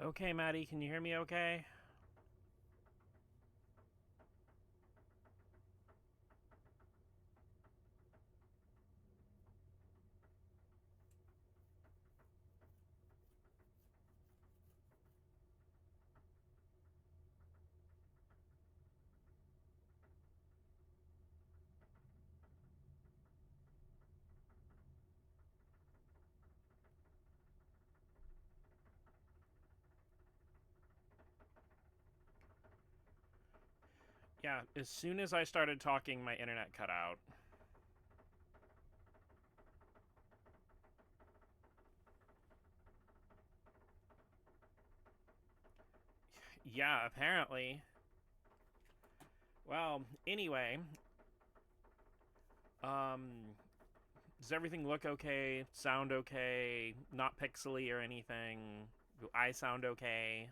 Okay, Maddie, can you hear me okay? Yeah, as soon as I started talking, my internet cut out. Yeah, apparently. Well, anyway, um, does everything look okay? Sound okay? Not pixely or anything? Do I sound okay?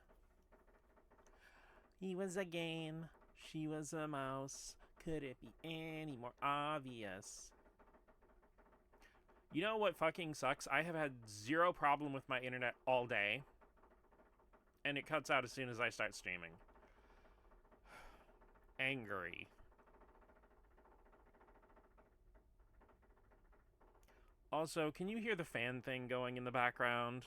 He was a game. She was a mouse. Could it be any more obvious? You know what fucking sucks? I have had zero problem with my internet all day, and it cuts out as soon as I start streaming. Angry. Also, can you hear the fan thing going in the background?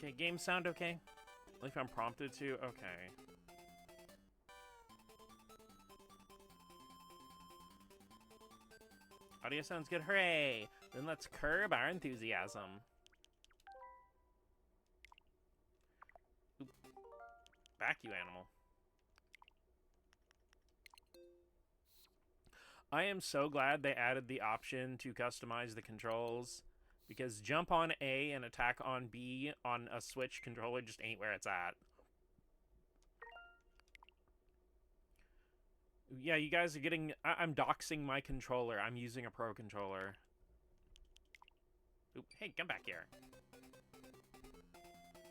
Okay, game sound okay? Like if I'm prompted to? Okay. Audio sounds good, hooray! Then let's curb our enthusiasm. Oop. Back, you animal. I am so glad they added the option to customize the controls, because jump on A and attack on B on a Switch controller just ain't where it's at. Yeah, you guys are getting... I'm doxing my controller. I'm using a Pro controller. Oop, hey, come back here.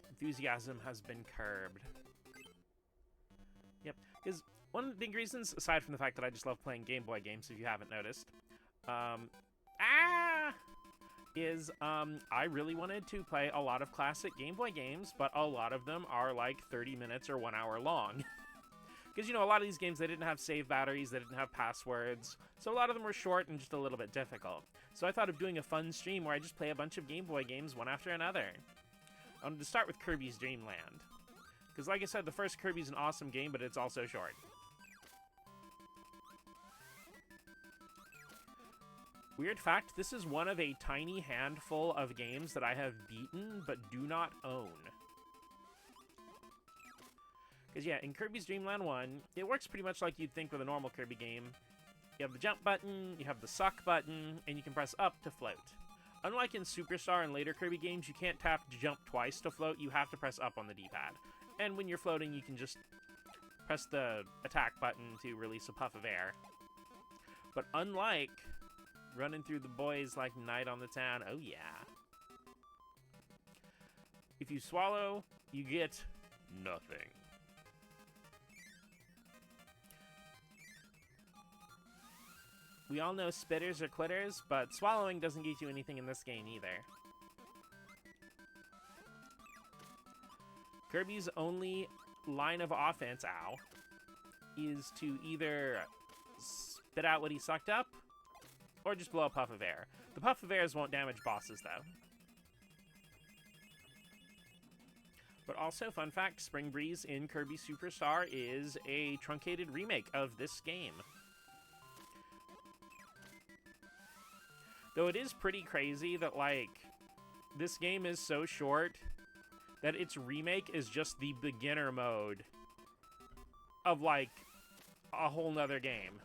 Enthusiasm has been curbed. Yep, because one of the big reasons, aside from the fact that I just love playing Game Boy games, if you haven't noticed, is I really wanted to play a lot of classic Game Boy games, but a lot of them are like 30 minutes or 1 hour long. Because, you know, a lot of these games, they didn't have save batteries, they didn't have passwords, so a lot of them were short and just a little bit difficult. So I thought of doing a fun stream where I just play a bunch of Game Boy games one after another. I wanted to start with Kirby's Dream Land. Because, like I said, the first Kirby's an awesome game, but it's also short. Weird fact, this is one of a tiny handful of games that I have beaten, but do not own. Because, yeah, in Kirby's Dream Land 1, it works pretty much like you'd think with a normal Kirby game. You have the jump button, you have the suck button, and you can press up to float. Unlike in Superstar and later Kirby games, you can't tap jump twice to float, you have to press up on the D-pad. And when you're floating, you can just press the attack button to release a puff of air. But unlike running through the boys like Night on the Town, oh yeah. If you swallow, you get nothing. We all know spitters are quitters, but swallowing doesn't get you anything in this game either. Kirby's only line of offense, ow, is to either spit out what he sucked up, or just blow a puff of air. The puff of airs won't damage bosses, though. But also, fun fact, Spring Breeze in Kirby Superstar is a truncated remake of this game. Though it is pretty crazy that, like, this game is so short that its remake is just the beginner mode of, like, a whole nother game.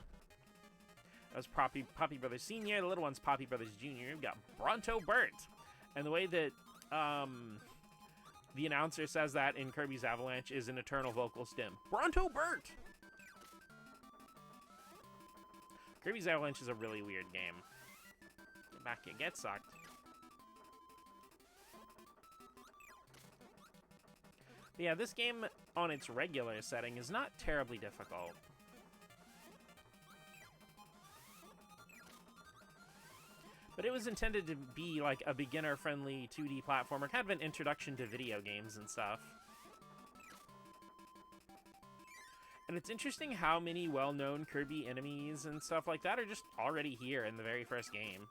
That was Poppy Brothers Senior, the little one's Poppy Brothers Junior. We've got Bronto Burt. And the way that the announcer says that in Kirby's Avalanche is an eternal vocal stim. Bronto Burt! Kirby's Avalanche is a really weird game. back and get sucked. But yeah, this game on its regular setting is not terribly difficult. But it was intended to be like a beginner-friendly 2D platformer, kind of an introduction to video games and stuff. And it's interesting how many well-known Kirby enemies and stuff like that are just already here in the very first game.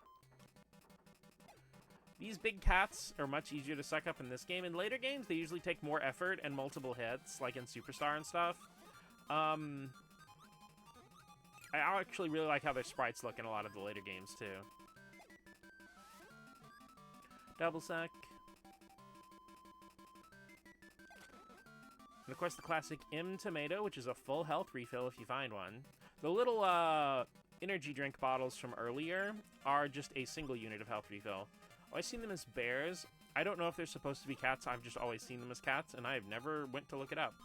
These big cats are much easier to suck up in this game. In later games, they usually take more effort and multiple hits, like in Superstar and stuff. I actually really like how their sprites look in a lot of the later games, too. Double suck. And of course the classic M Tomato, which is a full health refill if you find one. The little energy drink bottles from earlier are just a single unit of health refill. I've seen them as bears. I don't know if they're supposed to be cats. I've just always seen them as cats, and I've never went to look it up.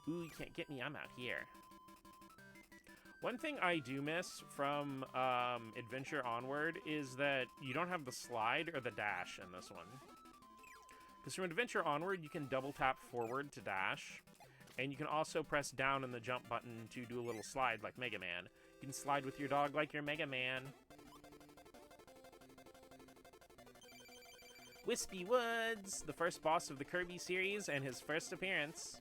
Ooh, you can't get me. I'm out here. One thing I do miss from Adventure Onward is that you don't have the slide or the dash in this one. Because from Adventure Onward, you can double tap forward to dash, and you can also press down in the jump button to do a little slide like Mega Man. You can slide with your dog like you're Mega Man. Wispy Woods, the first boss of the Kirby series and his first appearance.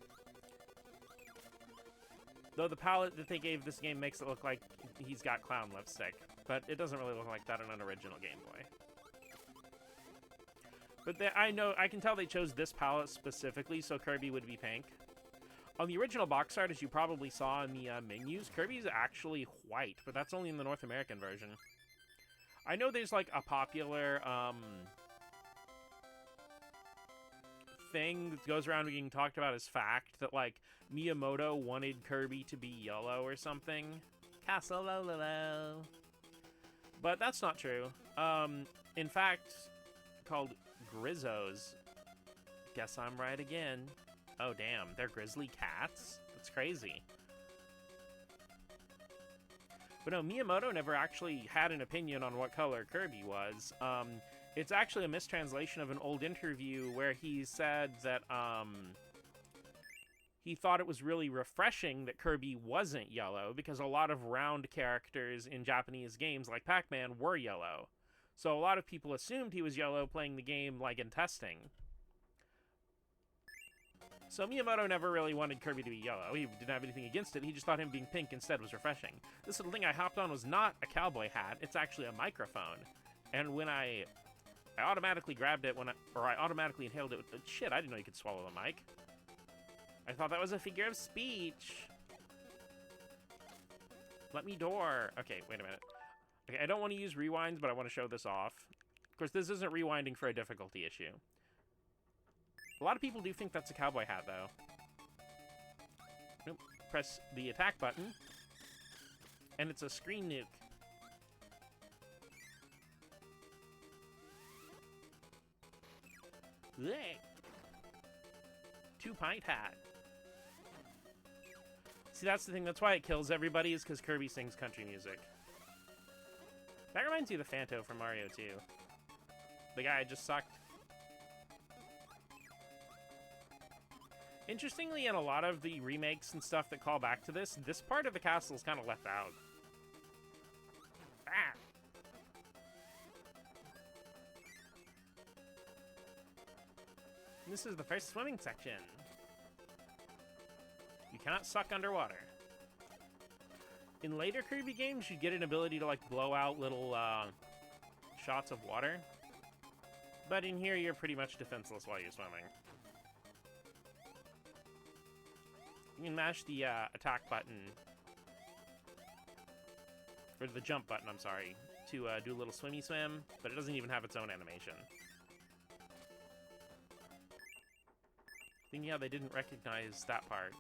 Though the palette that they gave this game makes it look like he's got clown lipstick, but it doesn't really look like that in an original Game Boy. But I can tell they chose this palette specifically so Kirby would be pink. On the original box art, as you probably saw in the menus, Kirby's actually white, but that's only in the North American version. I know there's like a popular thing that goes around being talked about as fact that like Miyamoto wanted Kirby to be yellow or something. Castle Lololo. But that's not true. In fact, called Grizzos. Guess I'm right again. Oh damn, they're grizzly cats? That's crazy. But no, Miyamoto never actually had an opinion on what color Kirby was. It's actually a mistranslation of an old interview where he said that he thought it was really refreshing that Kirby wasn't yellow because a lot of round characters in Japanese games like Pac-Man were yellow. So a lot of people assumed he was yellow playing the game like in testing. So Miyamoto never really wanted Kirby to be yellow. He didn't have anything against it. He just thought him being pink instead was refreshing. This little thing I hopped on was not a cowboy hat. It's actually a microphone. And when I automatically grabbed it I automatically inhaled it. Shit, I didn't know you could swallow the mic. I thought that was a figure of speech. Let me door. Okay, wait a minute. Okay, I don't want to use rewinds, but I want to show this off. Of course, this isn't rewinding for a difficulty issue. A lot of people do think that's a cowboy hat, though. Nope. Press the attack button, and it's a screen nuke. Blech. 2-pint hat. See, that's the thing. That's why it kills everybody, is because Kirby sings country music. That reminds me of the Phanto from Mario 2. The guy I just sucked. Interestingly, in a lot of the remakes and stuff that call back to this part of the castle is kind of left out. Ah! This is the first swimming section. You cannot suck underwater. In later Kirby games, you get an ability to like blow out little shots of water. But in here, you're pretty much defenseless while you're swimming. You can mash the attack button, or the jump button, I'm sorry, to do a little swimmy swim, but it doesn't even have its own animation. I think, yeah, they didn't recognize that part.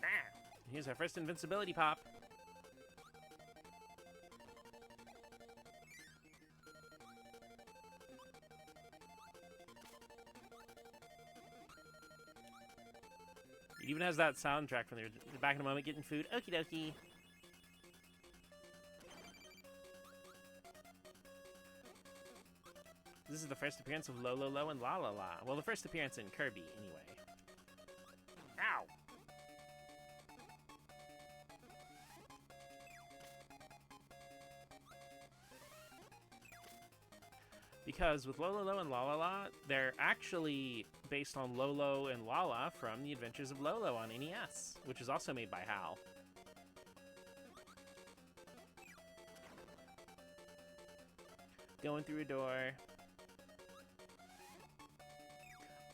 Ah! Here's our first invincibility pop. It even has that soundtrack from there. Back in a moment, getting food. Okie dokie. This is the first appearance of Lololo and La La La. Well, the first appearance in Kirby, anyway. Ow! Because with Lololo and La La La, they're actually based on Lolo and Lala from The Adventures of Lolo on NES, which is also made by HAL. Going through a door.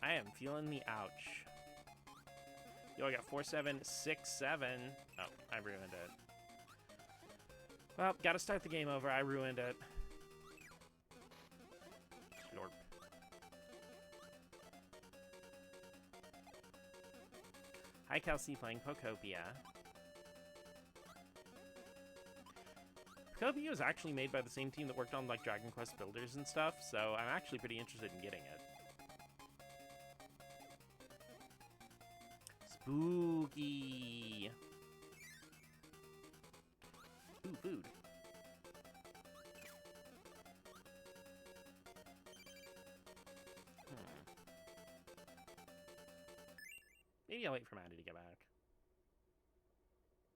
I am feeling the ouch. Yo, I got 4767. Oh, I ruined it. Well, gotta start the game over. I ruined it. Slurp. Hi, Kelsey, playing Pokopia. Pokopia was actually made by the same team that worked on, like, Dragon Quest Builders and stuff, so I'm actually pretty interested in getting it. Spooky. Ooh, food. Maybe I'll wait for Maddie to get back.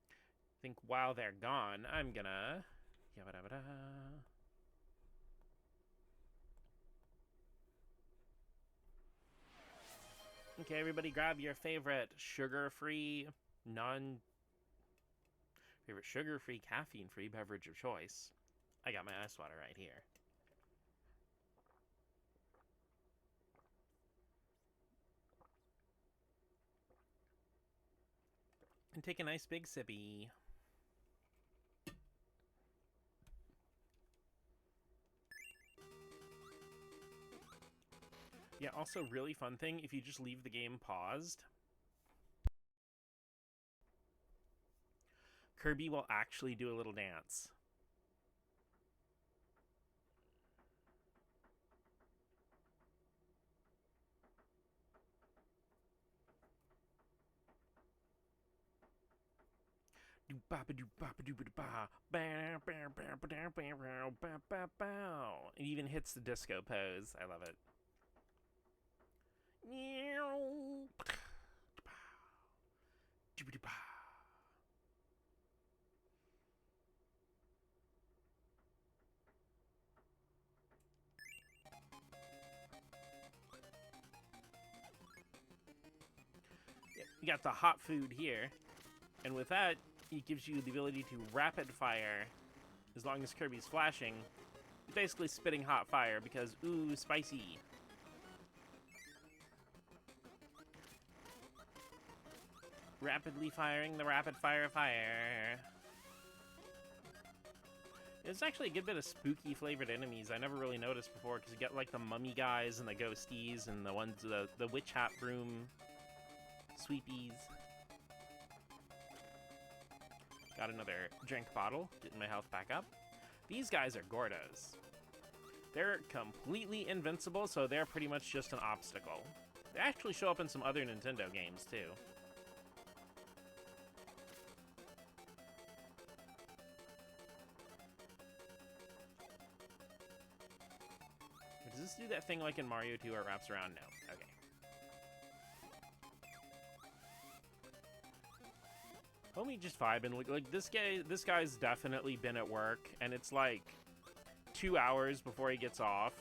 I think while they're gone, I'm gonna... Yabba-dabba-da. Okay, everybody grab your favorite sugar-free, favorite sugar-free, caffeine-free beverage of choice. I got my ice water right here. And take a nice big sippy. Yeah, also really fun thing, if you just leave the game paused, Kirby will actually do a little dance. It even hits the disco pose. I love it. You got the hot food here, and with that, it gives you the ability to rapid fire. As long as Kirby's flashing, he's basically spitting hot fire because, ooh, spicy. Rapidly firing the rapid fire. There's actually a good bit of spooky flavored enemies I never really noticed before, because you get like the mummy guys and the ghosties and the ones, the witch hat broom sweepies. Got another drink bottle, getting my health back up. These guys are Gordos. They're completely invincible, so they're pretty much just an obstacle. They actually show up in some other Nintendo games, too. Does this do that thing like in Mario 2 where it wraps around? No. Okay. Homie just vibing. Like this guy's definitely been at work, and it's like 2 hours before he gets off,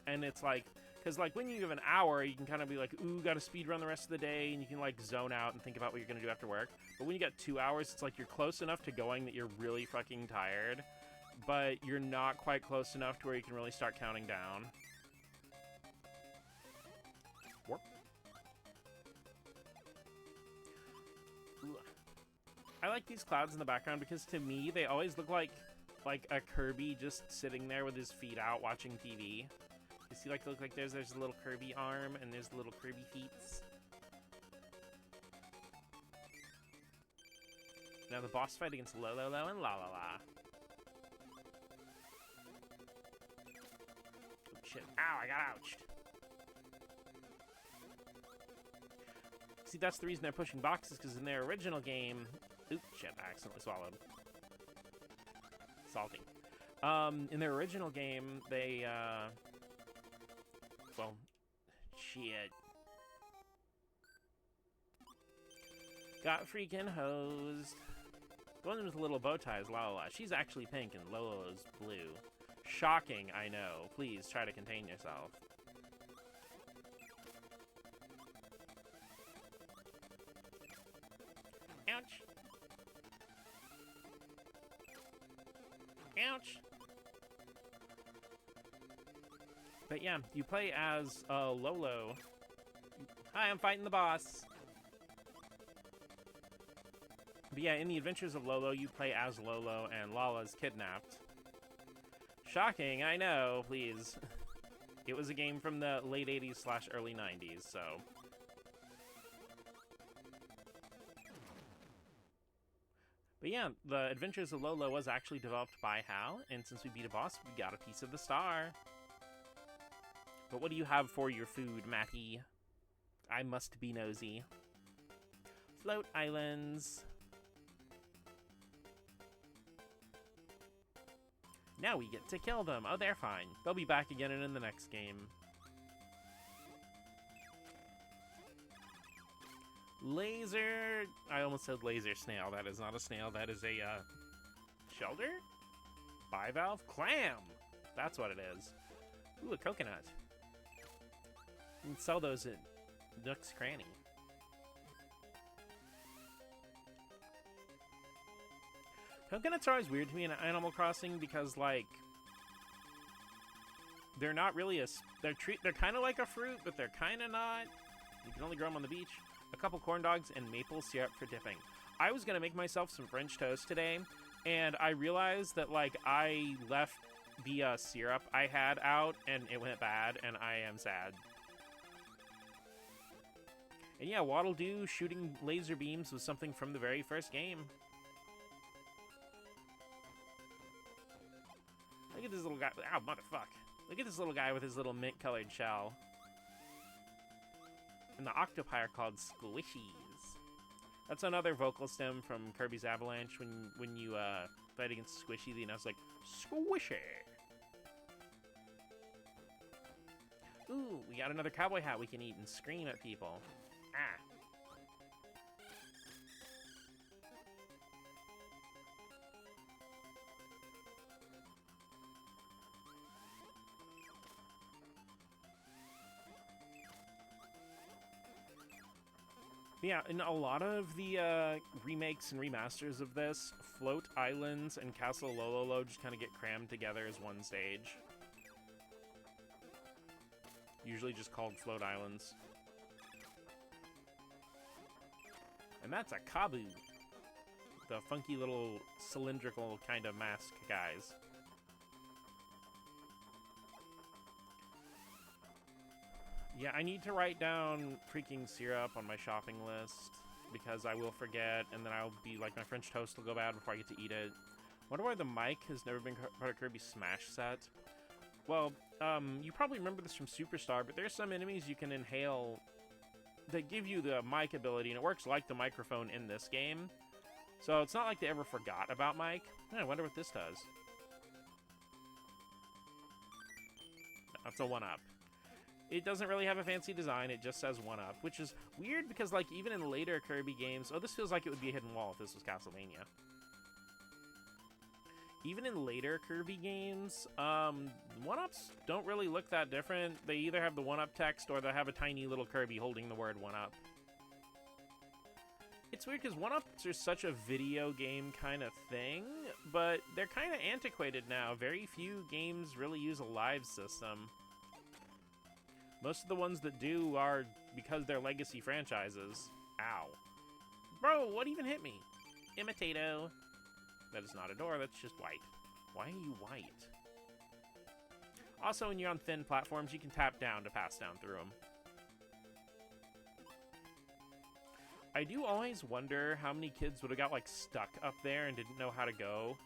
and it's like, because like when you have an hour, you can kind of be like, ooh, gotta speed run the rest of the day, and you can like zone out and think about what you're gonna do after work. But when you got 2 hours, it's like you're close enough to going that you're really fucking tired, but you're not quite close enough to where you can really start counting down. Warp. Ooh. I like these clouds in the background because to me they always look like a Kirby just sitting there with his feet out watching TV. You see, like, look like there's a little Kirby arm and there's the little Kirby feet. Now the boss fight against Lololo and La La La. Oh shit! Ow! I got ouched. see, that's the reason they're pushing boxes, because in their original game... Oops, shit, I accidentally swallowed. Salty. In their original game, they, well, shit. Got freaking hosed. The one with the little bow tie is Lala. She's actually pink and Lolo's blue. Shocking, I know. Please try to contain yourself. Ouch. Ouch. But yeah, you play as Lolo. Hi, I'm fighting the boss. But yeah, in the Adventures of Lolo, you play as Lolo and Lala's kidnapped. Shocking, I know, please. It was a game from the late 80s / early 90s, so... But yeah, the Adventures of Lolo was actually developed by HAL, and since we beat a boss, we got a piece of the star. But what do you have for your food, Matty? I must be nosy. Float islands. Now we get to kill them. Oh, they're fine. They'll be back again in the next game. Laser... I almost said laser snail. That is not a snail. That is a, shelter? Bivalve? Clam! That's what it is. Ooh, a coconut. You can sell those at Nook's Cranny. Coconuts are always weird to me in Animal Crossing because, like, they're not really a... They're kind of like a fruit, but they're kind of not. You can only grow them on the beach. A couple corn dogs and maple syrup for dipping. I was going to make myself some French toast today, and I realized that, like, I left the syrup I had out, and it went bad, and I am sad. And yeah, Waddle Doo shooting laser beams was something from the very first game. Look at this little guy. Ow, motherfuck. Look at this little guy with his little mint-colored shell. And the octopi are called squishies. That's another vocal stem from Kirby's Avalanche. When you fight against Squishy, the announce like, Squishy! Ooh, we got another cowboy hat we can eat and scream at people. Ah. Yeah, in a lot of the remakes and remasters of this, Float Islands and Castle Lololo just kind of get crammed together as one stage. Usually just called Float Islands. And that's a Kabu. The funky little cylindrical kind of mask guys. Yeah, I need to write down freaking syrup on my shopping list because I will forget, and then I'll be like, my French toast will go bad before I get to eat it. Wonder why the mic has never been part of Kirby's Smash set. Well, you probably remember this from Superstar, but there's some enemies you can inhale that give you the mic ability, and it works like the microphone in this game. So it's not like they ever forgot about mic. I wonder what this does. That's a 1-up. It doesn't really have a fancy design, it just says 1-up, which is weird because, like, even in later Kirby games... Oh, this feels like it would be a hidden wall if this was Castlevania. Even in later Kirby games, 1-ups don't really look that different. They either have the 1-up text or they have a tiny little Kirby holding the word 1-up. It's weird because 1-ups are such a video game kind of thing, but they're kind of antiquated now. Very few games really use a live system. Most of the ones that do are because they're legacy franchises. Ow. Bro, what even hit me? Imitato. That is not a door, that's just white. Why are you white? Also, when you're on thin platforms, you can tap down to pass down through them. I do always wonder how many kids would have got, like, stuck up there and didn't know how to go.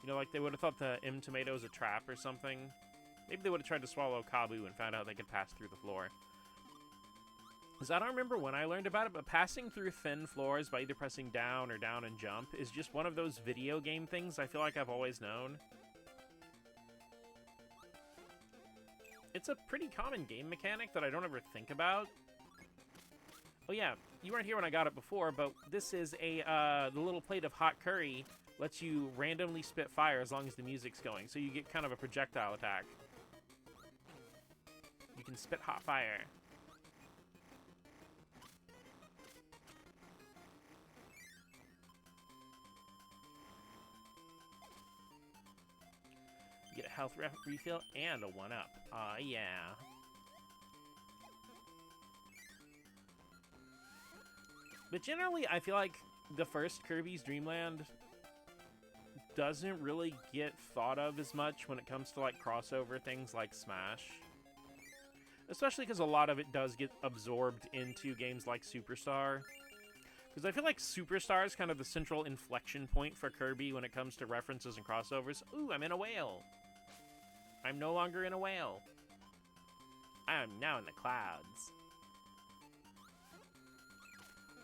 You know, like, they would have thought the M tomato was a trap or something. Maybe they would have tried to swallow Kabu and found out they could pass through the floor. Because I don't remember when I learned about it, but passing through thin floors by either pressing down or down and jump is just one of those video game things I feel like I've always known. It's a pretty common game mechanic that I don't ever think about. Oh yeah, you weren't here when I got it before, but this is the little plate of hot curry lets you randomly spit fire as long as the music's going, so you get kind of a projectile attack. You can spit hot fire. You get a health refill and a 1-up. Aw, yeah. But generally, I feel like the first Kirby's Dream Land doesn't really get thought of as much when it comes to, like, crossover things like Smash. Especially because a lot of it does get absorbed into games like Superstar. Because I feel like Superstar is kind of the central inflection point for Kirby when it comes to references and crossovers. Ooh, I'm in a whale. I'm no longer in a whale. I am now in the clouds.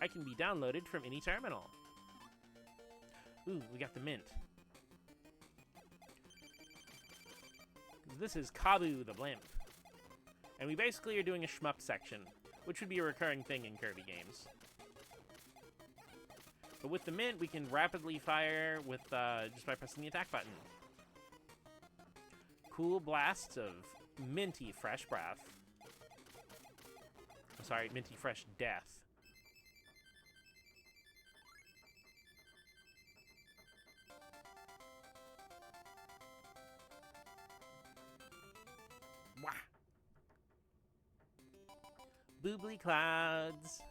I can be downloaded from any terminal. Ooh, we got the mint. This is Kabu the Blimp. And we basically are doing a shmup section, which would be a recurring thing in Kirby games. But with the mint, we can rapidly fire with just by pressing the attack button. Cool blasts of minty fresh breath. I'm sorry, minty fresh death. Wah! Boobly clouds.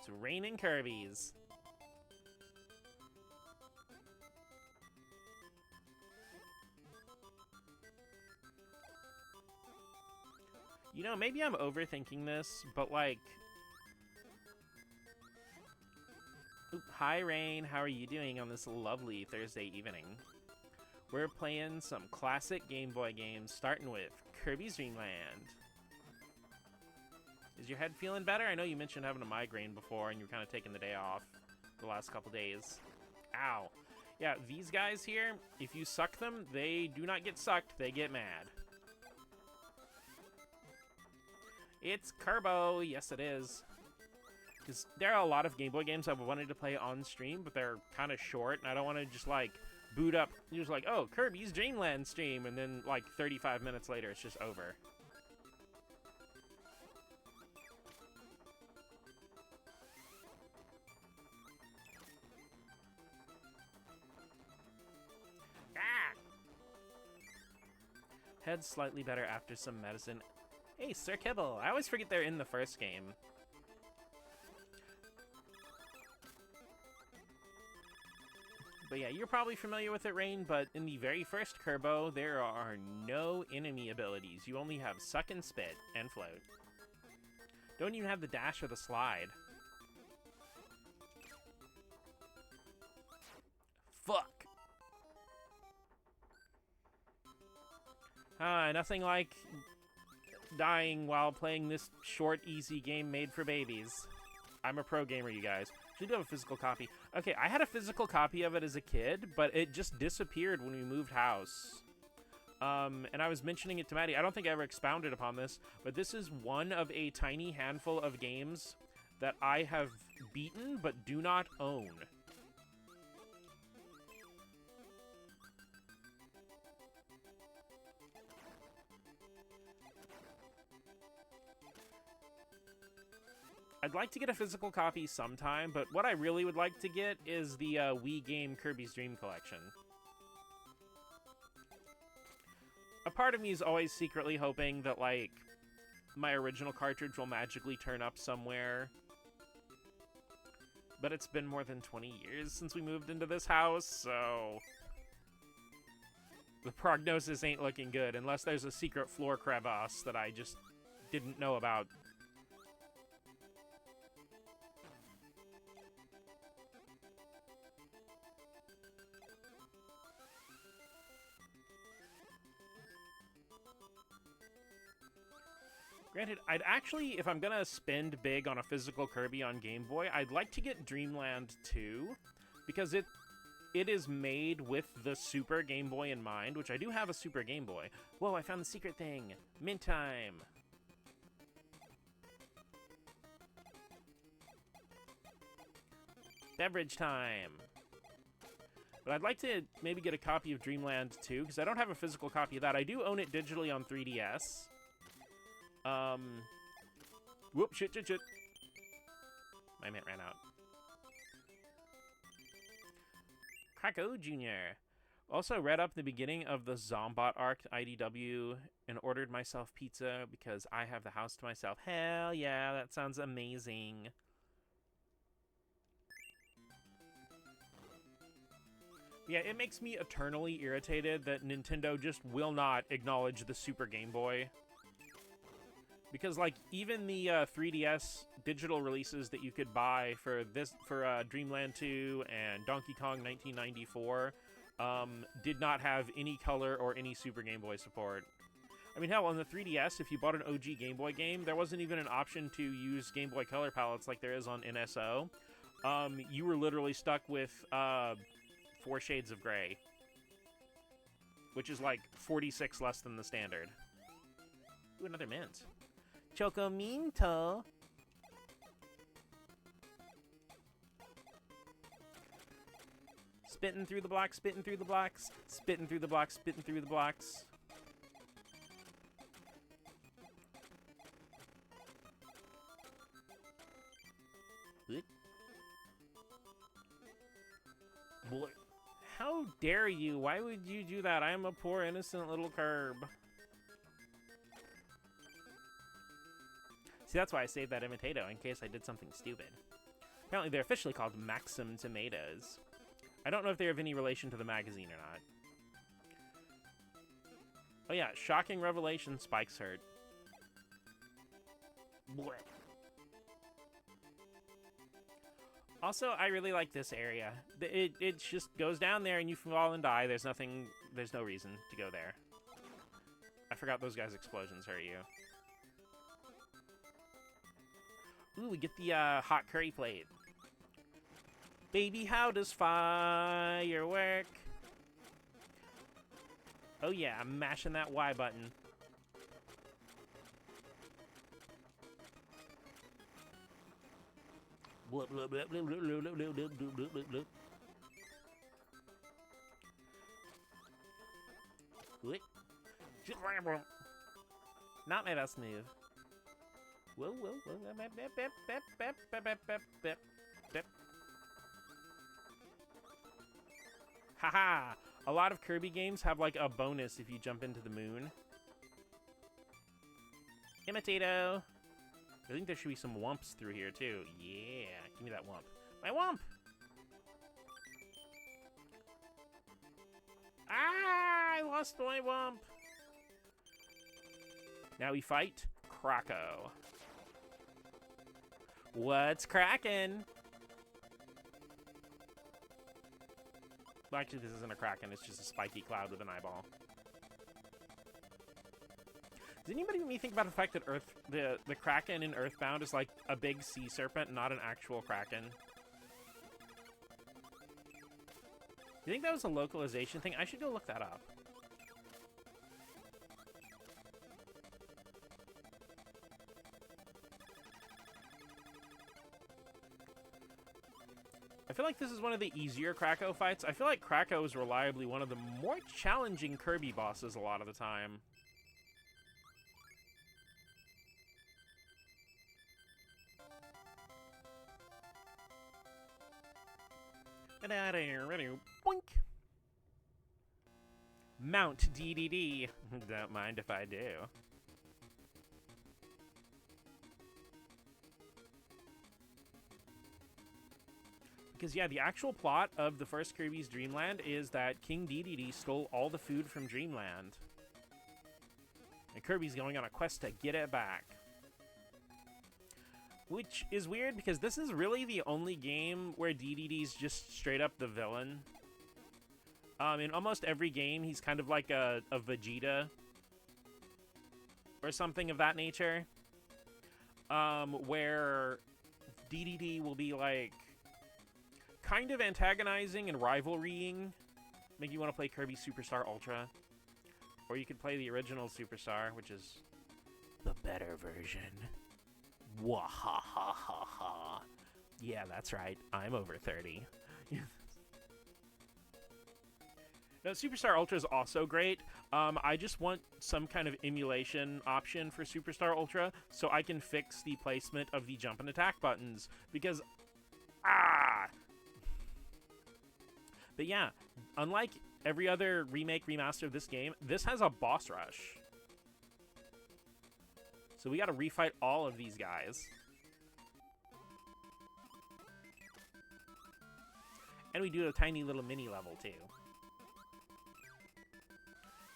It's raining Kirby's. You know, maybe I'm overthinking this, but like... Oop, hi, Rain. How are you doing on this lovely Thursday evening? We're playing some classic Game Boy games, starting with Kirby's Dream Land. Is your head feeling better? I know you mentioned having a migraine before, and you were kind of taking the day off the last couple days. Ow. Yeah, these guys here, if you suck them, they do not get sucked, they get mad. It's Kerbo, yes it is. Because there are a lot of Game Boy games I've wanted to play on stream, but they're kind of short, and I don't want to just, like, boot up, just like, oh, Kirby's Dream Land stream, and then, like, 35 minutes later, it's just over. Ah! Head's slightly better after some medicine. Hey, Sir Kibble. I always forget they're in the first game. But yeah, you're probably familiar with it, Rain, but in the very first Kerbo, there are no enemy abilities. You only have Suck and Spit and Float. Don't even have the dash or the slide. Fuck! Nothing like dying while playing this short, easy game made for babies. I'm a pro gamer, you guys. Should do have a physical copy. Okay, I had a physical copy of it as a kid, but it just disappeared when we moved house. And I was mentioning it to Maddie. I don't think I ever expounded upon this, but this is one of a tiny handful of games that I have beaten but do not own. I'd like to get a physical copy sometime, but what I really would like to get is the Wii game Kirby's Dream Collection. A part of me is always secretly hoping that, like, my original cartridge will magically turn up somewhere. But it's been more than 20 years since we moved into this house, so... the prognosis ain't looking good, unless there's a secret floor crevasse that I just didn't know about. Granted, I'd actually, if I'm gonna spend big on a physical Kirby on Game Boy, I'd like to get Dreamland 2, because it is made with the Super Game Boy in mind, which I do have a Super Game Boy. Whoa, I found the secret thing. Mint time. Beverage time. But I'd like to maybe get a copy of Dreamland 2, because I don't have a physical copy of that. I do own it digitally on 3DS. Whoop, shit. My mint ran out. Krakow Jr. Also read up the beginning of the Zombot arc IDW and ordered myself pizza because I have the house to myself. Hell yeah, that sounds amazing. Yeah, it makes me eternally irritated that Nintendo just will not acknowledge the Super Game Boy. Because, like, even the 3DS digital releases that you could buy for Dreamland 2 and Donkey Kong 1994 did not have any color or any Super Game Boy support. I mean, hell, on the 3DS, if you bought an OG Game Boy game, there wasn't even an option to use Game Boy Color palettes like there is on NSO. You were literally stuck with 4 shades of gray, which is like 46 less than the standard. Ooh, another mint. Chocominto. Spitting through the blocks, spitting through the blocks, spitting through the blocks, spitting through the blocks. Boy, how dare you? Why would you do that? I am a poor, innocent little curb. See, that's why I saved that imitato, in case I did something stupid. Apparently, they're officially called Maxim Tomatoes. I don't know if they have any relation to the magazine or not. Oh yeah, shocking revelation, spikes hurt. Blech. Also, I really like this area. It just goes down there and you fall and die. There's no reason to go there. I forgot those guys' explosions hurt you. Ooh, we get the hot curry plate. Baby, how does fire work? Oh yeah, I'm mashing that Y button. Bloop, bloop, bloop, bloop, bloop, bloop, bloop, bloop, bloop, bloop, bloop. Not my best move. Whoa, whoa, whoa. Haha! A lot of Kirby games have like a bonus if you jump into the moon. Imitato! I think there should be some wumps through here too. Yeah, give me that wump. My wump! Ah! I lost my wump! Now we fight Krakow. What's crackin'? Well, actually, this isn't a kraken. It's just a spiky cloud with an eyeball. Does anybody make me think about the fact that the kraken in Earthbound is like a big sea serpent, not an actual kraken? You think that was a localization thing? I should go look that up. I feel like this is one of the easier Krakow fights. I feel like Krakow is reliably one of the more challenging Kirby bosses a lot of the time. Boink! Mount DDD. Don't mind if I do. Because, yeah, the actual plot of the first Kirby's Dream Land is that King Dedede stole all the food from Dreamland. And Kirby's going on a quest to get it back. Which is weird, because this is really the only game where Dedede's just straight up the villain. In almost every game, he's kind of like a Vegeta. Or something of that nature. where DDD will be like kind of antagonizing and rivalrying, make you want to play Kirby Superstar Ultra, or you could play the original Superstar, which is the better version. Wahahaha. Yeah, that's right. I'm over 30. No, Superstar Ultra is also great. I just want some kind of emulation option for Superstar Ultra so I can fix the placement of the jump and attack buttons, because But yeah, unlike every other remake, remaster of this game, this has a boss rush. So we gotta refight all of these guys. And we do a tiny little mini level, too.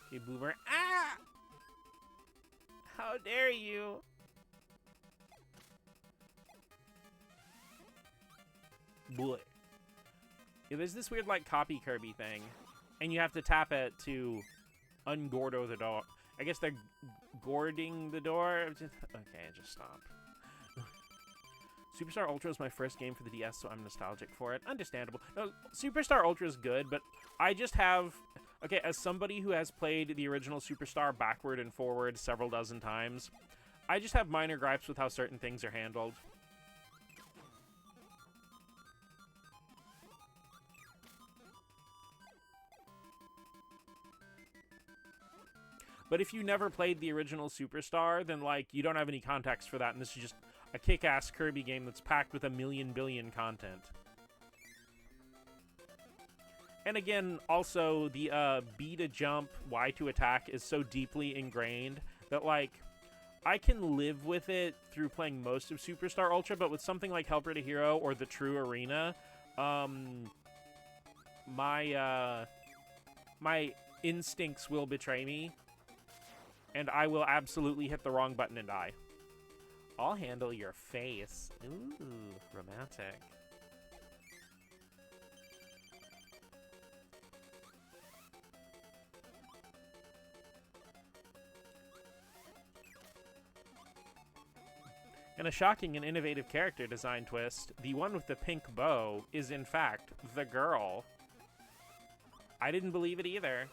Okay, Boomer. Ah! How dare you? Boy. Yeah, there's this weird, like, copy Kirby thing. And you have to tap it to ungordo the door. I guess they're gording the door. Okay, just stop. Superstar Ultra is my first game for the DS, so I'm nostalgic for it. Understandable. No, Superstar Ultra is good, but I just have... Okay, as somebody who has played the original Superstar backward and forward several dozen times, I just have minor gripes with how certain things are handled. But if you never played the original Superstar, then, like, you don't have any context for that, and this is just a kick-ass Kirby game that's packed with a million billion content. And again, also, the B to jump, Y to attack is so deeply ingrained that, like, I can live with it through playing most of Superstar Ultra, but with something like Helper to Hero or the True Arena, my instincts will betray me, and I will absolutely hit the wrong button and die. I'll handle your face. Ooh, romantic. In a shocking and innovative character design twist, the one with the pink bow is in fact the girl. I didn't believe it either.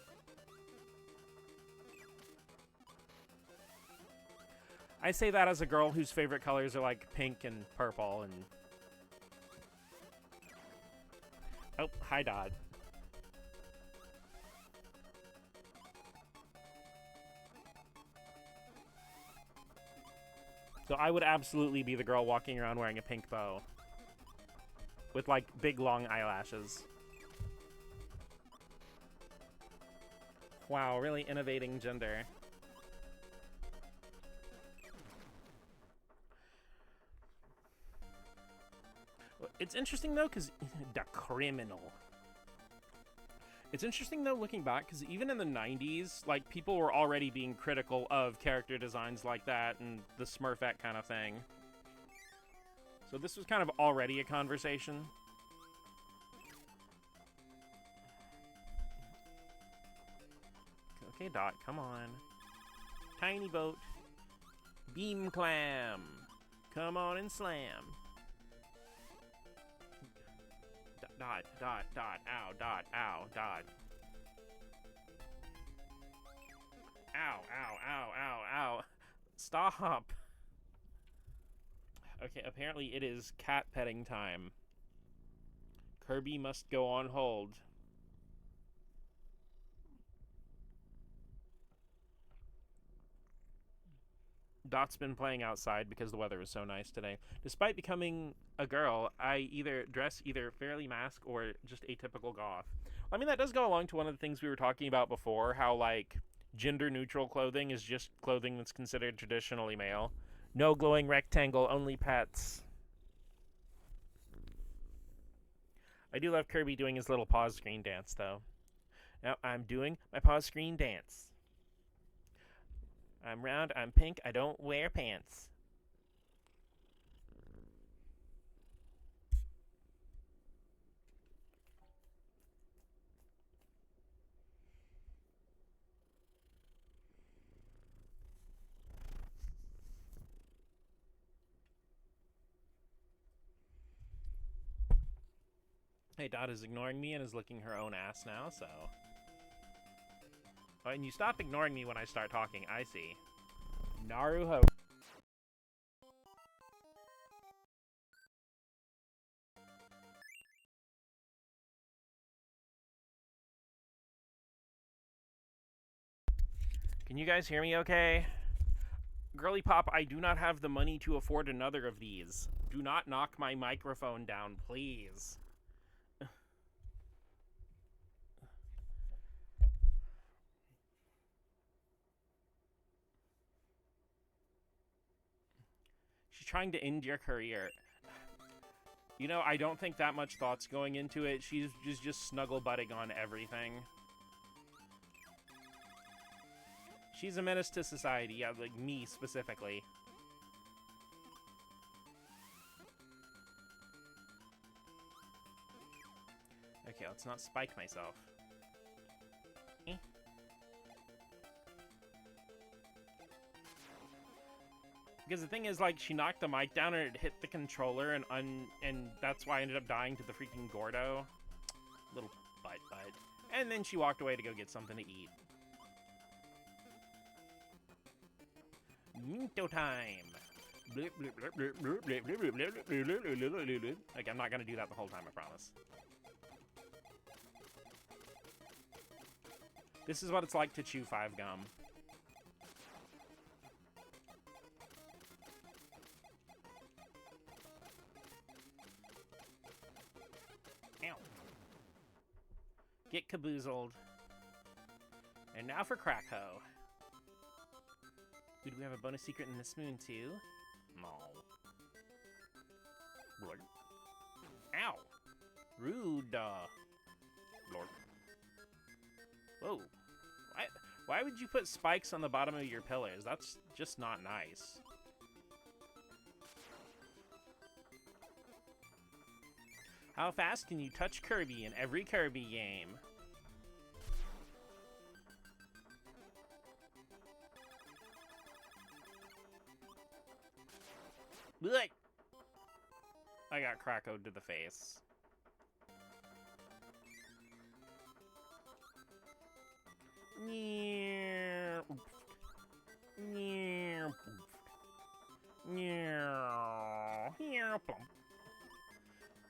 I say that as a girl whose favorite colors are like pink and purple and... Oh, hi, Dodd. So I would absolutely be the girl walking around wearing a pink bow. With, like, big, long eyelashes. Wow, really innovating gender. It's interesting, though, because... the criminal. It's interesting, though, looking back, because even in the 90s, like, people were already being critical of character designs like that and the Smurfette kind of thing. So this was kind of already a conversation. Okay, Dot, come on. Tiny boat. Beam clam. Come on and slam. Dot, dot, dot, ow, dot, ow, dot. Ow, ow, ow, ow, ow. Stop. Okay, apparently it is cat petting time. Kirby must go on hold. Dot's been playing outside because the weather was so nice today. Despite becoming a girl, I either dress either fairly mask or just atypical goth. I mean, that does go along to one of the things we were talking about before, how, like, gender-neutral clothing is just clothing that's considered traditionally male. No glowing rectangle, only pets. I do love Kirby doing his little pause screen dance, though. Now, I'm doing my pause screen dance. I'm round, I'm pink, I don't wear pants. Hey, Dot is ignoring me and is licking her own ass now, so... Oh, and you stop ignoring me when I start talking, I see. Naruho. Can you guys hear me okay? Girly Pop, I do not have the money to afford another of these. Do not knock my microphone down, please. She's trying to end your career. You know, I don't think that much thought's going into it. She's just snuggle-butting on everything. She's a menace to society, yeah, like me specifically. Okay, let's not spike myself. Because the thing is, like, she knocked the mic down and it hit the controller, and that's why I ended up dying to the freaking Gordo. Little butt. And then she walked away to go get something to eat. Minto time! Like, I'm not gonna do that the whole time, I promise. This is what it's like to chew 5 gum. Ow. Get caboozled. And now for Crack Ho. Do we have a bonus secret in this moon, too? No. Lord. Ow! Rude. Lord. Whoa. Why would you put spikes on the bottom of your pillars? That's just not nice. How fast can you touch Kirby in every Kirby game? Blech! I got Krakow to the face.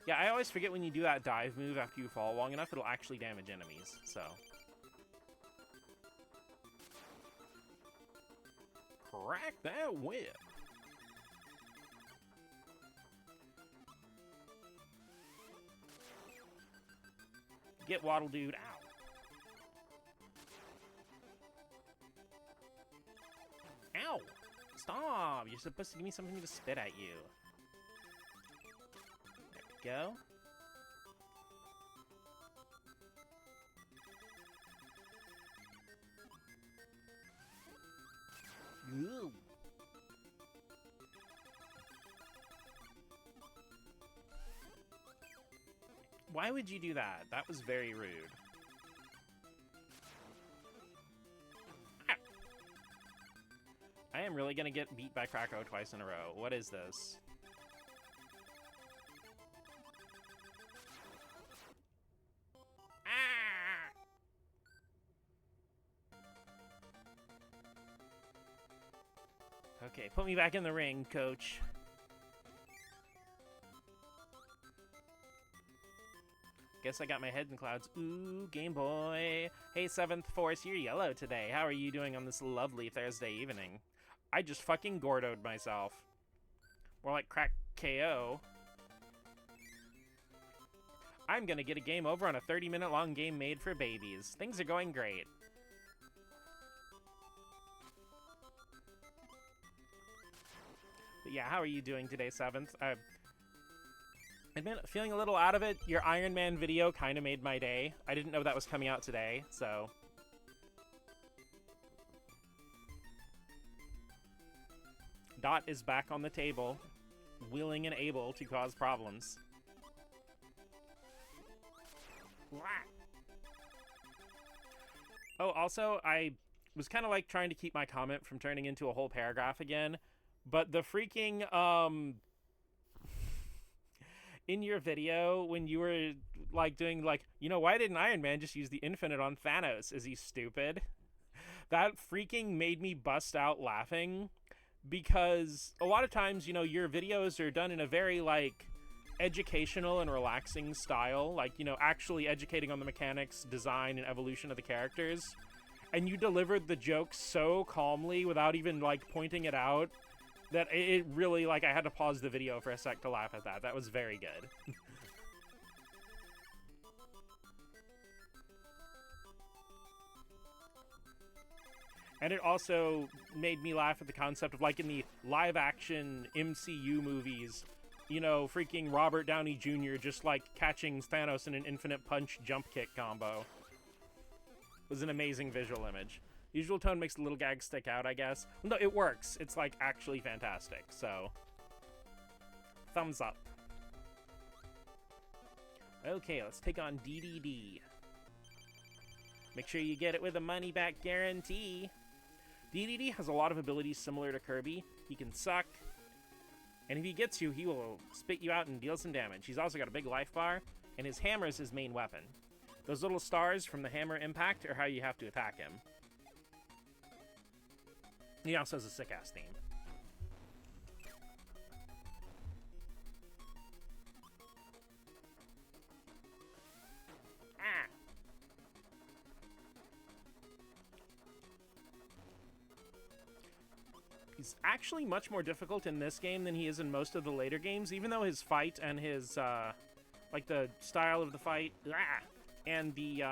Yeah, I always forget when you do that dive move after you fall long enough, it'll actually damage enemies, so. Crack that whip! Get Waddle Dude out. Ow! Stop! You're supposed to give me something to spit at you. There we go. Ooh. Why would you do that? That was very rude. Ah. I am really gonna get beat by Krakow twice in a row. What is this? Ah! Okay, put me back in the ring, coach. Guess I got my head in clouds. Ooh, Game Boy. Hey, 7th Force, you're yellow today. How are you doing on this lovely Thursday evening? I just fucking Gordoed myself. More like crack KO. I'm gonna get a game over on a 30-minute long game made for babies. Things are going great. But yeah, how are you doing today, 7th? I've been feeling a little out of it. Your Iron Man video kind of made my day. I didn't know that was coming out today, so... Dot is back on the table, willing and able to cause problems. Oh, also, I was kind of like trying to keep my comment from turning into a whole paragraph again, but the freaking, in your video when you were like doing like, why didn't Iron Man just use the infinite on Thanos? Is he stupid? That freaking made me bust out laughing, because a lot of times, your videos are done in a very like educational and relaxing style, like, actually educating on the mechanics, design, and evolution of the characters. And you delivered the joke so calmly without even like pointing it out that it really, like, I had to pause the video for a sec to laugh at that. That was very good. And it also made me laugh at the concept of, like, in the live-action MCU movies, freaking Robert Downey Jr. just, like, catching Thanos in an infinite punch jump kick combo. It was an amazing visual image. The usual tone makes the little gag stick out, I guess. No, it works. It's, like, actually fantastic, so... thumbs up. Okay, let's take on DDD. Make sure you get it with a money-back guarantee. DDD has a lot of abilities similar to Kirby. He can suck, and if he gets you, he will spit you out and deal some damage. He's also got a big life bar, and his hammer is his main weapon. Those little stars from the hammer impact are how you have to attack him. He also has a sick-ass theme. Ah! He's actually much more difficult in this game than he is in most of the later games, even though his fight and his, like, the style of the fight, and the,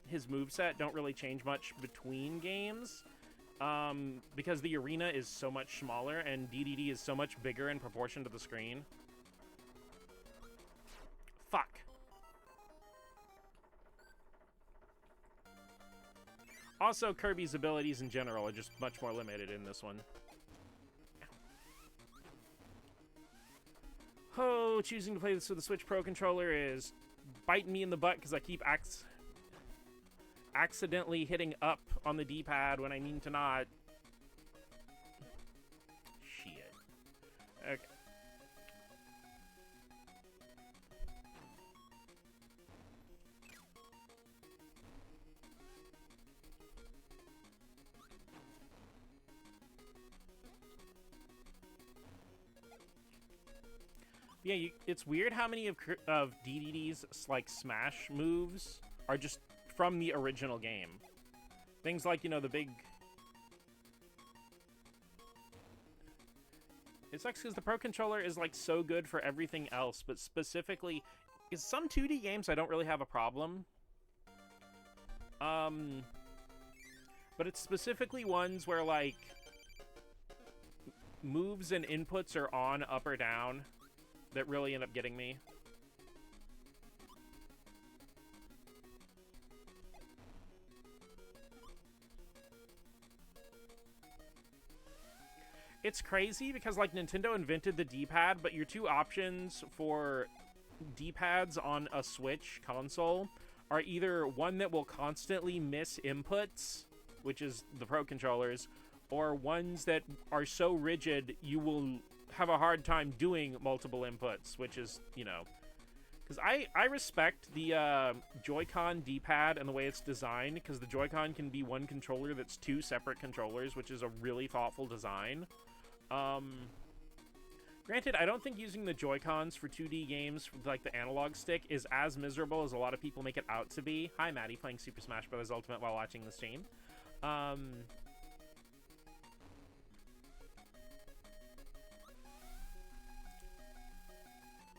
his moveset don't really change much between games. Because the arena is so much smaller and DDD is so much bigger in proportion to the screen. Fuck. Also, Kirby's abilities in general are just much more limited in this one. Oh, choosing to play this with the Switch Pro controller is biting me in the butt because I keep accidentally hitting up on the D-pad when I mean to not. Shit. Okay. Yeah, it's weird how many of DDD's like smash moves are just from the original game. Things like, the big... It sucks because the Pro Controller is like so good for everything else, but specifically, is some 2D games I don't really have a problem. But it's specifically ones where like moves and inputs are on, up, or down that really end up getting me. It's crazy because, like, Nintendo invented the D-pad, but your two options for D-pads on a Switch console are either one that will constantly miss inputs, which is the Pro Controllers, or ones that are so rigid you will have a hard time doing multiple inputs, which is, because I respect the Joy-Con D-pad and the way it's designed, because the Joy-Con can be one controller that's two separate controllers, which is a really thoughtful design. Granted, I don't think using the Joy-Cons for 2D games with, like, the analog stick is as miserable as a lot of people make it out to be. Hi, Maddie, playing Super Smash Bros. Ultimate while watching the stream.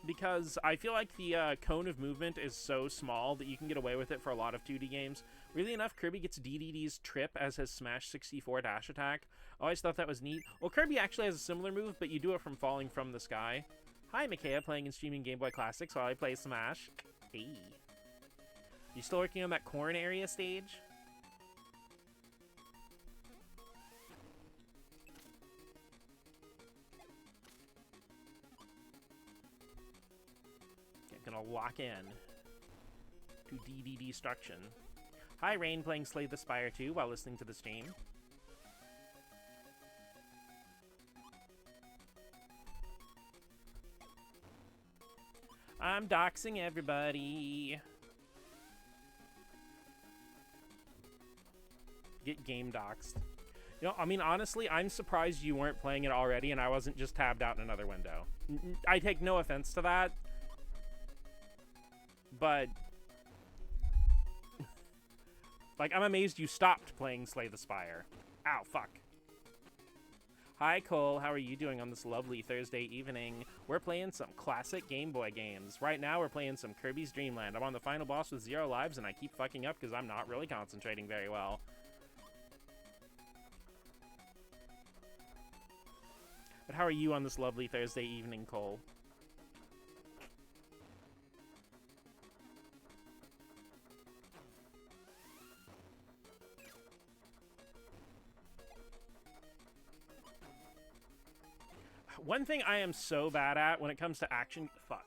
Because I feel like the cone of movement is so small that you can get away with it for a lot of 2D games. Weirdly enough, Kirby gets DDD's Trip as his Smash 64 dash attack. I always thought that was neat. Well, Kirby actually has a similar move, but you do it from falling from the sky. Hi, Mikea, playing and streaming Game Boy Classics while I play Smash. Hey. You still working on that corn area stage? Gonna lock in to DD Destruction. Hi, Rain, playing Slay the Spire 2 while listening to the stream. I'm doxing everybody. Get game doxed. You know, I mean, honestly, I'm surprised you weren't playing it already and I wasn't just tabbed out in another window. I take no offense to that. But... like, I'm amazed you stopped playing Slay the Spire. Ow, fuck. Hi, Cole. How are you doing on this lovely Thursday evening? We're playing some classic Game Boy games. Right now, we're playing some Kirby's Dream Land. I'm on the final boss with 0 lives, and I keep fucking up because I'm not really concentrating very well. But how are you on this lovely Thursday evening, Cole? One thing I am so bad at when it comes to action... Fuck.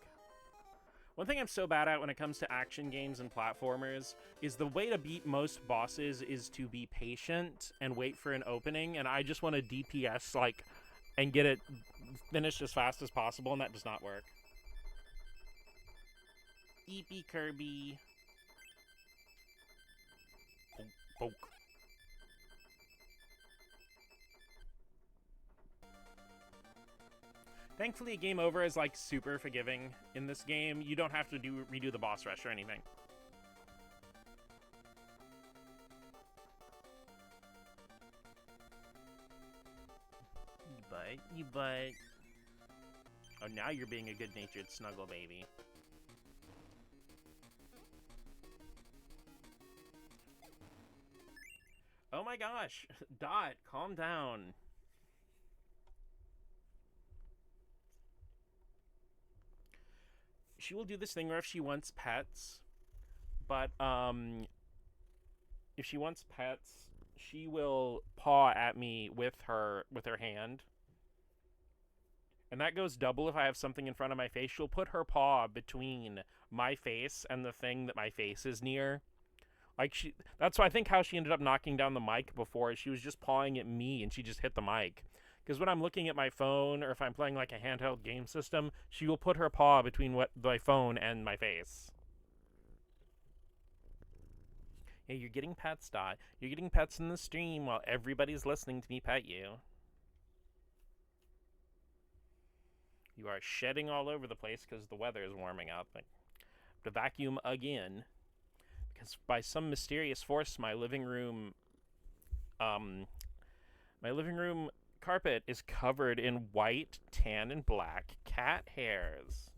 One thing I'm so bad at when it comes to action games and platformers is the way to beat most bosses is to be patient and wait for an opening, and I just want to DPS, like, and get it finished as fast as possible, and that does not work. Eepy Kirby. Poke, poke. Thankfully, Game Over is, like, super forgiving in this game. You don't have to redo the boss rush or anything. You butt. Oh, now you're being a good-natured snuggle baby. Oh my gosh. Dot, calm down. She will do this thing where if she wants pets, but if she wants pets, she will paw at me with her hand. And that goes double if I have something in front of my face. She'll put her paw between my face and the thing that my face is near. Like, that's why I think how she ended up knocking down the mic before. She was just pawing at me and she just hit the mic. Because when I'm looking at my phone or if I'm playing like a handheld game system, she will put her paw between my phone and my face. Hey, you're getting pets, Dot. You're getting pets in the stream while everybody's listening to me pet you. You are shedding all over the place because the weather is warming up. I have to vacuum again. Because by some mysterious force, my living room carpet is covered in white, tan, and black cat hairs.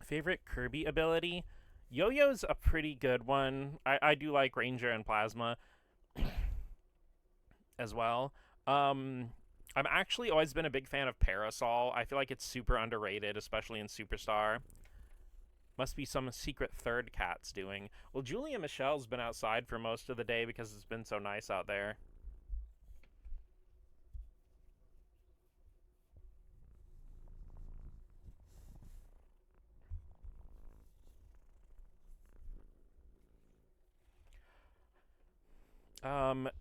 Favorite Kirby ability? Yo-Yo's a pretty good one. I do like Ranger and Plasma as well. I've actually always been a big fan of Parasol. I feel like it's super underrated, especially in Superstar. Must be some secret third cat's doing. Well, Julia Michelle's been outside for most of the day because it's been so nice out there.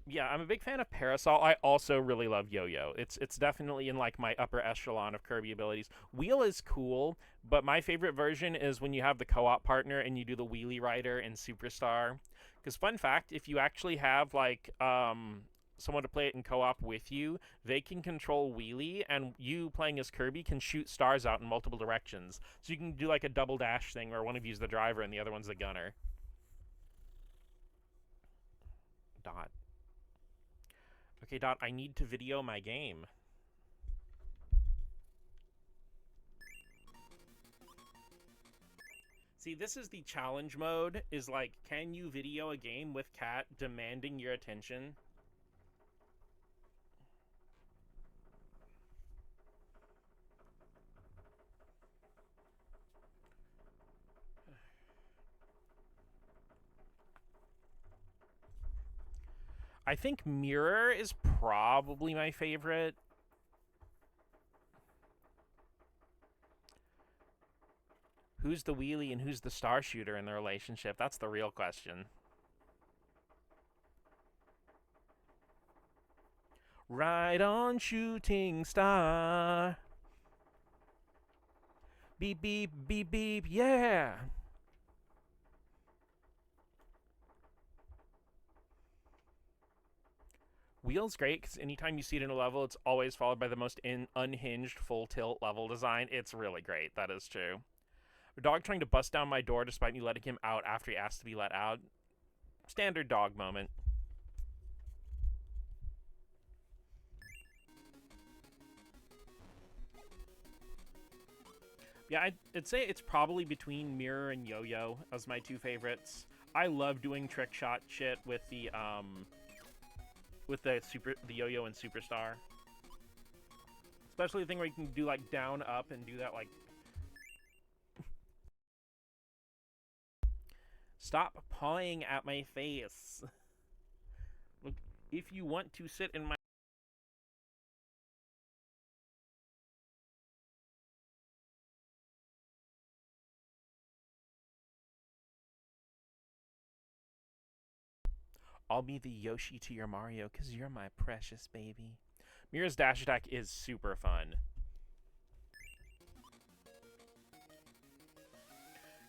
Yeah, I'm a big fan of Parasol. I also really love Yo-Yo. It's definitely in like my upper echelon of Kirby abilities. Wheel is cool, but my favorite version is when you have the co-op partner and you do the Wheelie Rider in Superstar. Because fun fact, if you actually have like someone to play it in co-op with you, they can control Wheelie, and you playing as Kirby can shoot stars out in multiple directions. So you can do like a double dash thing where one of you's the driver and the other one's the gunner. Dot. Okay, Dot, I need to video my game. See, this is the challenge mode, is like, can you video a game with Cat demanding your attention? I think Mirror is probably my favorite. Who's the wheelie and who's the star shooter in the relationship? That's the real question. Right on, shooting star. Beep, beep, beep, beep, yeah! Wheel's great because anytime you see it in a level, it's always followed by the most unhinged full tilt level design. It's really great. That is true. A dog trying to bust down my door despite me letting him out after he asked to be let out. Standard dog moment. Yeah, I'd say it's probably between Mirror and Yo-Yo as my two favorites. I love doing trick shot shit with the Yo-Yo and Superstar. Especially the thing where you can do like down up and do that like. Stop pawing at my face. Look, if you want to sit in my I'll be the Yoshi to your Mario because you're my precious baby. Mira's dash attack is super fun.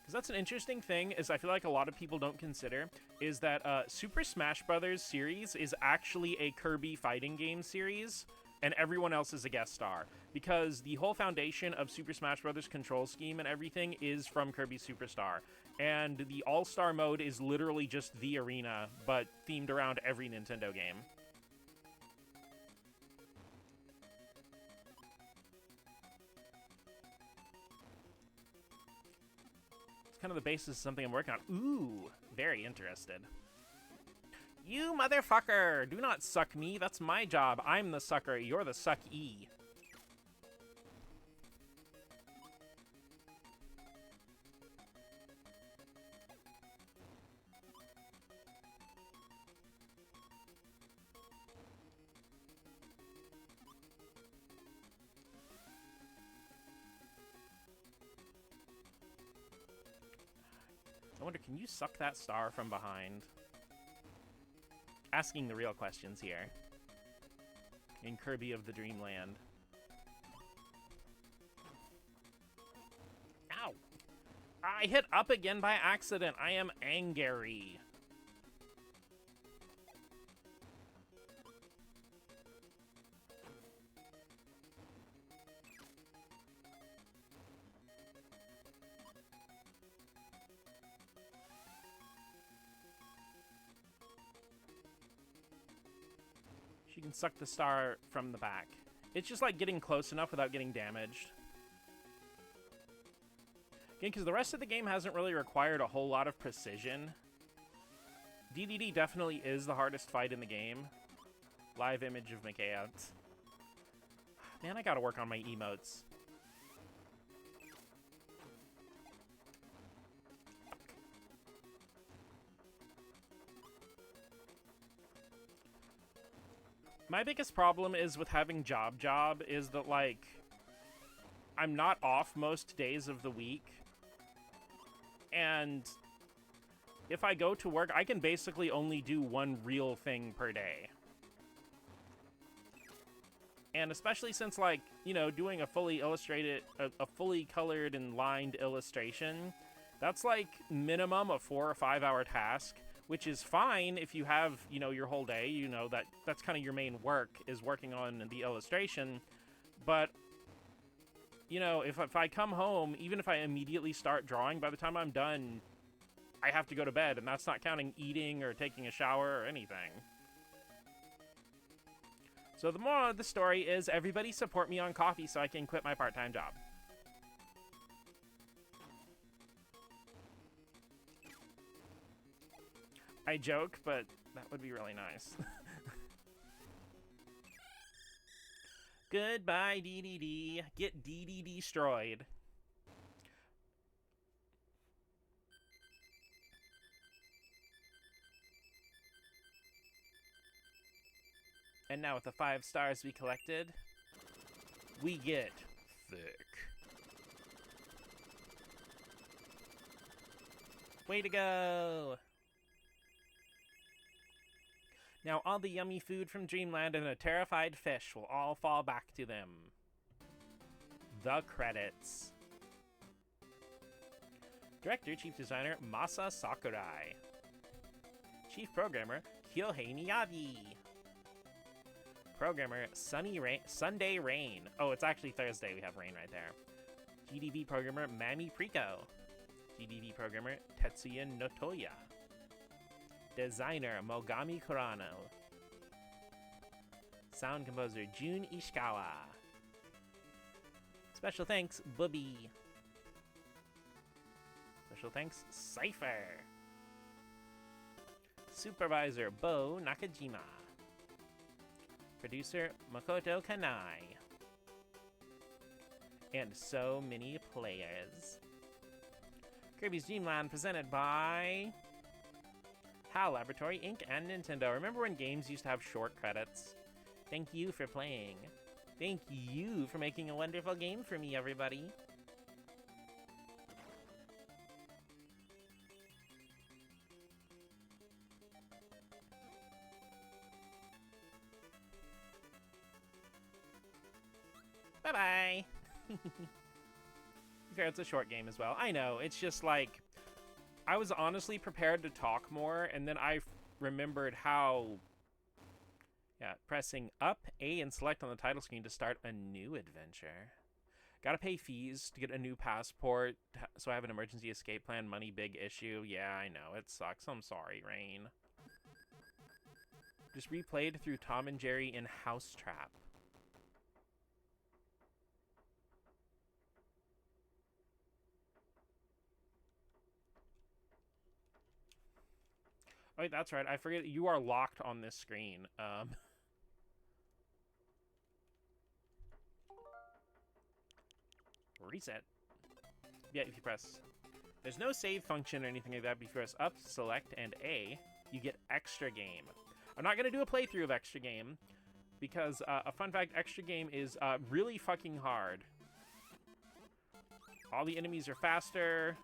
Because that's an interesting thing, is I feel like a lot of people don't consider, is that Super Smash Bros. Series is actually a Kirby fighting game series, and everyone else is a guest star. Because the whole foundation of Super Smash Bros. Control scheme and everything is from Kirby Superstar. And the All-Star mode is literally just the arena, but themed around every Nintendo game. It's kind of the basis of something I'm working on. Ooh, very interested. You motherfucker! Do not suck me. That's my job. I'm the sucker. You're the suck-e. I wonder, can you suck that star from behind? Asking the real questions here. In Kirby of the Dreamland. Ow! I hit up again by accident. I am angry. She can suck the star from the back. It's just like getting close enough without getting damaged. Again, because the rest of the game hasn't really required a whole lot of precision. DDD definitely is the hardest fight in the game. Live image of Mikea. Man, I gotta work on my emotes. My biggest problem is with having job is that, like, I'm not off most days of the week. And if I go to work, I can basically only do one real thing per day. And especially since, like, you know, doing a fully illustrated, a fully colored and lined illustration, that's like minimum a 4 or 5 hour task, which is fine if you have, you know, your whole day, you know, that's kind of your main work, is working on the illustration. But, you know, if I come home, even if I immediately start drawing, by the time I'm done, I have to go to bed, and that's not counting eating or taking a shower or anything. So the moral of the story is everybody support me on Ko-fi so I can quit my part-time job. I joke, but that would be really nice. Goodbye, DDD. Get DDD destroyed. And now with the 5 stars we collected, we get thick. Way to go! Now all the yummy food from Dreamland and a terrified fish will all fall back to them. The credits. Director, Chief Designer, Masa Sakurai. Chief Programmer, Kyohei Miyabi. Programmer, Sunday Rain. Oh, it's actually Thursday. We have rain right there. GDV Programmer, Mami Priko. GDV Programmer, Tetsuya Notoya. Designer, Mogami Kurano. Sound Composer, Jun Ishikawa. Special thanks, Booby. Special thanks, Cypher. Supervisor, Bo Nakajima. Producer, Makoto Kanai. And so many players. Kirby's Dream Land presented by HAL Laboratory Inc. and Nintendo. Remember when games used to have short credits? Thank you for playing. Thank you for making a wonderful game for me, everybody. Bye-bye. Fair, it's a short game as well. I know, it's just like, I was honestly prepared to talk more, and then I remembered how, pressing up, A, and select on the title screen to start a new adventure. Gotta pay fees to get a new passport, so I have an emergency escape plan, money big issue. Yeah, I know, it sucks. I'm sorry, Rain. Just replayed through Tom and Jerry in House Trap. Oh, wait, that's right. I forget you are locked on this screen. Reset. Yeah, if you press... There's no save function or anything like that, but if you press up, select, and A, you get Extra Game. I'm not going to do a playthrough of Extra Game, because, a fun fact, Extra Game is really fucking hard. All the enemies are faster.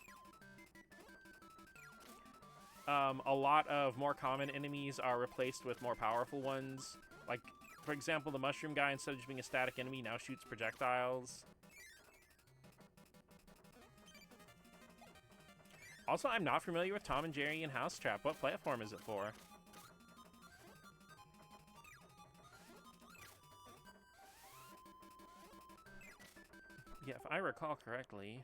A lot of more common enemies are replaced with more powerful ones. Like, for example, the mushroom guy, instead of just being a static enemy, now shoots projectiles. Also, I'm not familiar with Tom and Jerry and House Trap. What platform is it for? Yeah, if I recall correctly.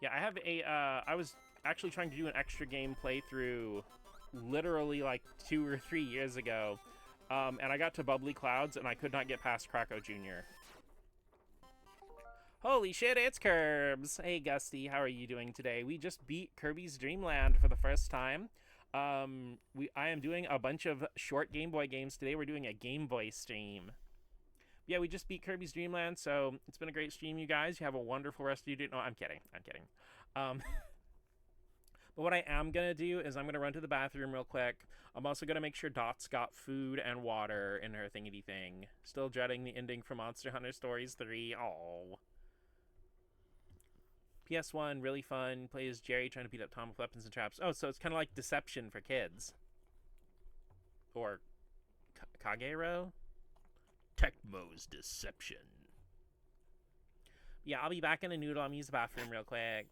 Yeah, I have a, I was actually trying to do an Extra Game playthrough literally like 2 or 3 years ago. And I got to Bubbly Clouds and I could not get past Kracko Jr. Holy shit, it's Curbs! Hey Gusty, how are you doing today? We just beat Kirby's Dream Land for the first time. I am doing a bunch of short Game Boy games today. We're doing a Game Boy stream. Yeah, we just beat Kirby's Dream Land, so it's been a great stream, you guys. You have a wonderful rest of your day. No, I'm kidding. I'm kidding. But what I am going to do is I'm going to run to the bathroom real quick. I'm also going to make sure Dot's got food and water in her thingy thing. Still dreading the ending for Monster Hunter Stories 3. Oh. PS1, really fun. Plays Jerry trying to beat up Tom with weapons and traps. Oh, so it's kind of like Deception for kids. Or Kagero? Tecmo's Deception. Yeah, I'll be back in a noodle. I'm gonna use the bathroom real quick.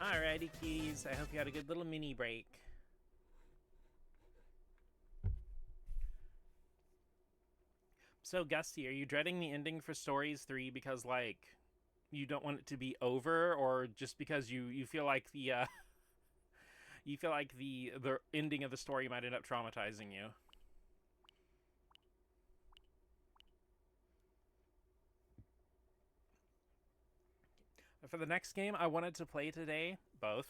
Alrighty, cuties. I hope you had a good little mini break. So, Gusty, are you dreading the ending for Stories 3 because, like, you don't want it to be over, or just because you feel like the you feel like the ending of the story might end up traumatizing you? For the next game I wanted to play today, both.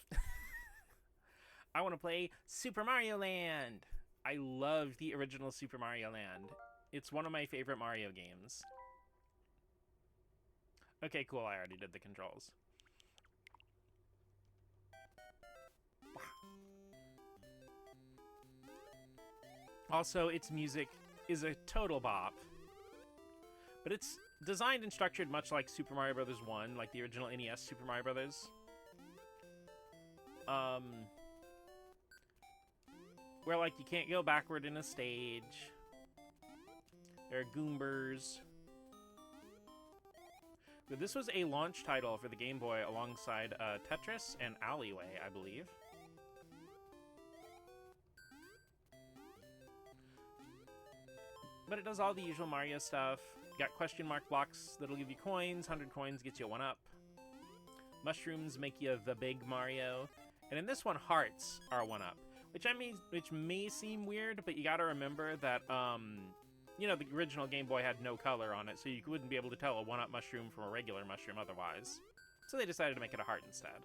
I want to play Super Mario Land. I love the original Super Mario Land. It's one of my favorite Mario games. Okay, cool. I already did the controls. Also, its music is a total bop. But it's designed and structured much like Super Mario Bros. 1, like the original NES Super Mario Bros. Where, like, you can't go backward in a stage. There are Goombers. But this was a launch title for the Game Boy alongside Tetris and Alleyway, I believe. But it does all the usual Mario stuff. Got question mark blocks that'll give you coins. 100 coins gets you 1-up. Mushrooms make you the big Mario. And in this one, hearts are 1-up. Which may seem weird, but you gotta remember that, you know, the original Game Boy had no color on it, so you wouldn't be able to tell a 1-up mushroom from a regular mushroom otherwise. So they decided to make it a heart instead.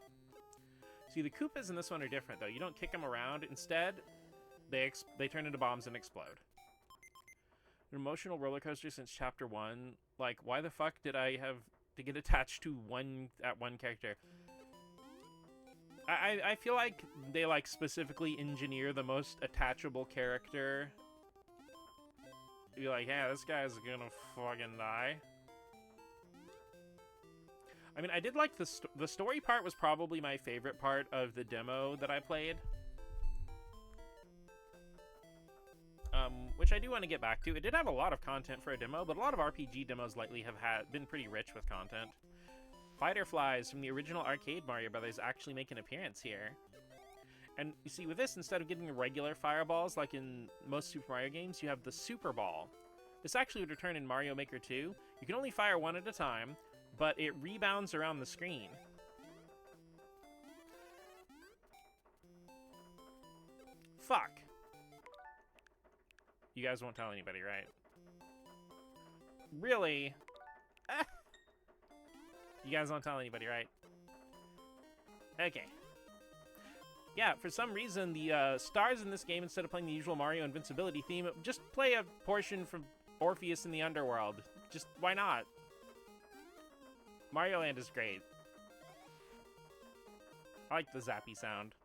See, the Koopas in this one are different, though. You don't kick them around. Instead, they turn into bombs and explode. An emotional roller coaster since Chapter 1. Like, why the fuck did I have to get attached to one character? I feel like they, like, specifically engineer the most attachable character. Be like, yeah, this guy's gonna fucking die. I mean, I did like the story part was probably my favorite part of the demo that I played. Which I do want to get back to. It did have a lot of content for a demo, but a lot of RPG demos lately have been pretty rich with content. Fighter Flies from the original arcade Mario Brothers actually make an appearance here. And you see, with this, instead of getting regular fireballs like in most Super Mario games, you have the Super Ball. This actually would return in Mario Maker 2. You can only fire one at a time, but it rebounds around the screen. Fuck. You guys won't tell anybody, right? Really? You guys won't tell anybody, right? Okay. Yeah, for some reason, the stars in this game, instead of playing the usual Mario Invincibility theme, just play a portion from Orpheus in the Underworld. Just, why not? Mario Land is great. I like the zappy sound.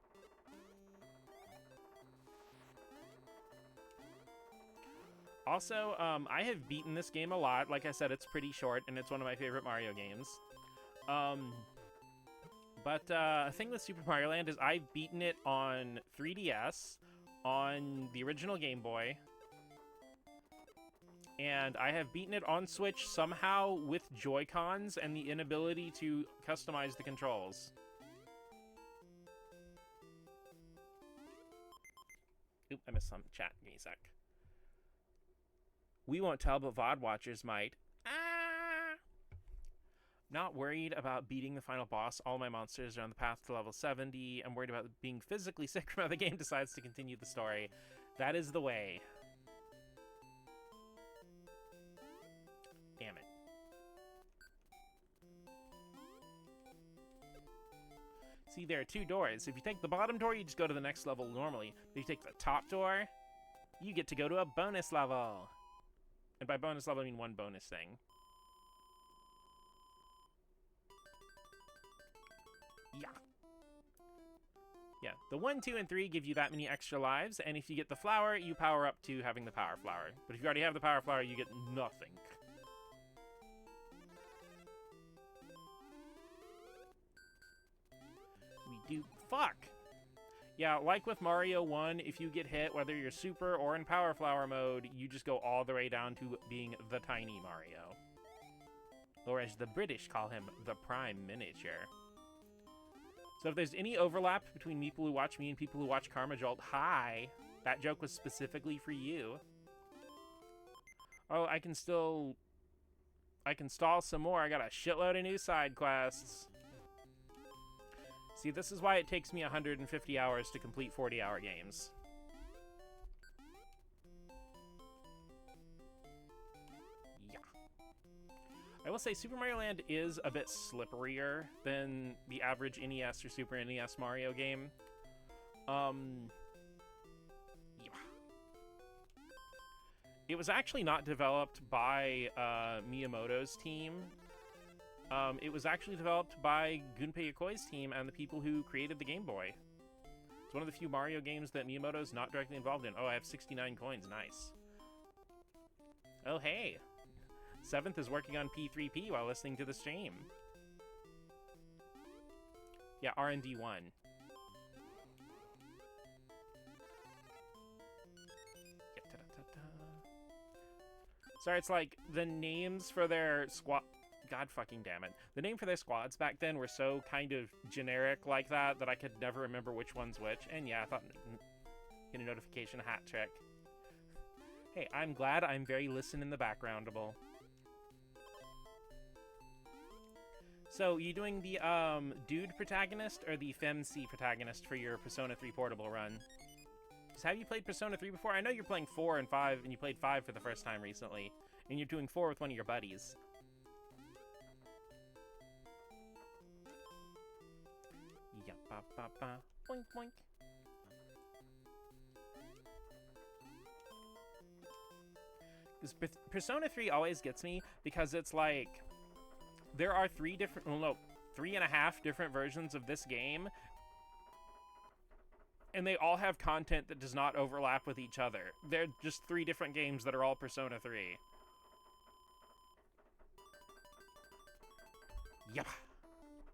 Also, I have beaten this game a lot. Like I said, it's pretty short, and it's one of my favorite Mario games. But a thing with Super Mario Land is I've beaten it on 3DS, on the original Game Boy, and I have beaten it on Switch somehow with Joy-Cons and the inability to customize the controls. Oop, I missed some chat. Give me a sec. We won't tell, but VOD watchers might. Not worried about beating the final boss. All my monsters are on the path to level 70. I'm worried about being physically sick from how the game decides to continue the story. That is the way. Damn it. See, there are two doors. If you take the bottom door, you just go to the next level normally. If you take the top door, you get to go to a bonus level. And by bonus level, I mean one bonus thing. Yeah. Yeah, the 1, 2, and 3 give you that many extra lives, and if you get the flower, you power up to having the power flower. But if you already have the power flower, you get nothing. We do... Fuck! Yeah, like with Mario 1, if you get hit, whether you're Super or in Power Flower mode, you just go all the way down to being the Tiny Mario. Or as the British call him, the Prime Miniature. So if there's any overlap between people who watch me and people who watch Karma Jolt, hi. That joke was specifically for you. Oh, I can stall some more. I got a shitload of new side quests. See, this is why it takes me 150 hours to complete 40-hour games. Yeah. I will say Super Mario Land is a bit slipperier than the average NES or Super NES Mario game. Yeah. It was actually not developed by Miyamoto's team. It was actually developed by Gunpei Yokoi's team and the people who created the Game Boy. It's one of the few Mario games that Miyamoto's not directly involved in. Oh, I have 69 coins. Nice. Oh, hey. Seventh is working on P3P while listening to the stream. Yeah, R&D 1. Sorry, it's like the names for their squad... God fucking damn it. The name for their squads back then were so kind of generic like that I could never remember which one's which. And yeah, I thought... Get a notification, hat trick. Hey, I'm glad I'm very listen in the backgroundable. So, you doing the dude protagonist or the femc protagonist for your Persona 3 Portable run? Because have you played Persona 3 before? I know you're playing 4 and 5, and you played 5 for the first time recently. And you're doing 4 with one of your buddies. Yup, ba ba ba. Boink, boink. Because Persona 3 always gets me because it's like... There are 3 different... Well, no, 3.5 different versions of this game. And they all have content that does not overlap with each other. They're just 3 different games that are all Persona 3. Yup.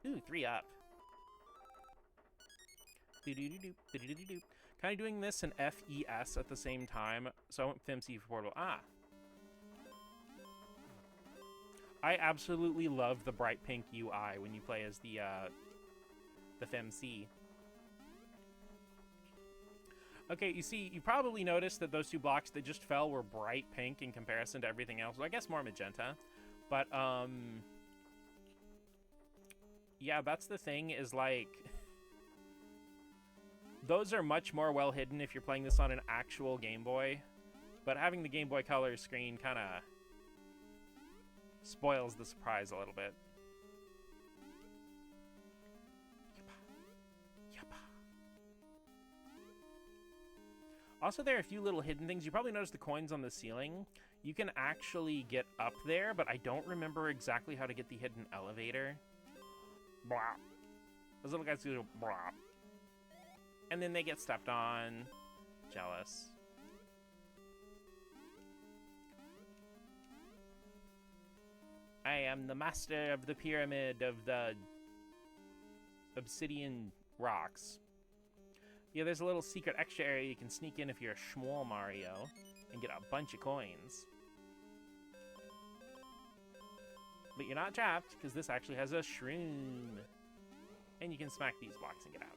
Ooh, 3 up. Kind of doing this in FES at the same time. So I went FemC for Portable. Ah. I absolutely love the bright pink UI when you play as the FemC. Okay, you see, you probably noticed that those 2 blocks that just fell were bright pink in comparison to everything else. Well, I guess more magenta. But, yeah, that's the thing, is like... Those are much more well hidden if you're playing this on an actual Game Boy. But having the Game Boy Color screen kind of spoils the surprise a little bit. Also, there are a few little hidden things. You probably noticed the coins on the ceiling. You can actually get up there, but I don't remember exactly how to get the hidden elevator. Blah. Those little guys do blah. And then they get stepped on. Jealous. I am the master of the pyramid of the obsidian rocks. Yeah, there's a little secret extra area you can sneak in if you're a Shmuel Mario and get a bunch of coins. But you're not trapped, because this actually has a shroom. And you can smack these blocks and get out.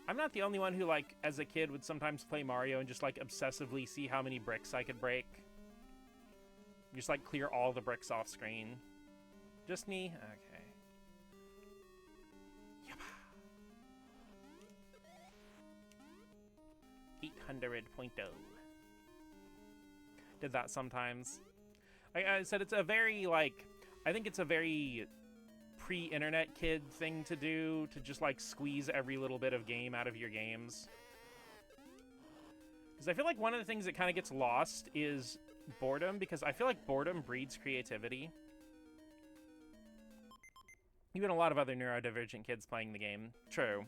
I'm not the only one who, like, as a kid would sometimes play Mario and just, like, obsessively see how many bricks I could break. Just, like, clear all the bricks off screen. Just me? Okay. Yep. 800.0. Did that sometimes. Like I said, it's a very, like... I think it's a very... pre-internet kid thing to do, to just like squeeze every little bit of game out of your games. Because I feel like one of the things that kind of gets lost is boredom, because I feel like boredom breeds creativity. Even a lot of other neurodivergent kids playing the game. True.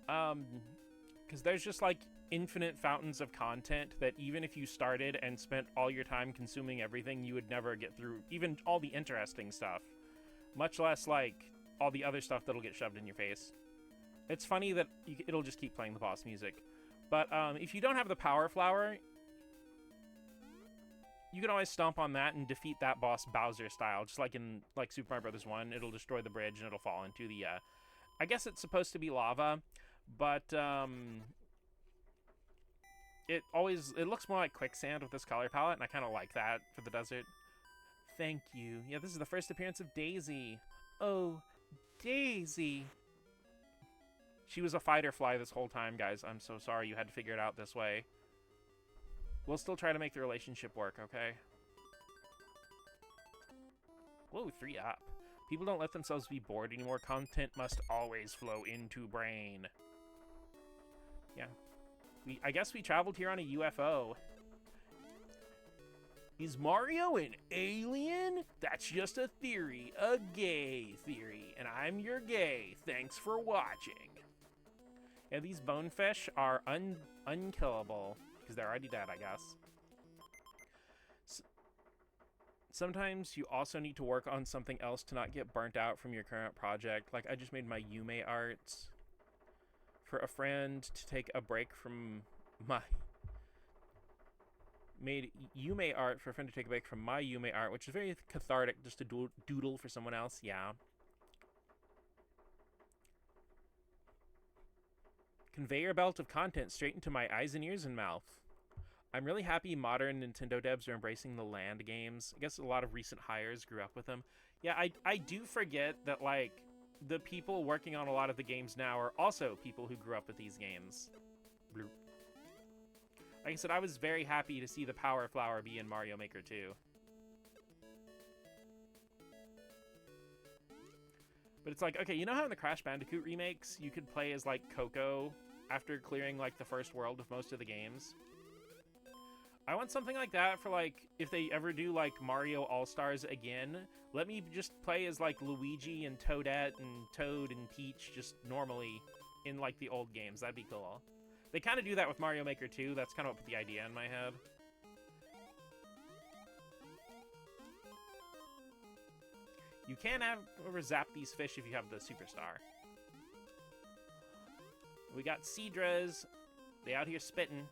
Because there's just like infinite fountains of content that even if you started and spent all your time consuming everything, you would never get through even all the interesting stuff, much less like all the other stuff that'll get shoved in your face. It's funny that it'll just keep playing the boss music. But if you don't have the Power Flower, you can always stomp on that and defeat that boss Bowser style, just like in Super Mario Bros. 1. It'll destroy the bridge and it'll fall into the, I guess it's supposed to be lava, but it looks more like quicksand with this color palette, and I kind of like that for the desert. Thank you. Yeah, this is the first appearance of Daisy. Oh, Daisy. She was a fighter fly this whole time, guys. I'm so sorry you had to figure it out this way. We'll still try to make the relationship work, okay? Whoa, 3 up. People don't let themselves be bored anymore. Content must always flow into brain. Yeah. I guess we traveled here on a UFO. Is Mario an alien? That's just a theory. A gay theory. And I'm your gay. Thanks for watching. Yeah, these bonefish are unkillable. Because they're already dead, I guess. Sometimes you also need to work on something else to not get burnt out from your current project. Like, I just made my Yume art for a friend to take a break from my... Made Yume art for a friend to take a break from my Yume art, which is very cathartic just to doodle for someone else, yeah. Conveyor belt of content straight into my eyes and ears and mouth. I'm really happy modern Nintendo devs are embracing the land games. I guess a lot of recent hires grew up with them. Yeah, I do forget that, like, the people working on a lot of the games now are also people who grew up with these games. Bloop. Like I said, I was very happy to see the Power Flower be in Mario Maker 2. But it's like, okay, you know how in the Crash Bandicoot remakes, you could play as, like, Coco after clearing, like, the first world of most of the games? I want something like that for, like, if they ever do, like, Mario All-Stars again, let me just play as, like, Luigi and Toadette and Toad and Peach just normally in, like, the old games. That'd be cool. They kind of do that with Mario Maker 2. That's kind of what put the idea in my head. You can zap these fish if you have the Superstar. We got Seadras. They out here spitting.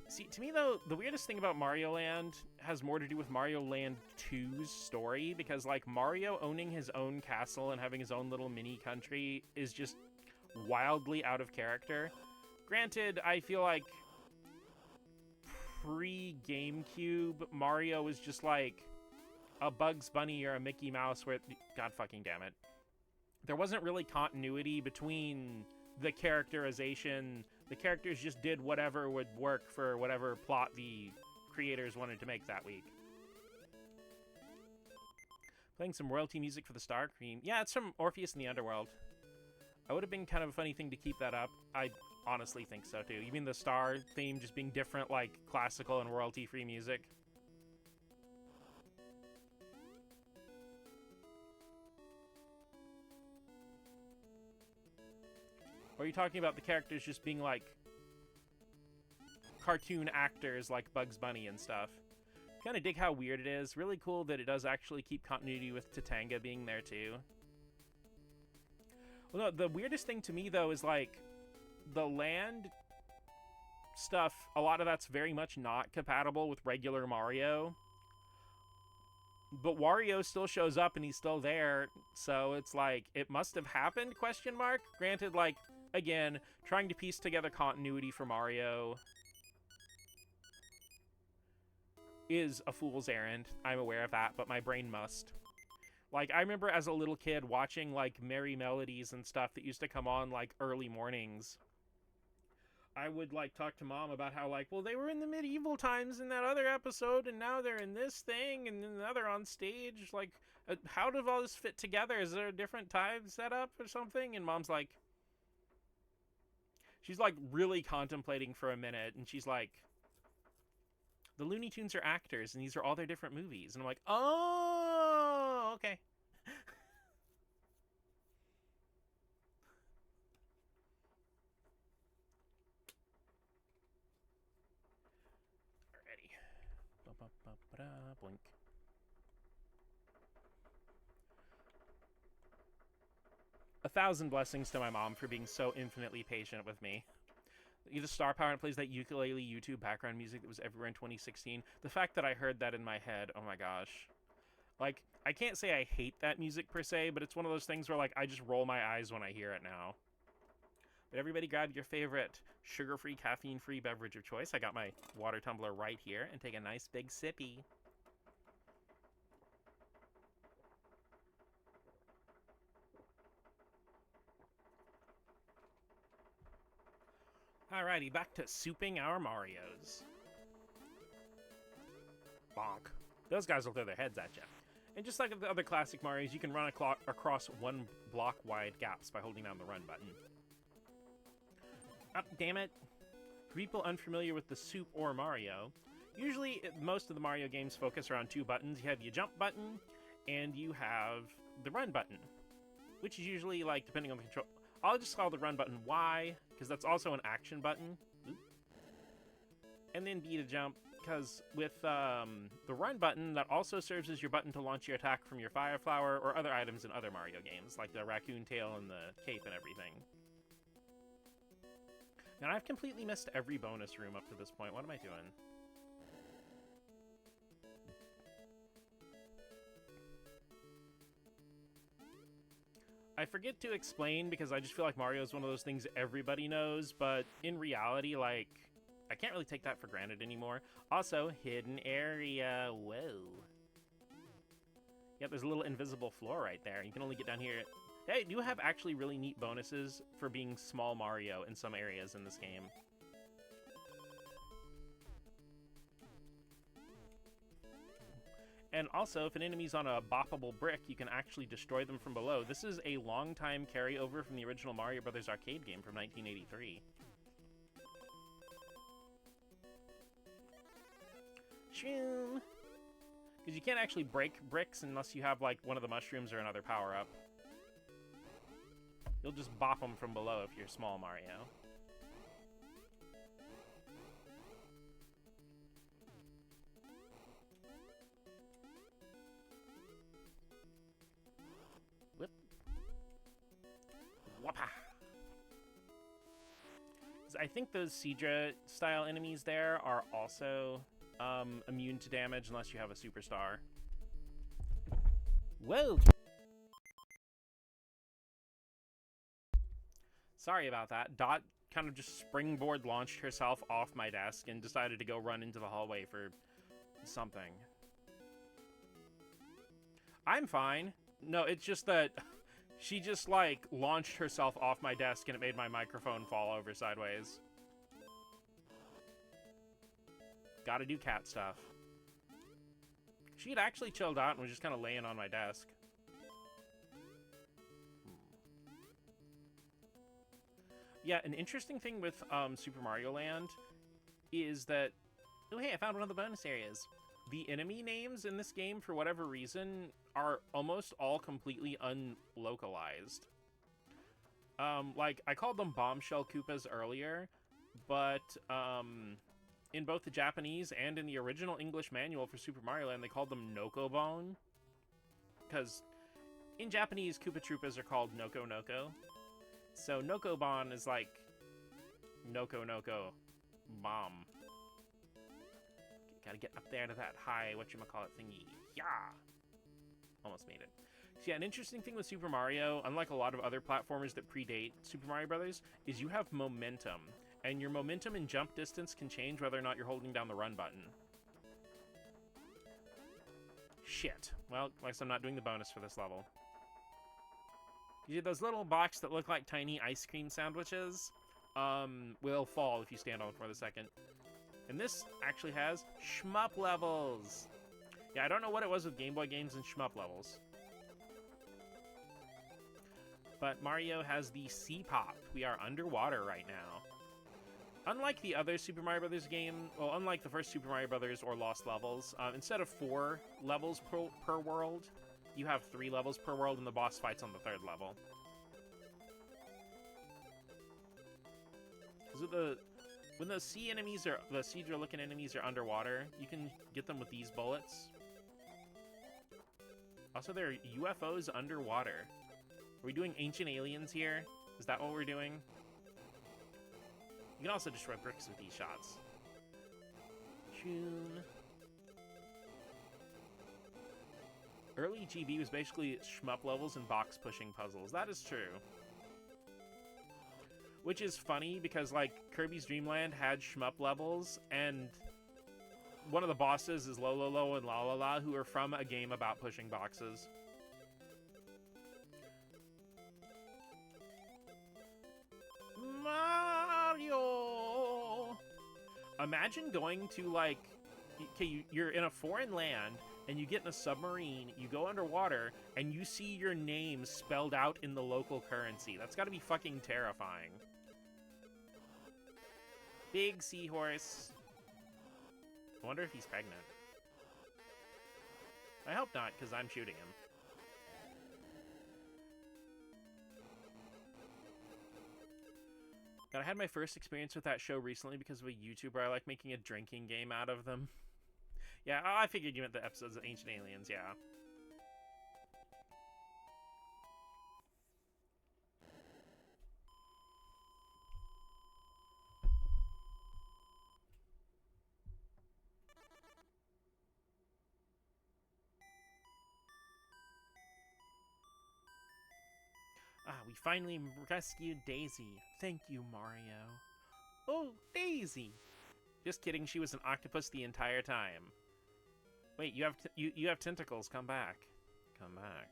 See, to me, though, the weirdest thing about Mario Land has more to do with Mario Land 2's story, because, like, Mario owning his own castle and having his own little mini country is just wildly out of character. Granted, I feel like pre-GameCube, Mario was just like a Bugs Bunny or a Mickey Mouse where... God fucking damn it. There wasn't really continuity between the characterization. The characters just did whatever would work for whatever plot the creators wanted to make that week. Playing some royalty music for the Star Cream. Yeah, it's from Orpheus in the Underworld. It would have been kind of a funny thing to keep that up. I honestly think so, too. You mean the Star theme just being different, like classical and royalty-free music? Or are you talking about the characters just being, like, cartoon actors like Bugs Bunny and stuff? Kind of dig how weird it is. Really cool that it does actually keep continuity with Tatanga being there, too. Well, no, the weirdest thing to me, though, is, like, the land stuff, a lot of that's very much not compatible with regular Mario. But Wario still shows up and he's still there, so it's like, it must have happened, question mark? Granted, like, again, trying to piece together continuity for Mario is a fool's errand. I'm aware of that, but my brain must. Like, I remember as a little kid watching, like, Merry Melodies and stuff that used to come on, like, early mornings. I would, like, talk to Mom about how, like, well, they were in the medieval times in that other episode, and now they're in this thing, and then now they're on stage. Like, how did all this fit together? Is there a different time setup or something? And Mom's like... She's, like, really contemplating for a minute, and she's like... The Looney Tunes are actors, and these are all their different movies. And I'm like, oh, okay. Boink. A thousand blessings to my mom for being so infinitely patient with me. Either star power and it plays that ukulele YouTube background music that was everywhere in 2016. The fact that I heard that in my head, oh my gosh. Like, I can't say I hate that music per se, but it's one of those things where, like, I just roll my eyes when I hear it now. But everybody grab your favorite sugar-free, caffeine-free beverage of choice. I got my water tumbler right here, and take a nice big sippy. Alrighty, back to souping our Marios. Bonk. Those guys will throw their heads at you. And just like the other classic Marios, you can run across one block-wide gaps by holding down the run button. Oh, damn it. For people unfamiliar with the Soup or Mario, usually most of the Mario games focus around two buttons. You have your jump button, and you have the run button, which is usually, like, depending on the control... I'll just call the run button Y, because that's also an action button. Oop. And then B to jump, because with the run button, that also serves as your button to launch your attack from your Fire Flower or other items in other Mario games, like the raccoon tail and the cape and everything. And I've completely missed every bonus room up to this point. What am I doing? I forget to explain because I just feel like Mario is one of those things everybody knows, but in reality, like, I can't really take that for granted anymore. Also, hidden area. Whoa. Yep, there's a little invisible floor right there. You can only get down here. Hey, you have actually really neat bonuses for being small Mario in some areas in this game. And also, if an enemy's on a boppable brick, you can actually destroy them from below. This is a long-time carryover from the original Mario Brothers arcade game from 1983. Shroom! Because you can't actually break bricks unless you have, like, one of the mushrooms or another power-up. You'll just bop them from below if you're small Mario. Whip. Whoppa! I think those Seadra-style enemies there are also immune to damage unless you have a superstar. Whoa! Sorry about that. Dot kind of just springboard launched herself off my desk and decided to go run into the hallway for something. I'm fine. No, it's just that she just, like, launched herself off my desk and it made my microphone fall over sideways. Gotta do cat stuff. She had actually chilled out and was just kind of laying on my desk. Yeah, an interesting thing with Super Mario Land is that... Oh, hey, I found one of the bonus areas. The enemy names in this game, for whatever reason, are almost all completely unlocalized. Like, I called them Bombshell Koopas earlier, but in both the Japanese and in the original English manual for Super Mario Land, they called them Nokobon. Because in Japanese, Koopa Troopas are called Noko Noko. So Nokobon is like Noko Noko bomb. Gotta get up there to that high, whatchamacallit thingy. Yeah! Almost made it. So yeah, an interesting thing with Super Mario, unlike a lot of other platformers that predate Super Mario Brothers, is you have momentum. And your momentum and jump distance can change whether or not you're holding down the run button. Shit. Well, I guess I'm not doing the bonus for this level. You see, those little blocks that look like tiny ice cream sandwiches will fall if you stand on them for a second. And this actually has shmup levels. Yeah, I don't know what it was with Game Boy games and shmup levels. But Mario has the Sea Pop. We are underwater right now. Unlike the other Super Mario Brothers game, well, unlike the first Super Mario Brothers or Lost Levels, instead of 4 levels per world, you have 3 levels per world, and the boss fights on the 3rd level. Because when the sea enemies are, the Seadra-looking enemies are underwater, you can get them with these bullets. Also, there are UFOs underwater. Are we doing Ancient Aliens here? Is that what we're doing? You can also destroy bricks with these shots. June. Early GB was basically shmup levels and box pushing puzzles. That is true. Which is funny because, like, Kirby's Dream Land had shmup levels, and one of the bosses is Lololo and Lalala, who are from a game about pushing boxes. Mario! Imagine going to, like, okay, you're in a foreign land, and you get in a submarine, you go underwater, and you see your name spelled out in the local currency. That's gotta be fucking terrifying. Big seahorse. I wonder if he's pregnant. I hope not, because I'm shooting him. God, I had my first experience with that show recently because of a YouTuber I like making a drinking game out of them. Yeah, I figured you meant the episodes of Ancient Aliens, yeah. Ah, we finally rescued Daisy. Thank you, Mario. Oh, Daisy! Just kidding, she was an octopus the entire time. Wait, you have tentacles. Come back. Come back.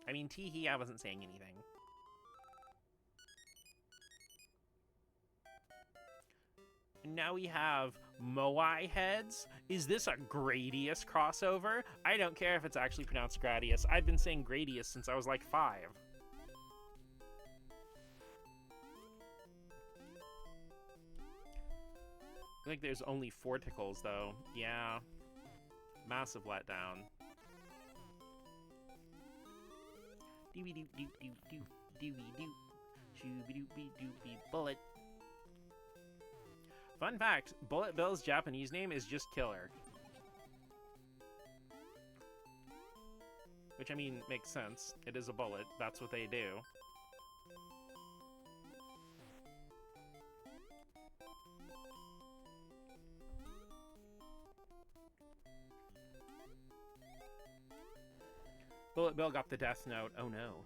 I mean, tee-hee, I wasn't saying anything. And now we have Moai heads. Is this a Gradius crossover? I don't care if it's actually pronounced Gradius. I've been saying Gradius since I was like 5. I think there's only 4 tickles, though. Yeah. Massive letdown. Dooby-doo-doo-doo-doo. Dooby-doo. Shooby-dooby-dooby bullet. Fun fact, Bullet Bill's Japanese name is just Killer. Which, I mean, makes sense. It is a bullet. That's what they do. Bullet Bill got the death note. Oh no.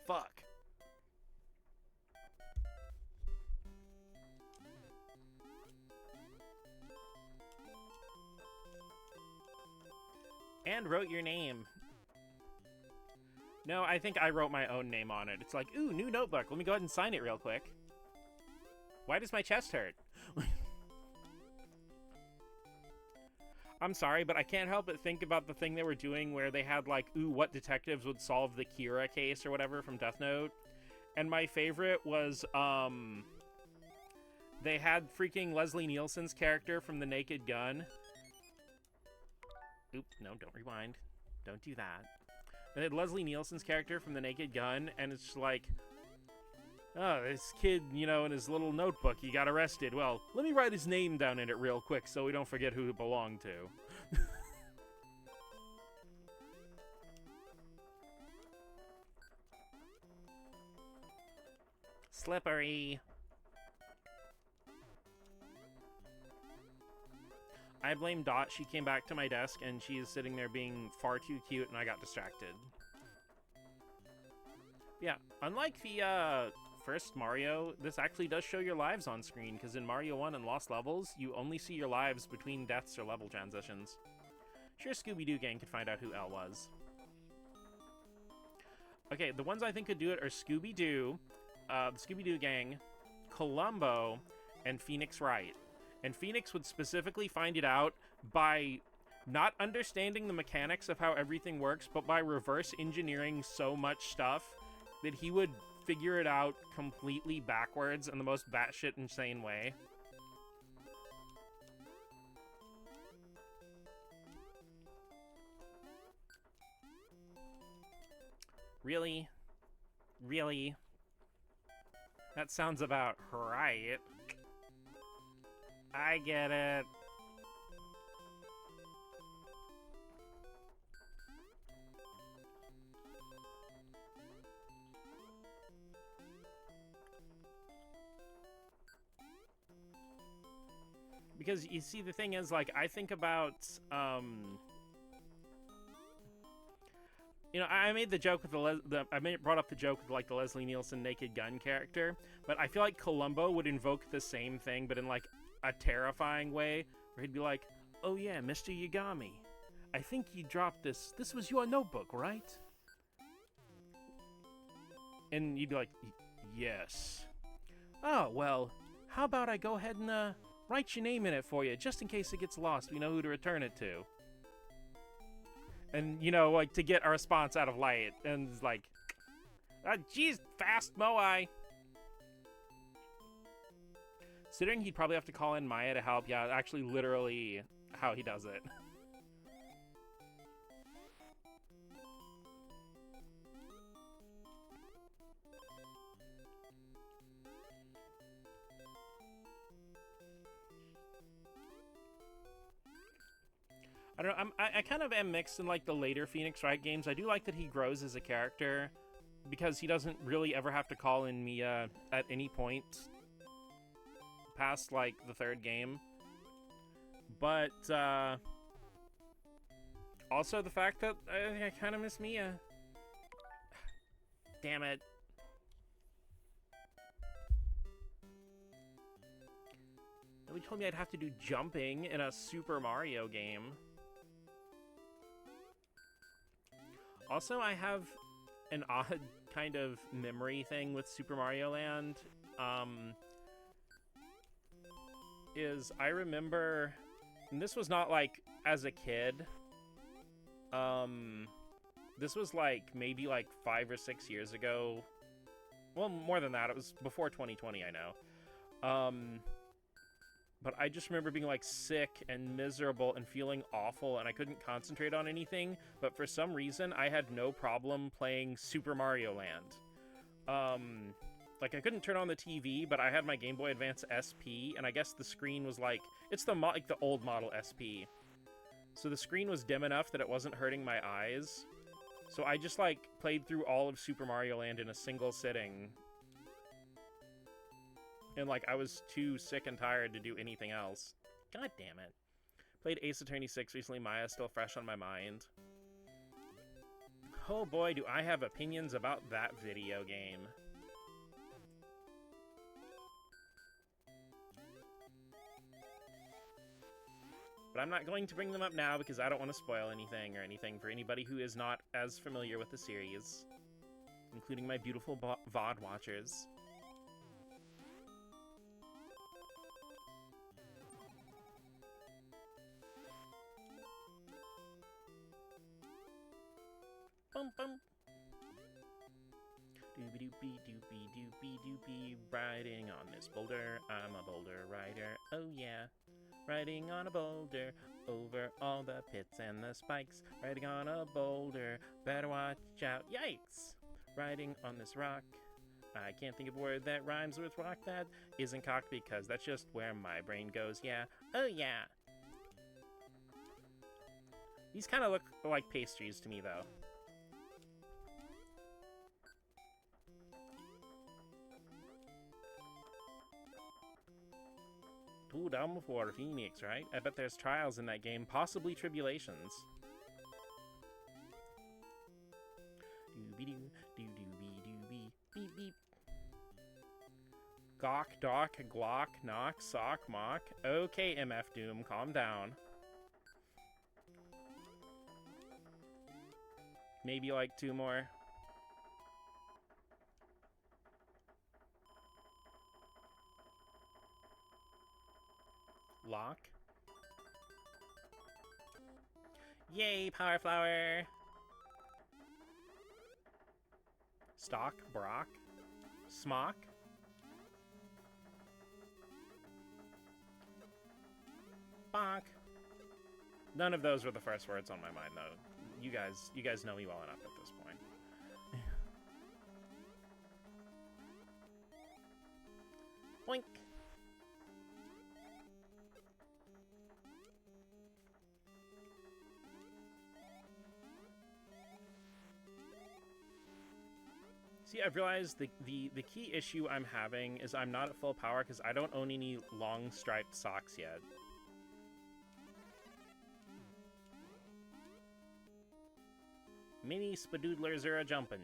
Fuck. And wrote your name. No, I think I wrote my own name on it. It's like, ooh, new notebook. Let me go ahead and sign it real quick. Why does my chest hurt? I'm sorry, but I can't help but think about the thing they were doing where they had, like, ooh, what detectives would solve the Kira case or whatever from Death Note. And my favorite was, they had freaking Leslie Nielsen's character from The Naked Gun. Oop, no, don't rewind. Don't do that. They had Leslie Nielsen's character from The Naked Gun, and it's just like, oh, this kid, you know, in his little notebook, he got arrested. Well, let me write his name down in it real quick so we don't forget who it belonged to. Slippery. I blame Dot. She came back to my desk and she is sitting there being far too cute and I got distracted. Yeah, unlike the first Mario, this actually does show your lives on screen, because in Mario 1 and Lost Levels, you only see your lives between deaths or level transitions. Sure, Scooby-Doo gang could find out who L was. Okay, the ones I think could do it are Scooby-Doo, the Scooby-Doo gang, Columbo, and Phoenix Wright. And Phoenix would specifically find it out by not understanding the mechanics of how everything works, but by reverse engineering so much stuff that he would figure it out completely backwards in the most batshit insane way. Really? Really? That sounds about right. I get it. Because you see, the thing is, like, I think about, you know, I made the joke with brought up the joke with, like, the Leslie Nielsen Naked Gun character, but I feel like Columbo would invoke the same thing, but in, like, a terrifying way, where he'd be like, "Oh yeah, Mr. Yagami, I think you dropped this. This was your notebook, right?" And you'd be like, "Yes." "Oh, well, how about I go ahead and, write your name in it for you, just in case it gets lost, we know who to return it to." And, you know, like, to get a response out of Light, and it's like, geez, fast Moai. Considering he'd probably have to call in Maya to help, yeah, actually literally how he does it. I don't know, I kind of am mixed in, like, the later Phoenix Wright games. I do like that he grows as a character, because he doesn't really ever have to call in Mia at any point past, like, the third game. But, also the fact that I kind of miss Mia. Damn it. Nobody told me I'd have to do jumping in a Super Mario game. Also, I have an odd kind of memory thing with Super Mario Land. I remember, and this was not like as a kid. This was like maybe like 5 or 6 years ago. Well, more than that. It was before 2020, I know. But I just remember being, like, sick and miserable and feeling awful, and I couldn't concentrate on anything, but for some reason, I had no problem playing Super Mario Land. Like, I couldn't turn on the TV, but I had my Game Boy Advance SP, and I guess the screen was, like, it's the old model SP. So the screen was dim enough that it wasn't hurting my eyes. So I just, like, played through all of Super Mario Land in a single sitting. And, like, I was too sick and tired to do anything else. God damn it. Played Ace Attorney 6 recently. Maya's still fresh on my mind. Oh boy, do I have opinions about that video game. But I'm not going to bring them up now because I don't want to spoil anything for anybody who is not as familiar with the series. Including my beautiful VOD watchers. Bum bum. Doobie doopie doopie doopie doopie. Riding on this boulder, I'm a boulder rider. Oh yeah. Riding on a boulder, over all the pits and the spikes. Riding on a boulder, better watch out. Yikes! Riding on this rock. I can't think of a word that rhymes with rock that isn't cocked because that's just where my brain goes. Yeah. Oh yeah. These kind of look like pastries to me though. Too dumb for Phoenix, right? I bet there's trials in that game, possibly tribulations. Doobie-doo, doo-doobie-doobie, beep beep. Gawk, dock, glock, knock, sock, mock. Okay, MF Doom, calm down. Maybe like 2 more. Lock. Yay, Power Flower! Stock, Brock. Smock. Bonk. None of those were the first words on my mind, though. You guys know me well enough at this point. Boink. See, I've realized the key issue I'm having is I'm not at full power because I don't own any long striped socks yet. Mini Spadoodlers are a-jumpin'.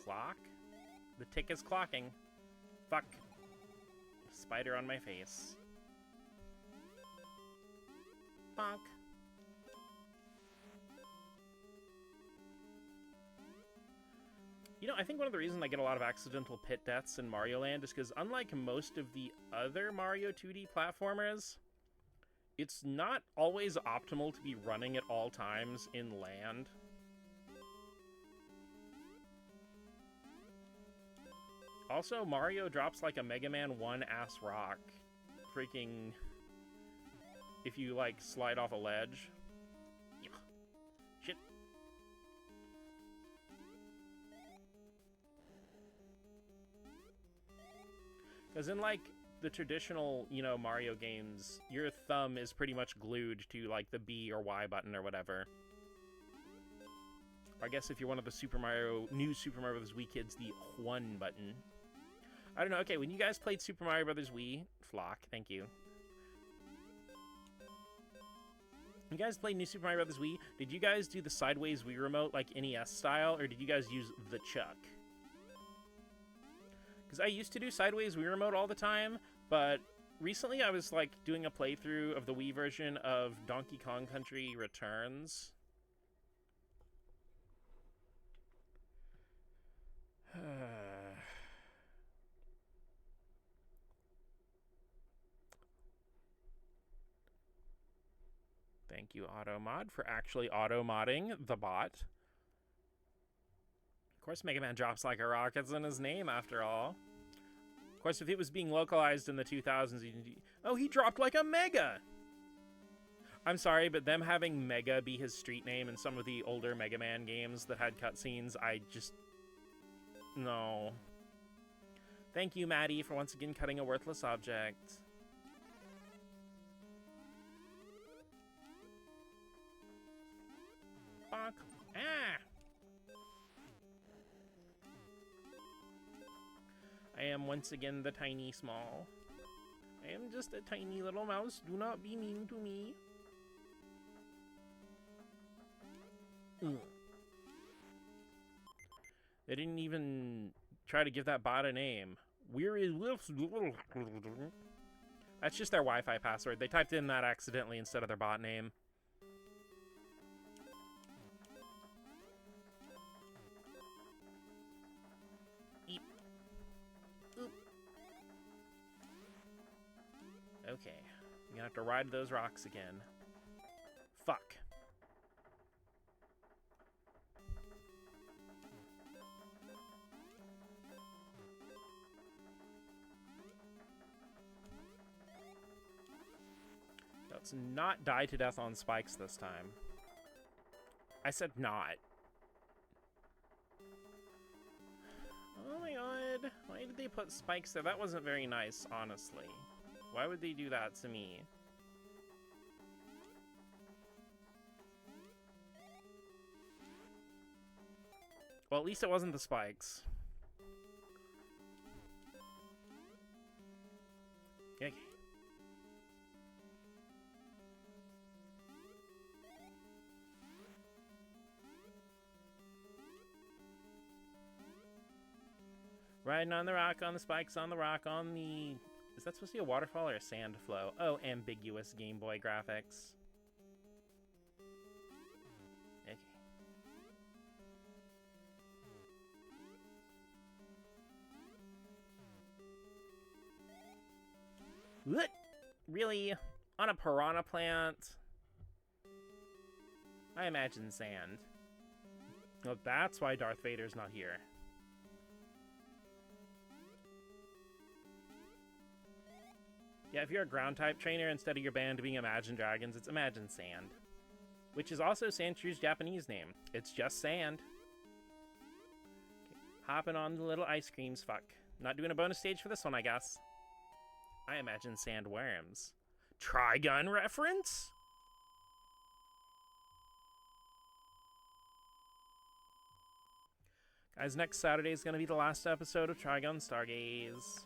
Clock? The tick is clocking. Fuck. Spider on my face. Bonk. You know, I think one of the reasons I get a lot of accidental pit deaths in Mario Land is because unlike most of the other Mario 2D platformers, it's not always optimal to be running at all times in land. Also, Mario drops like a Mega Man 1 ass rock. Freaking... if you, like, slide off a ledge. Yuck. Shit. Because in, like, the traditional, you know, Mario games, your thumb is pretty much glued to, like, the B or Y button or whatever. I guess if you're one of the new Super Mario Bros. Wii kids, the One button. I don't know, okay, when you guys played Super Mario Bros. Wii, Flock, thank you. You guys played New Super Mario Bros. Wii, did you guys do the sideways Wii remote, like NES style, or did you guys use the Chuck? Because I used to do sideways Wii remote all the time, but recently I was, like, doing a playthrough of the Wii version of Donkey Kong Country Returns. Thank you, AutoMod, for actually auto-modding the bot. Of course, Mega Man drops like a rock. It's in his name, after all. Of course, if it was being localized in the 2000s, oh, he dropped like a Mega! I'm sorry, but them having Mega be his street name in some of the older Mega Man games that had cutscenes, I just... no. Thank you, Maddie, for once again cutting a worthless object. Bonk. Ah! I am once again the tiny small. I am just a tiny little mouse. Do not be mean to me. Ugh. They didn't even try to give that bot a name. Where is... That's just their Wi-Fi password. They typed in that accidentally instead of their bot name. Eep. Oop. Okay. You're gonna have to ride those rocks again. Fuck. Let's not die to death on spikes this time. I said not. Oh my god. Why did they put spikes there? That wasn't very nice, honestly. Why would they do that to me? Well, at least it wasn't the spikes. Okay. Riding on the rock, on the spikes, on the rock, on the... Is that supposed to be a waterfall or a sand flow? Oh, ambiguous Game Boy graphics. Okay. What? Really? On a piranha plant? I imagine sand. Well, that's why Darth Vader's not here. Yeah, if you're a ground-type trainer, instead of your band being Imagine Dragons, it's Imagine Sand. Which is also Sandshrews' Japanese name. It's just sand. Okay. Hopping on the little ice creams, fuck. Not doing a bonus stage for this one, I guess. I imagine sandworms. Trigun reference? Guys, next Saturday is going to be the last episode of Trigun Stargaze.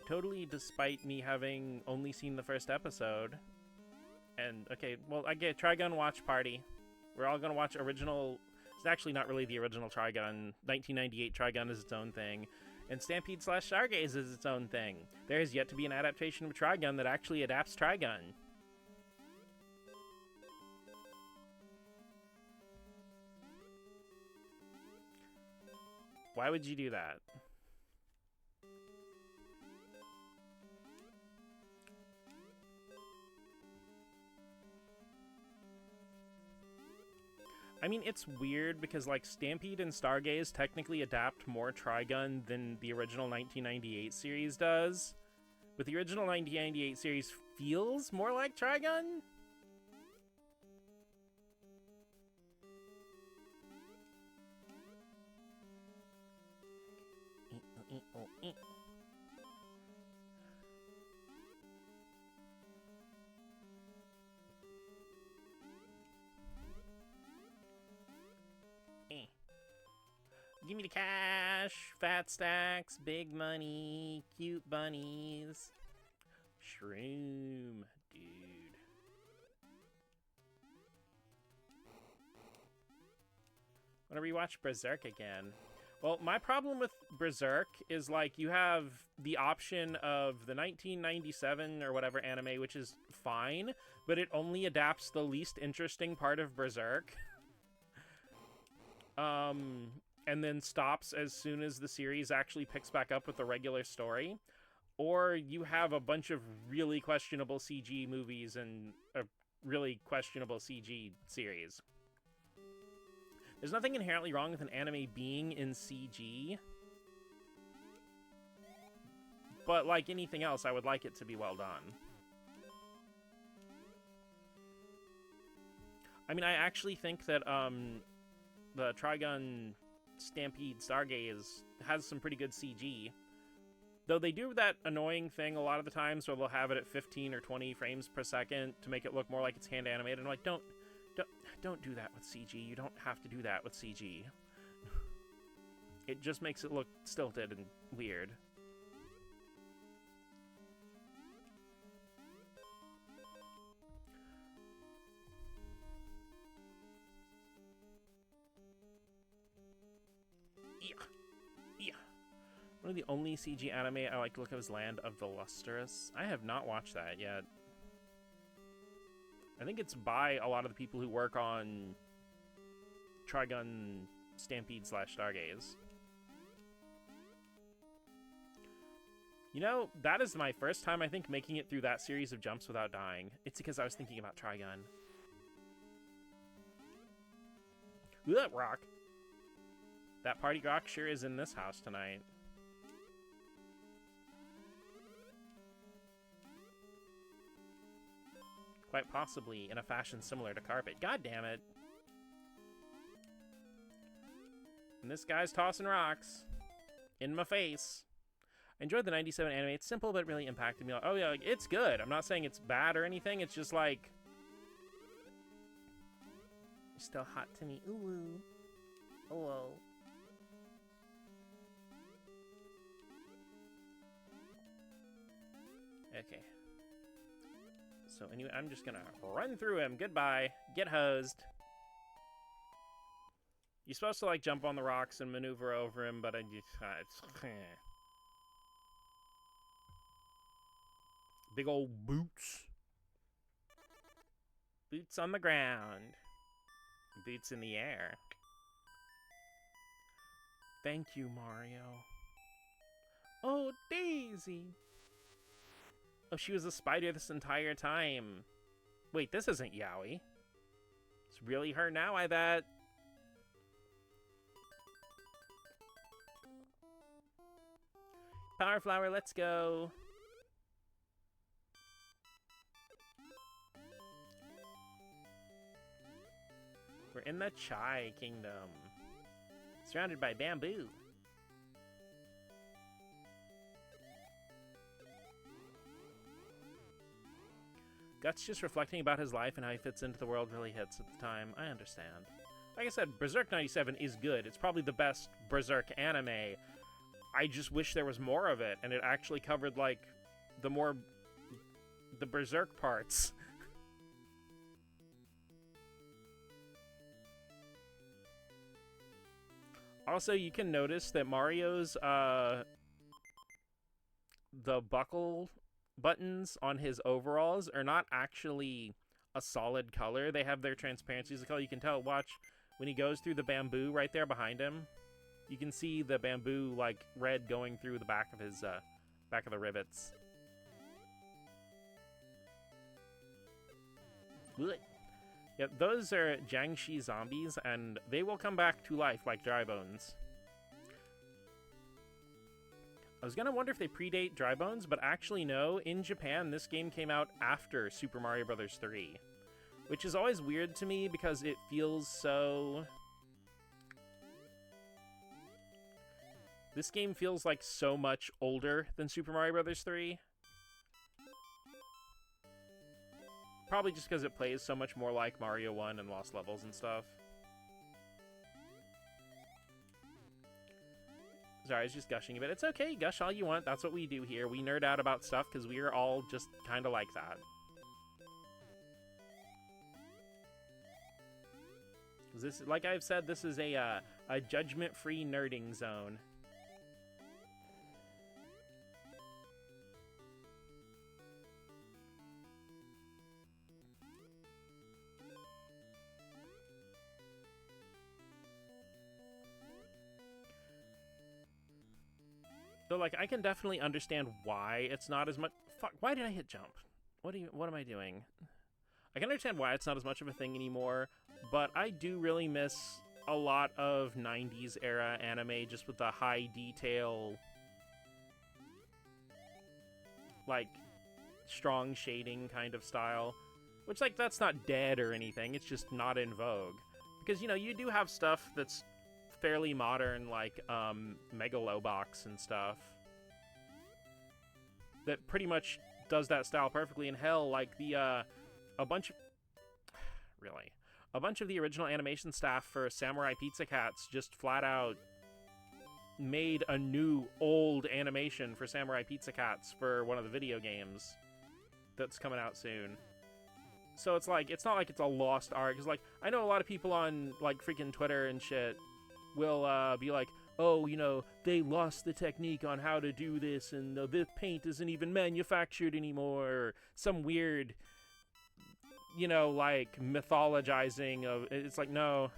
totally despite me having only seen the first episode. And, okay, well, I get Trigun Watch Party. We're all gonna watch original... It's actually not really the original Trigun. 1998 Trigun is its own thing. And Stampede / Stargaze is its own thing. There has yet to be an adaptation of Trigun that actually adapts Trigun. Why would you do that? I mean, it's weird because, like, Stampede and Stargaze technically adapt more Trigun than the original 1998 series does. But the original 1998 series feels more like Trigun? Give me the cash, fat stacks, big money, cute bunnies. Shroom, dude. Want to rewatch Berserk again? Well, my problem with Berserk is, like, you have the option of the 1997 or whatever anime, which is fine, but it only adapts the least interesting part of Berserk. And then stops as soon as the series actually picks back up with the regular story. Or you have a bunch of really questionable CG movies and a really questionable CG series. There's nothing inherently wrong with an anime being in CG. But like anything else, I would like it to be well done. I mean, I actually think that the Trigun Stampede Stargaze has some pretty good CG. Though they do that annoying thing a lot of the times where they'll have it at 15 or 20 frames per second to make it look more like it's hand animated. I'm like, don't do that with CG. You don't have to do that with CG. It just makes it look stilted and weird. One of the only CG anime I like to look at is Land of the Lustrous. I have not watched that yet. I think it's by a lot of the people who work on Trigun Stampede / Stargaze. You know, that is my first time, I think, making it through that series of jumps without dying. It's because I was thinking about Trigun. Ooh, that rock. That party rock sure is in this house tonight. Quite possibly in a fashion similar to carpet. God damn it. And this guy's tossing rocks. In my face. I enjoyed the 97 anime. It's simple, but really impacted me. Oh yeah, like, it's good. I'm not saying it's bad or anything. It's just like... You're still hot to me. Ooh. Hello. Okay. So anyway, I'm just gonna run through him. Goodbye. Get hosed. You're supposed to, like, jump on the rocks and maneuver over him, but I just... Big old boots. Boots on the ground. Boots in the air. Thank you, Mario. Oh, Daisy. Oh, she was a spider this entire time. Wait, this isn't Yaoi. It's really her now, I bet. Power Flower, let's go. We're in the Chai Kingdom. Surrounded by bamboo. Guts just reflecting about his life and how he fits into the world really hits at the time. I understand. Like I said, Berserk 97 is good. It's probably the best Berserk anime. I just wish there was more of it, and it actually covered, like, the Berserk parts. Also, you can notice that Mario's, the buckle buttons on his overalls are not actually a solid color. They have their transparency as a color. You can tell, watch, when he goes through the bamboo right there behind him, you can see the bamboo, like, red going through the back of his, back of the rivets. Blech. Yep, those are Jiangshi zombies, and they will come back to life like dry bones. I was gonna wonder if they predate Dry Bones, but actually no. In Japan, this game came out after Super Mario Bros. 3, which is always weird to me because it feels so... This game feels like so much older than Super Mario Bros. 3. Probably just because it plays so much more like Mario 1 and Lost Levels and stuff. Sorry, I was just gushing a bit. It's okay, gush all you want. That's what we do here. We nerd out about stuff because we are all just kind of like that. This, like I've said, this is a judgment-free nerding zone. So, like, I can definitely understand why it's not as much... Fuck, why did I hit jump? What am I doing? I can understand why it's not as much of a thing anymore, but I do really miss a lot of 90s era anime just with the high detail, like, strong shading kind of style. Which, like, that's not dead or anything, it's just not in vogue. Because, you know, you do have stuff that's fairly modern, like Megalobox and stuff, that pretty much does that style perfectly. In hell, like the a bunch of the original animation staff for Samurai Pizza Cats just flat out made a new old animation for Samurai Pizza Cats for one of the video games that's coming out soon. So it's like, it's not like it's a lost art, because, like, I know a lot of people on, like, freaking Twitter and shit will be like, oh, you know, they lost the technique on how to do this, and the paint isn't even manufactured anymore, or some weird, you know, like, mythologizing of... It's like, no.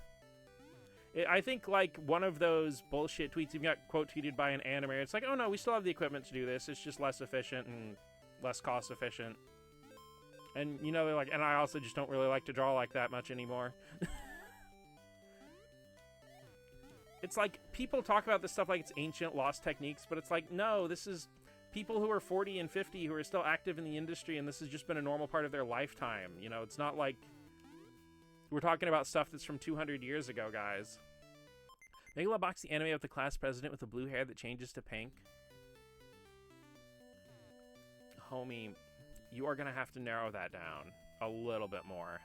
I think, like, one of those bullshit tweets even got quote tweeted by an animator. It's like, oh no, we still have the equipment to do this, it's just less efficient and less cost efficient. And, you know, they're like, and I also just don't really like to draw like that much anymore. It's like, people talk about this stuff like it's ancient, lost techniques, but it's like, no, this is people who are 40 and 50 who are still active in the industry, and this has just been a normal part of their lifetime. You know, it's not like we're talking about stuff that's from 200 years ago, guys. Megalobox, the anime of the class president with the blue hair that changes to pink. Homie, you are going to have to narrow that down a little bit more.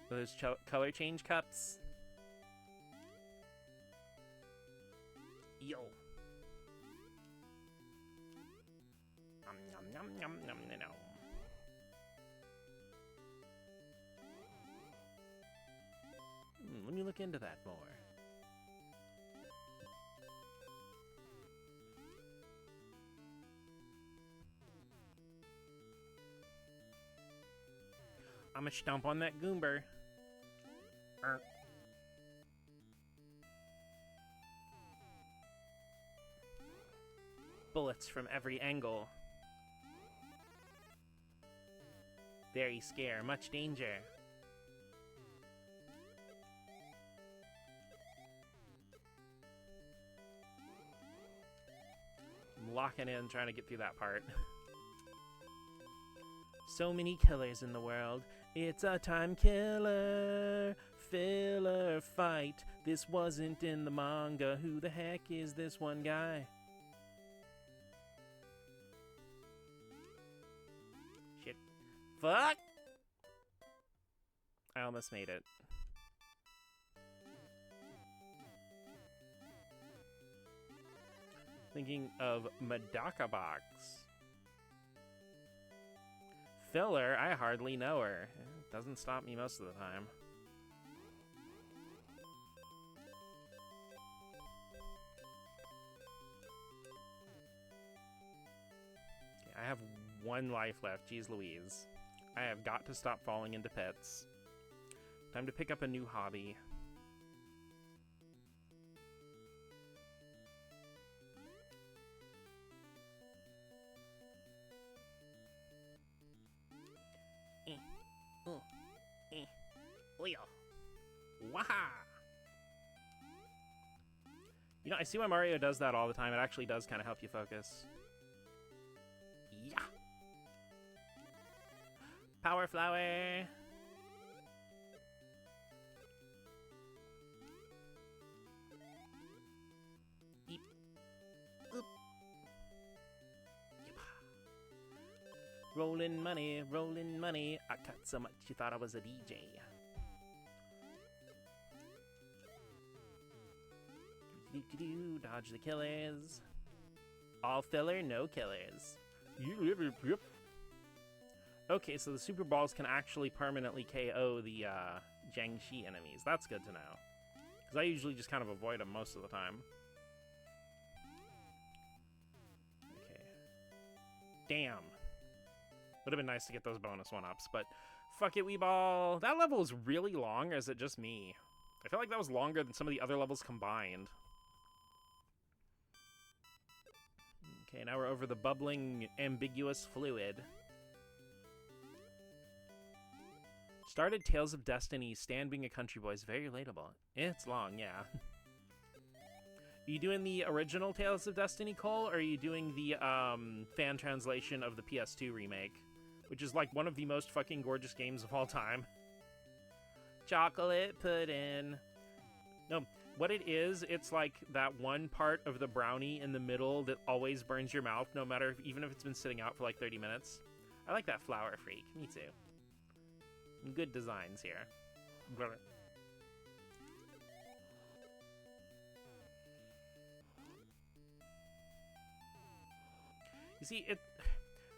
Those color change cups. Yo. Yum, yum, yum, yum, yum, yum. Let me look into that more. I'ma stomp on that Goomber. Bullets from every angle. Very scare, much danger. I'm locking in, trying to get through that part. So many killers in the world. It's a time killer. Filler fight. This wasn't in the manga. Who the heck is this one guy? fuck? I almost made it. Thinking of Medaka Box. Filler, I hardly know her. It doesn't stop me most of the time. Okay, I have 1 life left. Jeez Louise. I have got to stop falling into pits. Time to pick up a new hobby. Waha! You know, I see why Mario does that all the time. It actually does kind of help you focus. Yeah! Power Flower! Eep. Oop. Yep. Rolling money, rolling money. I cut so much you thought I was a DJ. Dodge the killers. All filler, no killers. Okay, so the Super Balls can actually permanently KO the Jiangshi enemies. That's good to know. Because I usually just kind of avoid them most of the time. Okay. Damn. Would have been nice to get those bonus 1-ups, but fuck it, Weeball. That level is really long, or is it just me? I feel like that was longer than some of the other levels combined. Okay, now we're over the bubbling, ambiguous fluid. Started Tales of Destiny, Stan being a country boy is very relatable. It's long, yeah. Are you doing the original Tales of Destiny, Cole, or are you doing the fan translation of the PS2 remake? Which is like one of the most fucking gorgeous games of all time. Chocolate pudding. No. What it is, it's like that one part of the brownie in the middle that always burns your mouth, no matter if, even if it's been sitting out for like 30 minutes. I like that Flower Freak. Me too. Good designs here. You see,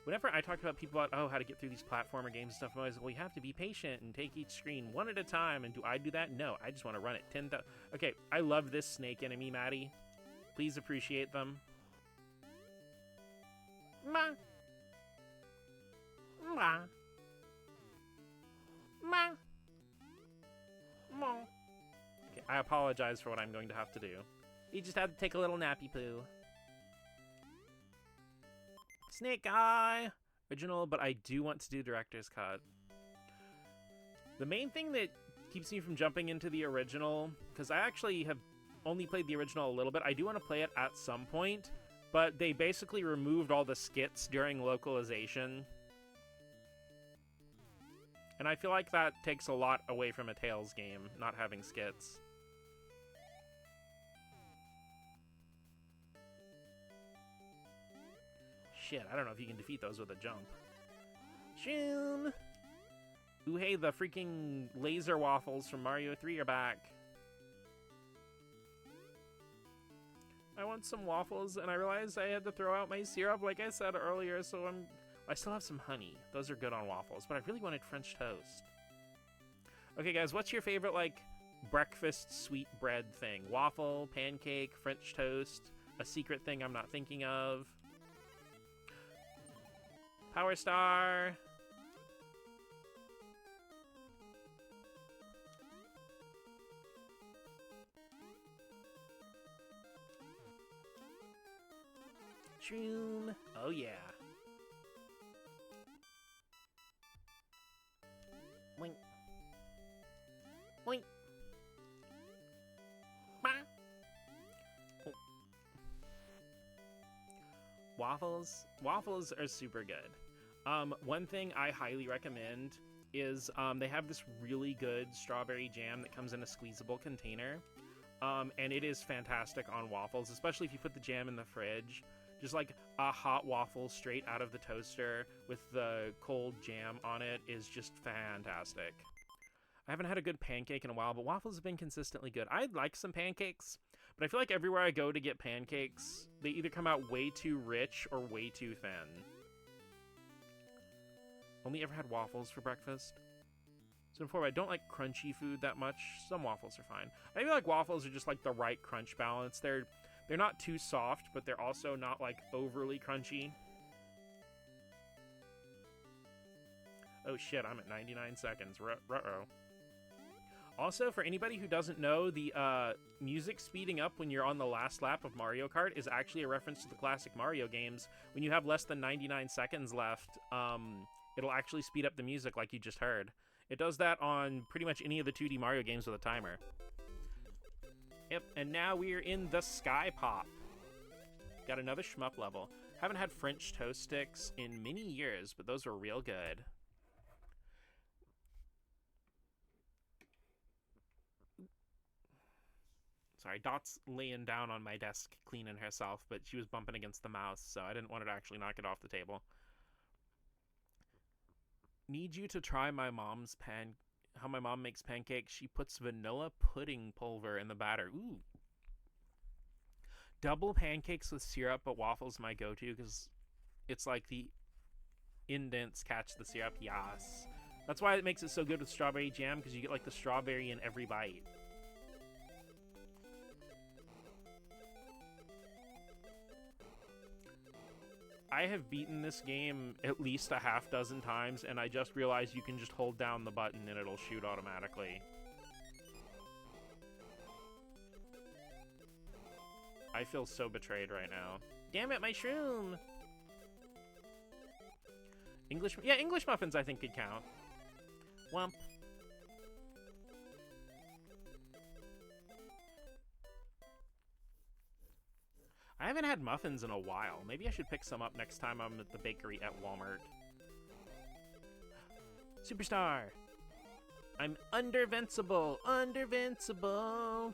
whenever I talk about people about, how to get through these platformer games and stuff, I'm always like, well, you have to be patient and take each screen one at a time. And do I do that? No, I just want to run it 10,000. Okay, I love this snake enemy, Maddie. Please appreciate them. Ma. Ma. Ma. Ma. Okay, I apologize for what I'm going to have to do. You just had to take a little nappy poo. Snake Eye! Original, but I do want to do Director's Cut. The main thing that keeps me from jumping into the original, because I actually have only played the original a little bit, I do want to play it at some point, but they basically removed all the skits during localization. And I feel like that takes a lot away from a Tales game, not having skits. Shit, I don't know if you can defeat those with a jump. Shun! Ooh, hey, the freaking laser waffles from Mario 3 are back. I want some waffles, and I realized I had to throw out my syrup like I said earlier, so I still have some honey. Those are good on waffles, but I really wanted French toast. Okay, guys, what's your favorite, like, breakfast sweet bread thing? Waffle, pancake, French toast, a secret thing I'm not thinking of? Power Star! Shroom! Oh yeah. Boink. Boink. Bah. Oh. Waffles are super good. One thing I highly recommend is they have this really good strawberry jam that comes in a squeezable container. And it is fantastic on waffles, especially if you put the jam in the fridge. Just like a hot waffle straight out of the toaster with the cold jam on it is just fantastic. I haven't had a good pancake in a while, but waffles have been consistently good. I like some pancakes, but I feel like everywhere I go to get pancakes, they either come out way too rich or way too thin. Only ever had waffles for breakfast. So before, I don't like crunchy food that much. Some waffles are fine. I feel like waffles are just like the right crunch balance. They're not too soft, but they're also not like overly crunchy. Oh shit, I'm at 99 seconds. Ruh-oh. Also, for anybody who doesn't know, the music speeding up when you're on the last lap of Mario Kart is actually a reference to the classic Mario games. When you have less than 99 seconds left, it'll actually speed up the music like you just heard. It does that on pretty much any of the 2D Mario games with a timer. Yep, and now we're in the Sky Pop. Got another shmup level. Haven't had French toast sticks in many years, but those were real good. Sorry, Dot's laying down on my desk cleaning herself, but she was bumping against the mouse, so I didn't want her to actually knock it off the table. Need you to try how my mom makes pancakes. She puts vanilla pudding pulver in the batter. Ooh. Double pancakes with syrup, but waffles my go-to because it's like the indents catch the syrup. Yes. That's why it makes it so good with strawberry jam, because you get like the strawberry in every bite. I have beaten this game at least a half dozen times, and I just realized you can just hold down the button and it'll shoot automatically. I feel so betrayed right now. Damn it, my shroom! English muffins I think could count. Wump. I haven't had muffins in a while. Maybe I should pick some up next time I'm at the bakery at Walmart. Superstar! I'm undervincible! Undervincible!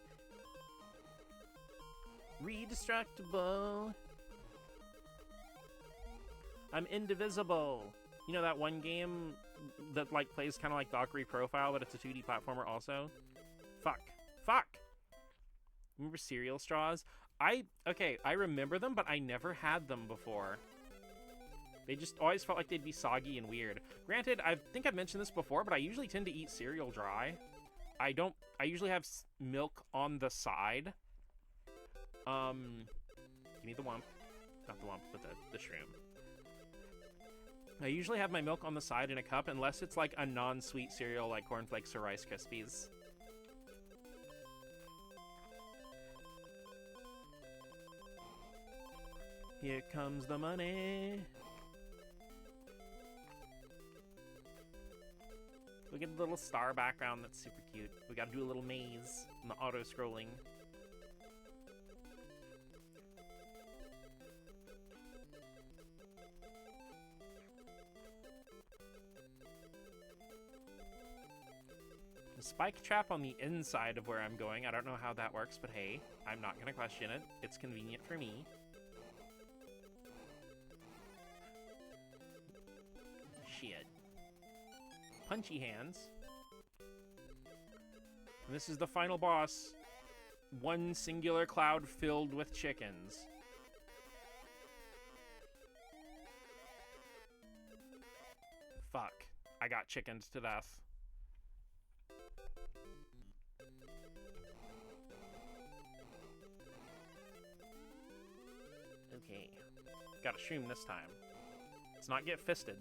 Redestructible! I'm indivisible! You know that one game that like plays kind of like Valkyrie Profile, but it's a 2D platformer also? Fuck. Fuck! Remember cereal straws? I remember them, but I never had them before. They just always felt like they'd be soggy and weird. Granted, I think I've mentioned this before, but I usually tend to eat cereal dry. I usually have milk on the side. Give me the Wump. Not the Wump, but the shroom. I usually have my milk on the side in a cup, unless it's like a non-sweet cereal like Corn Flakes or Rice Krispies. Here comes the money. Look at the little star background, that's super cute. We gotta do a little maze in the auto-scrolling. The spike trap on the inside of where I'm going, I don't know how that works, but hey, I'm not gonna question it. It's convenient for me. Shit. Punchy hands. And this is the final boss. One singular cloud filled with chickens. Fuck. I got chickened to death. Okay. Gotta shroom this time. Let's not get fisted.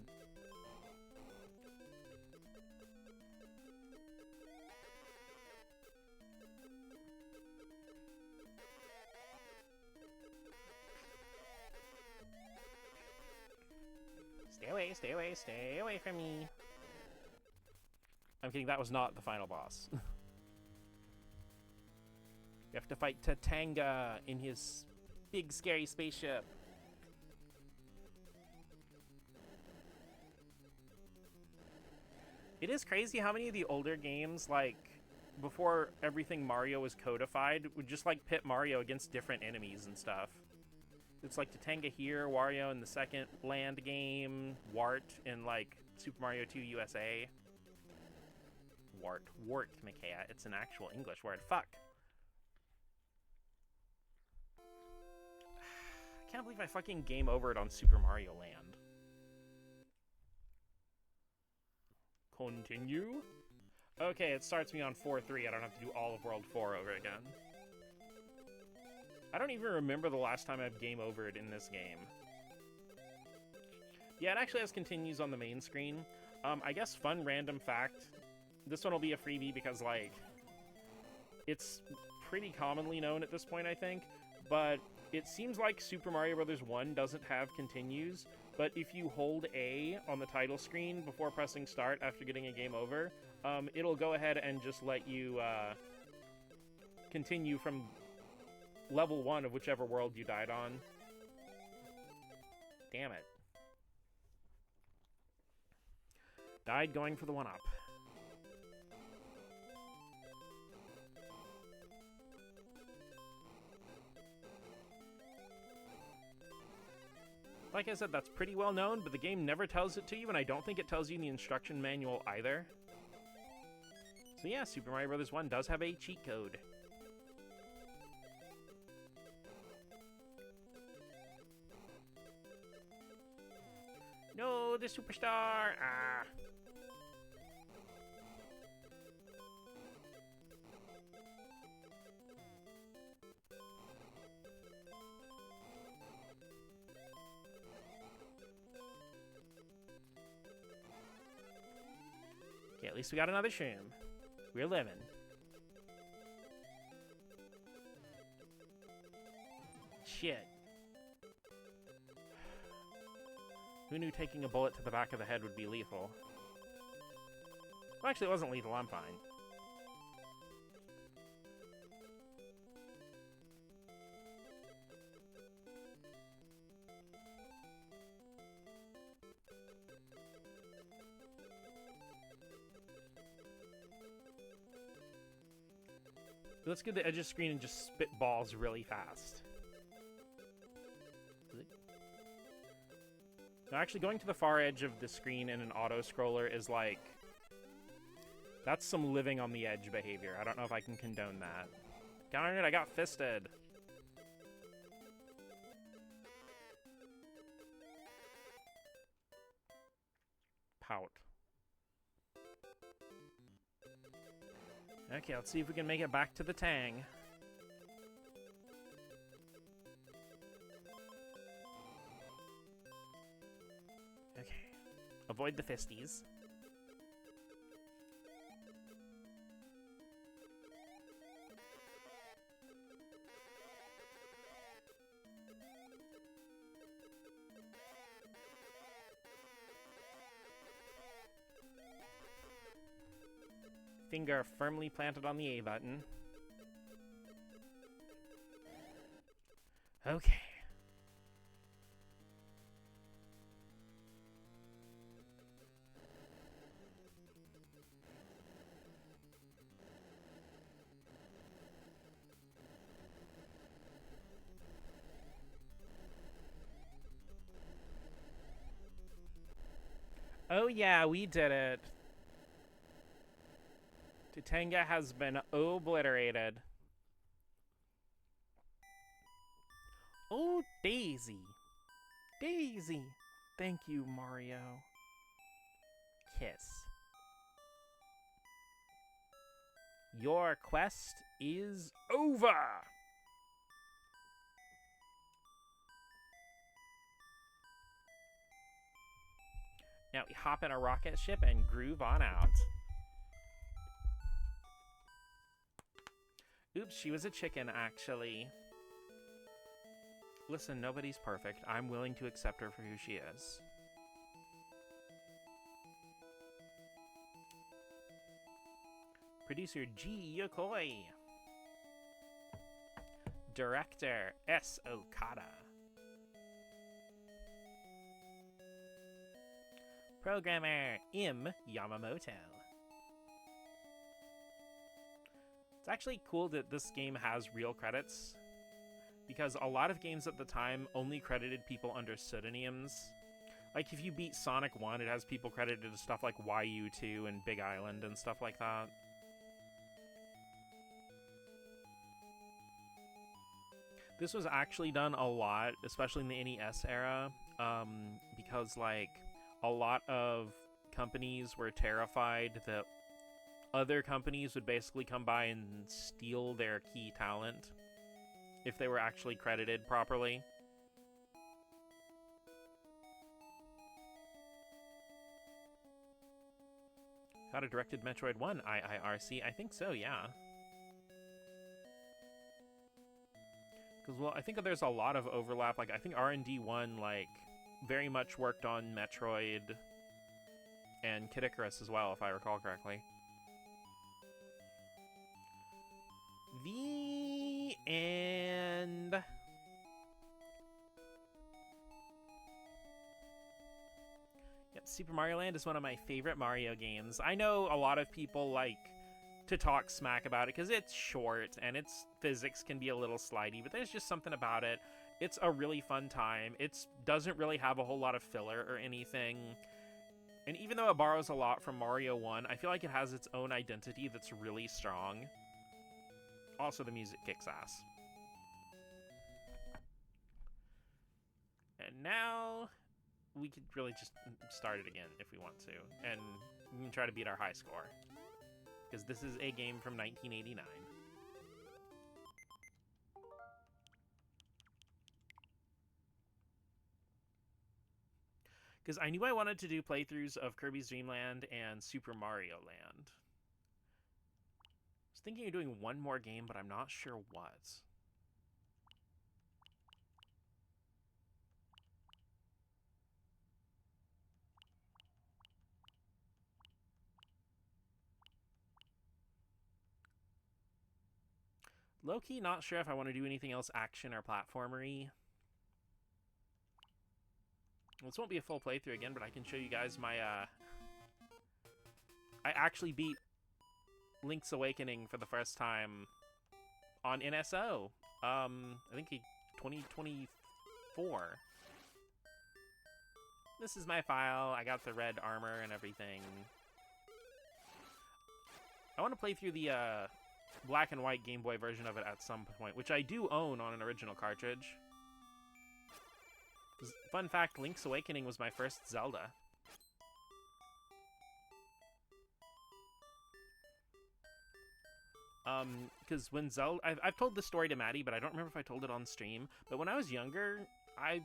Stay away, stay away from me. I'm kidding, that was not the final boss. You have to fight Tatanga in his big scary spaceship. It is crazy how many of the older games, like, before everything Mario was codified, would just, like, pit Mario against different enemies and stuff. It's like Tatanga here, Wario in the second land game, Wart in like Super Mario 2 USA. Wart, Mikea. It's an actual English word. Fuck. I can't believe I fucking game overed on Super Mario Land. Continue. Okay, it starts me on 4-3. I don't have to do all of World 4 over again. I don't even remember the last time I've game overed in this game. Yeah, it actually has continues on the main screen. I guess fun random fact. This one will be a freebie because, like, it's pretty commonly known at this point, I think. But it seems like Super Mario Bros. 1 doesn't have continues. But if you hold A on the title screen before pressing start after getting a game over, it'll go ahead and just let you continue from level 1 of whichever world you died on. Damn it. Died going for the 1-up. Like I said, that's pretty well known, but the game never tells it to you, and I don't think it tells you in the instruction manual either. So yeah, Super Mario Bros. 1 does have a cheat code. No, the superstar! Ah! Okay, at least we got another shroom. We're living. Shit. Who knew taking a bullet to the back of the head would be lethal? Well, actually, it wasn't lethal. I'm fine. Let's get the edge of the screen and just spit balls really fast. Now, actually, going to the far edge of the screen in an auto-scroller is like... That's some living on the edge behavior. I don't know if I can condone that. Darn it, I got fisted. Pout. Okay, let's see if we can make it back to the Tang. Okay. Avoid the fisties. Finger firmly planted on the A button. Okay. Oh yeah, we did it. Tatanga has been obliterated. Oh, Daisy. Daisy. Thank you, Mario. Kiss. Your quest is over! Now we hop in a rocket ship and groove on out. Oops, she was a chicken, actually. Listen, nobody's perfect. I'm willing to accept her for who she is. Producer G. Yokoi. Director S. Okada. Programmer M. Yamamoto. It's actually cool that this game has real credits. because a lot of games at the time only credited people under pseudonyms. Like, if you beat Sonic 1, it has people credited as stuff like YU2 and Big Island and stuff like that. This was actually done a lot, especially in the NES era, because, like, a lot of companies were terrified that other companies would basically come by and steal their key talent if they were actually credited properly. Got a directed Metroid 1 IIRC? I think so, yeah. Because, well, I think there's a lot of overlap. Like, I think R&D 1, like, very much worked on Metroid and Kid Icarus as well, if I recall correctly. The end. Yep, Super Mario Land is one of my favorite Mario games. I know a lot of people like to talk smack about it because it's short and its physics can be a little slidey, but there's just something about it. It's a really fun time. It doesn't really have a whole lot of filler or anything. And even though it borrows a lot from Mario 1, I feel like it has its own identity that's really strong. Also, the music kicks ass. And now we could really just start it again if we want to. And we can try to beat our high score. Because this is a game from 1989. Because I knew I wanted to do playthroughs of Kirby's Dream Land and Super Mario Land. I was thinking of doing one more game, but I'm not sure what. Low-key, not sure if I want to do anything else action or platformery. This won't be a full playthrough again, but I can show you guys my, I actually beat Link's Awakening for the first time on NSO. I think 2024. This is my file. I got the red armor and everything. I want to play through the, black and white Game Boy version of it at some point, which I do own on an original cartridge. Fun fact, Link's Awakening was my first Zelda. Because when Zelda... I've told this story to Maddie, but I don't remember if I told it on stream. But when I was younger, I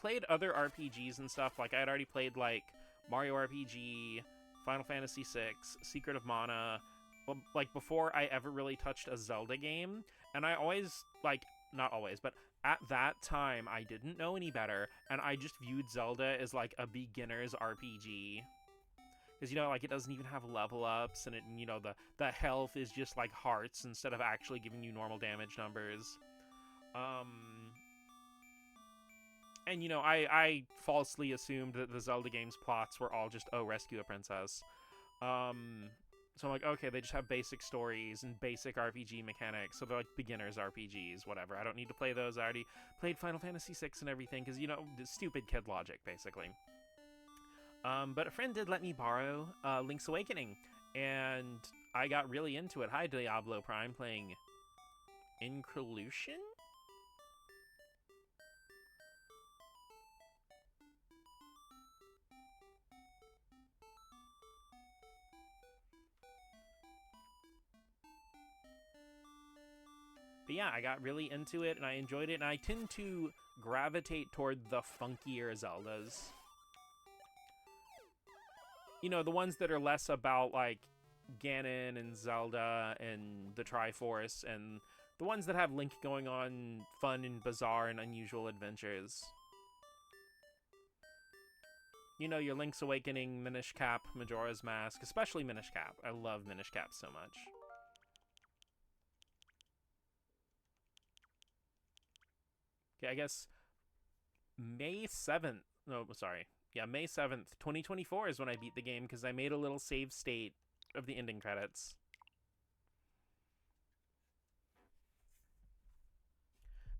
played other RPGs and stuff. Like, I had already played, like, Mario RPG, Final Fantasy VI, Secret of Mana... like, before I ever really touched a Zelda game, and I always, like, not always, but at that time, I didn't know any better, and I just viewed Zelda as, like, a beginner's RPG. Because, you know, like, it doesn't even have level-ups, and, it, you know, the health is just, like, hearts instead of actually giving you normal damage numbers. And, you know, I falsely assumed that the Zelda game's plots were all just, oh, rescue a princess. So I'm like, okay, they just have basic stories and basic RPG mechanics, so they're like beginners RPGs, whatever. I don't need to play those. I already played Final Fantasy VI and everything, because, you know, stupid kid logic, basically. But a friend did let me borrow Link's Awakening, and I got really into it. Hi, Diablo Prime, playing Incolution? But yeah, I got really into it, and I enjoyed it, and I tend to gravitate toward the funkier Zeldas. You know, the ones that are less about, like, Ganon and Zelda and the Triforce, and the ones that have Link going on fun and bizarre and unusual adventures. You know, your Link's Awakening, Minish Cap, Majora's Mask, especially Minish Cap. I love Minish Cap so much. Okay, I guess May 7th, no, sorry. Yeah, May 7th, 2024 is when I beat the game, because I made a little save state of the ending credits.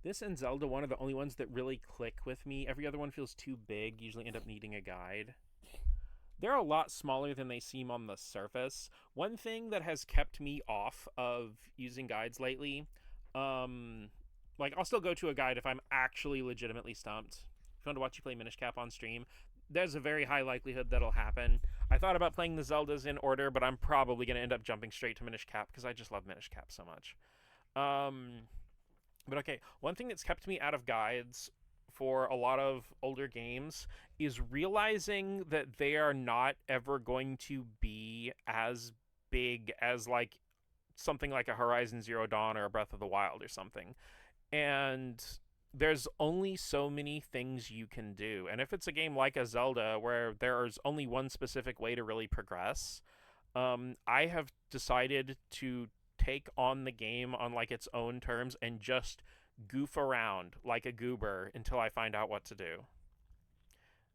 This and Zelda 1 are the only ones that really click with me. Every other one feels too big, usually end up needing a guide. They're a lot smaller than they seem on the surface. One thing that has kept me off of using guides lately, like I'll still go to a guide if I'm actually legitimately stumped. If you want to watch you play Minish Cap on stream, there's a very high likelihood that'll happen. I thought about playing the Zeldas in order, but I'm probably going to end up jumping straight to Minish Cap because I just love Minish Cap so much. But okay, one thing that's kept me out of guides for a lot of older games is realizing that they are not ever going to be as big as like something like a Horizon Zero Dawn or a Breath of the Wild or something. And there's only so many things you can do. And if it's a game like a Zelda where there's only one specific way to really progress, I have decided to take on the game on like its own terms and just goof around like a goober until I find out what to do.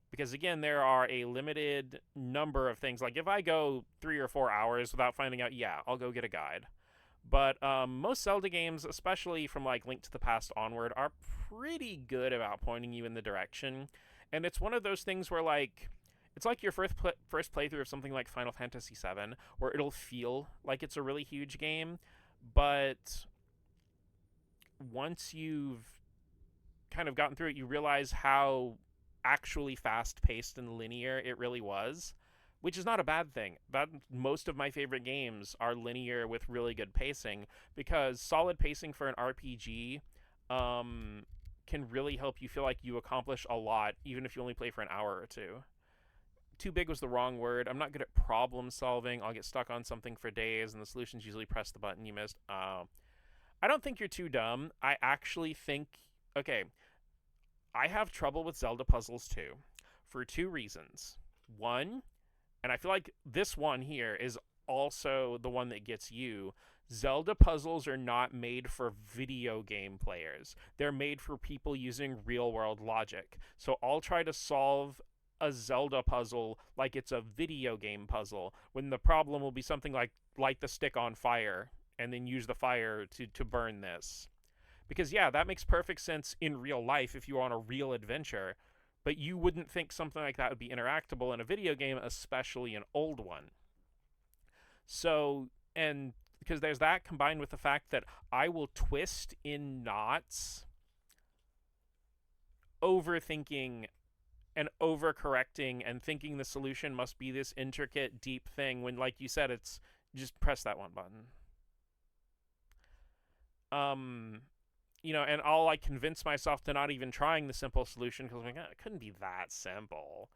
Because again, there are a limited number of things. Like if I go 3 or 4 hours without finding out, yeah, I'll go get a guide. But most Zelda games, especially from like Link to the Past onward, are pretty good about pointing you in the direction. And it's one of those things where like it's like your first playthrough of something like Final Fantasy VII, where it'll feel like it's a really huge game, but once you've kind of gotten through it, you realize how actually fast-paced and linear it really was, which is not a bad thing. Most of my favorite games are linear with really good pacing, because solid pacing for an RPG can really help you feel like you accomplish a lot, even if you only play for an hour or two. Too big was the wrong word. I'm not good at problem solving. I'll get stuck on something for days, and the solution's usually press the button you missed. I don't think you're too dumb. I actually think... Okay, I have trouble with Zelda puzzles too, for 2 reasons. One, and I feel like this one here is also the one that gets you, Zelda puzzles are not made for video game players. They're made for people using real-world logic. So I'll try to solve a Zelda puzzle like it's a video game puzzle, when the problem will be something like light the stick on fire and then use the fire to burn this. Because yeah, that makes perfect sense in real life if you were on a real adventure, but you wouldn't think something like that would be interactable in a video game, especially an old one. So, and because there's that combined with the fact that I will twist in knots overthinking and overcorrecting and thinking the solution must be this intricate, deep thing when, like you said, it's just press that one button. You know, and I'll like convince myself to not even trying the simple solution because I'm like, it couldn't be that simple.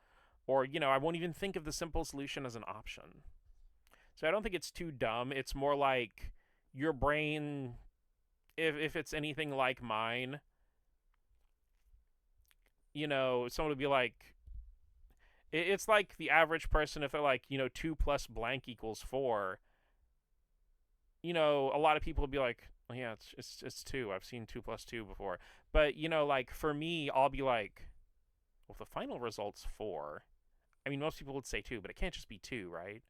Or, you know, I won't even think of the simple solution as an option. So I don't think it's too dumb. It's more like your brain, if it's anything like mine, you know, someone would be like, it's like the average person, if they're like, you know, 2 plus blank equals 4, you know, a lot of people would be like, well, yeah, it's 2. I've seen 2 plus 2 before. But, you know, like, for me, I'll be like, well, the final result's 4. I mean, most people would say 2, but it can't just be 2, right?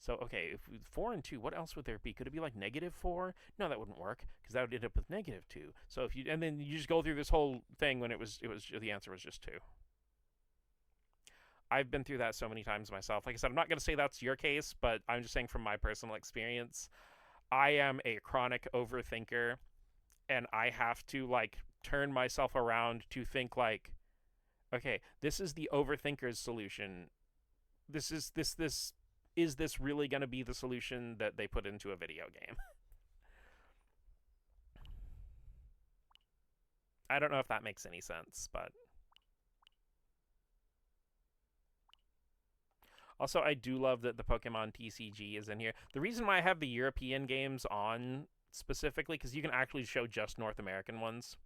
So, okay, if 4 and 2, what else would there be? Could it be like -4? No, that wouldn't work, because that would end up with -2. So if you, and then you just go through this whole thing when the answer was just 2. I've been through that so many times myself. Like I said, I'm not going to say that's your case, but I'm just saying from my personal experience, I am a chronic overthinker, and I have to, like, turn myself around to think, like, okay, this is the overthinker's solution. Is this really going to be the solution that they put into a video game? I don't know if that makes any sense, but... Also, I do love that the Pokemon TCG is in here. The reason why I have the European games on specifically, because you can actually show just North American ones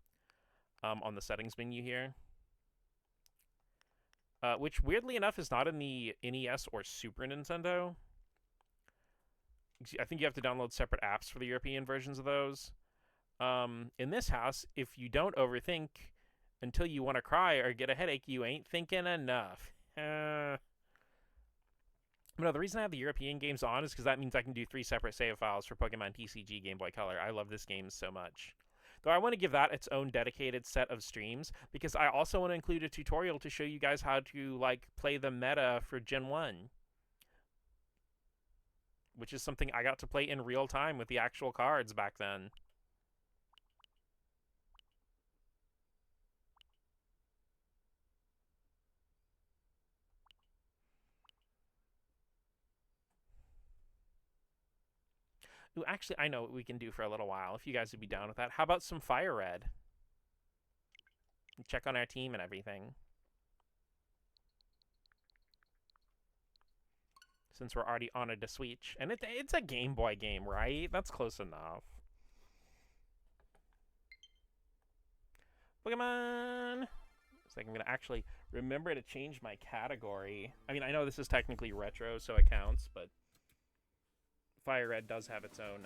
on the settings menu here. Which, weirdly enough, is not in the NES or Super Nintendo. I think you have to download separate apps for the European versions of those. In this house, if you don't overthink until you want to cry or get a headache, you ain't thinking enough. No, the reason I have the European games on is because that means I can do 3 separate save files for Pokemon TCG Game Boy Color. I love this game so much. Though I want to give that its own dedicated set of streams, because I also want to include a tutorial to show you guys how to, like, play the meta for Gen 1. Which is something I got to play in real time with the actual cards back then. Ooh, actually, I know what we can do for a little while, if you guys would be down with that. How about some Fire Red? Check on our team and everything. Since we're already on a Switch. And it's a Game Boy game, right? That's close enough. Pokemon! It's like I'm going to actually remember to change my category. I mean, I know this is technically retro, so it counts, but Fire Red does have its own...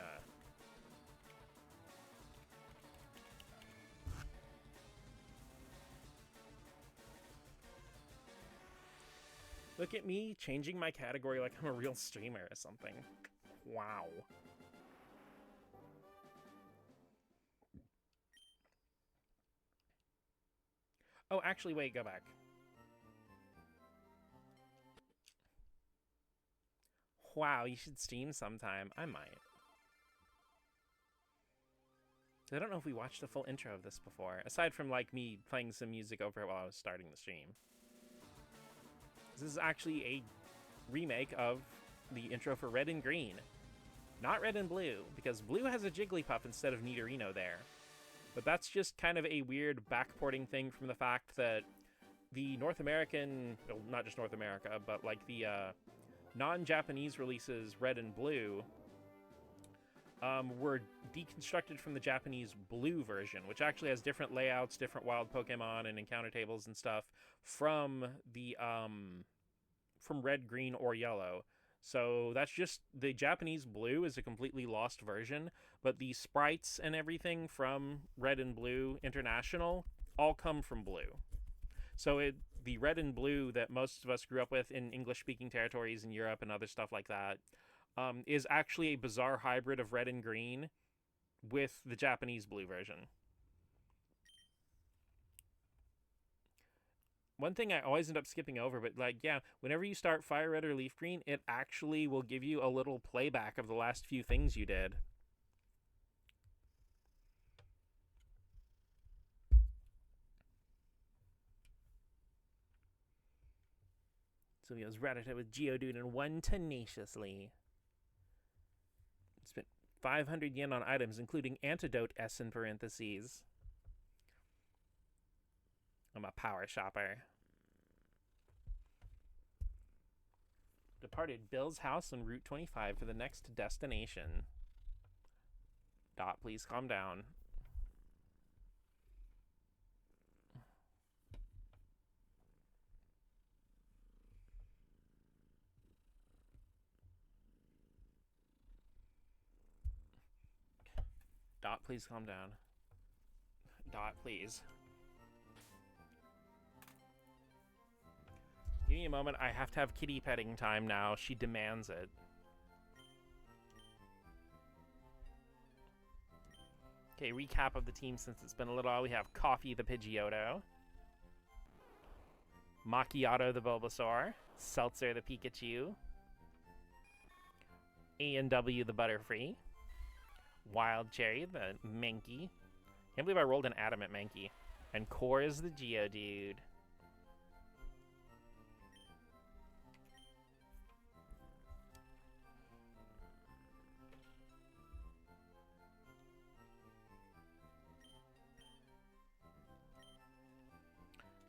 Look at me changing my category like I'm a real streamer or something. Wow. Oh, actually, wait, go back. Wow, you should stream sometime. I might. I don't know if we watched the full intro of this before, aside from, like, me playing some music over it while I was starting the stream. This is actually a remake of the intro for Red and Green. Not Red and Blue, because Blue has a Jigglypuff instead of Nidorino there. But that's just kind of a weird backporting thing from the fact that the North American, well, not just North America, but like the non-Japanese releases Red and Blue were deconstructed from the Japanese Blue version, which actually has different layouts, different wild Pokemon and encounter tables and stuff from the from Red, Green, or Yellow. So that's just the Japanese Blue is a completely lost version, but the sprites and everything from Red and Blue International all come from Blue. So the Red and Blue that most of us grew up with in English-speaking territories in Europe and other stuff like that is actually a bizarre hybrid of Red and Green with the Japanese Blue version. One thing I always end up skipping over, but like, yeah, whenever you start Fire Red or Leaf Green, it actually will give you a little playback of the last few things you did. So he goes Rattata with Geodude and one tenaciously. Spent 500 yen on items, including Antidote S in parentheses. I'm a power shopper. Departed Bill's house on Route 25 for the next destination. Dot, please calm down. Dot, please calm down. Dot, please. Give me a moment. I have to have kitty petting time now. She demands it. Okay, recap of the team since it's been a little while. We have Coffee the Pidgeotto, Macchiato the Bulbasaur, Seltzer the Pikachu, A&W the Butterfree, Wild Cherry the Mankey. Can't believe I rolled an Adamant Mankey. And Core is the Geodude.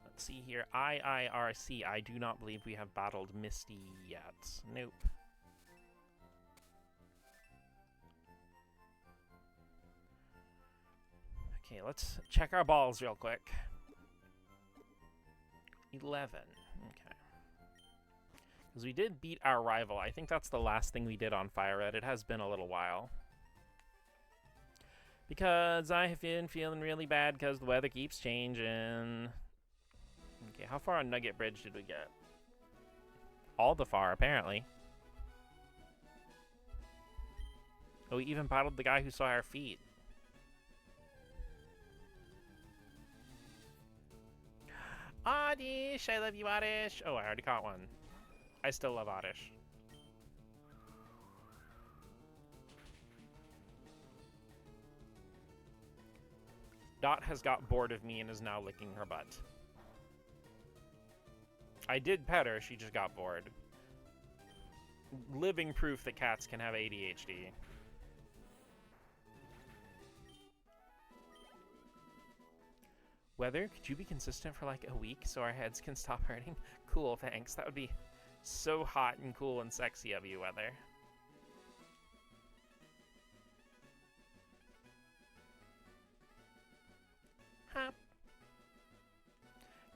Let's see here. IIRC. I do not believe we have battled Misty yet. Nope. Okay, let's check our balls real quick. 11. Okay. Because we did beat our rival. I think that's the last thing we did on Fire Red. It has been a little while. Because I have been feeling really bad because the weather keeps changing. Okay, how far on Nugget Bridge did we get? All the far, apparently. Oh, we even battled the guy who saw our feet. Oddish! I love you, Oddish! Oh, I already caught one. I still love Oddish. Dot has got bored of me and is now licking her butt. I did pet her, she just got bored. Living proof that cats can have ADHD. Weather, could you be consistent for like a week so our heads can stop hurting? Cool, thanks. That would be so hot and cool and sexy of you, Weather. Hop.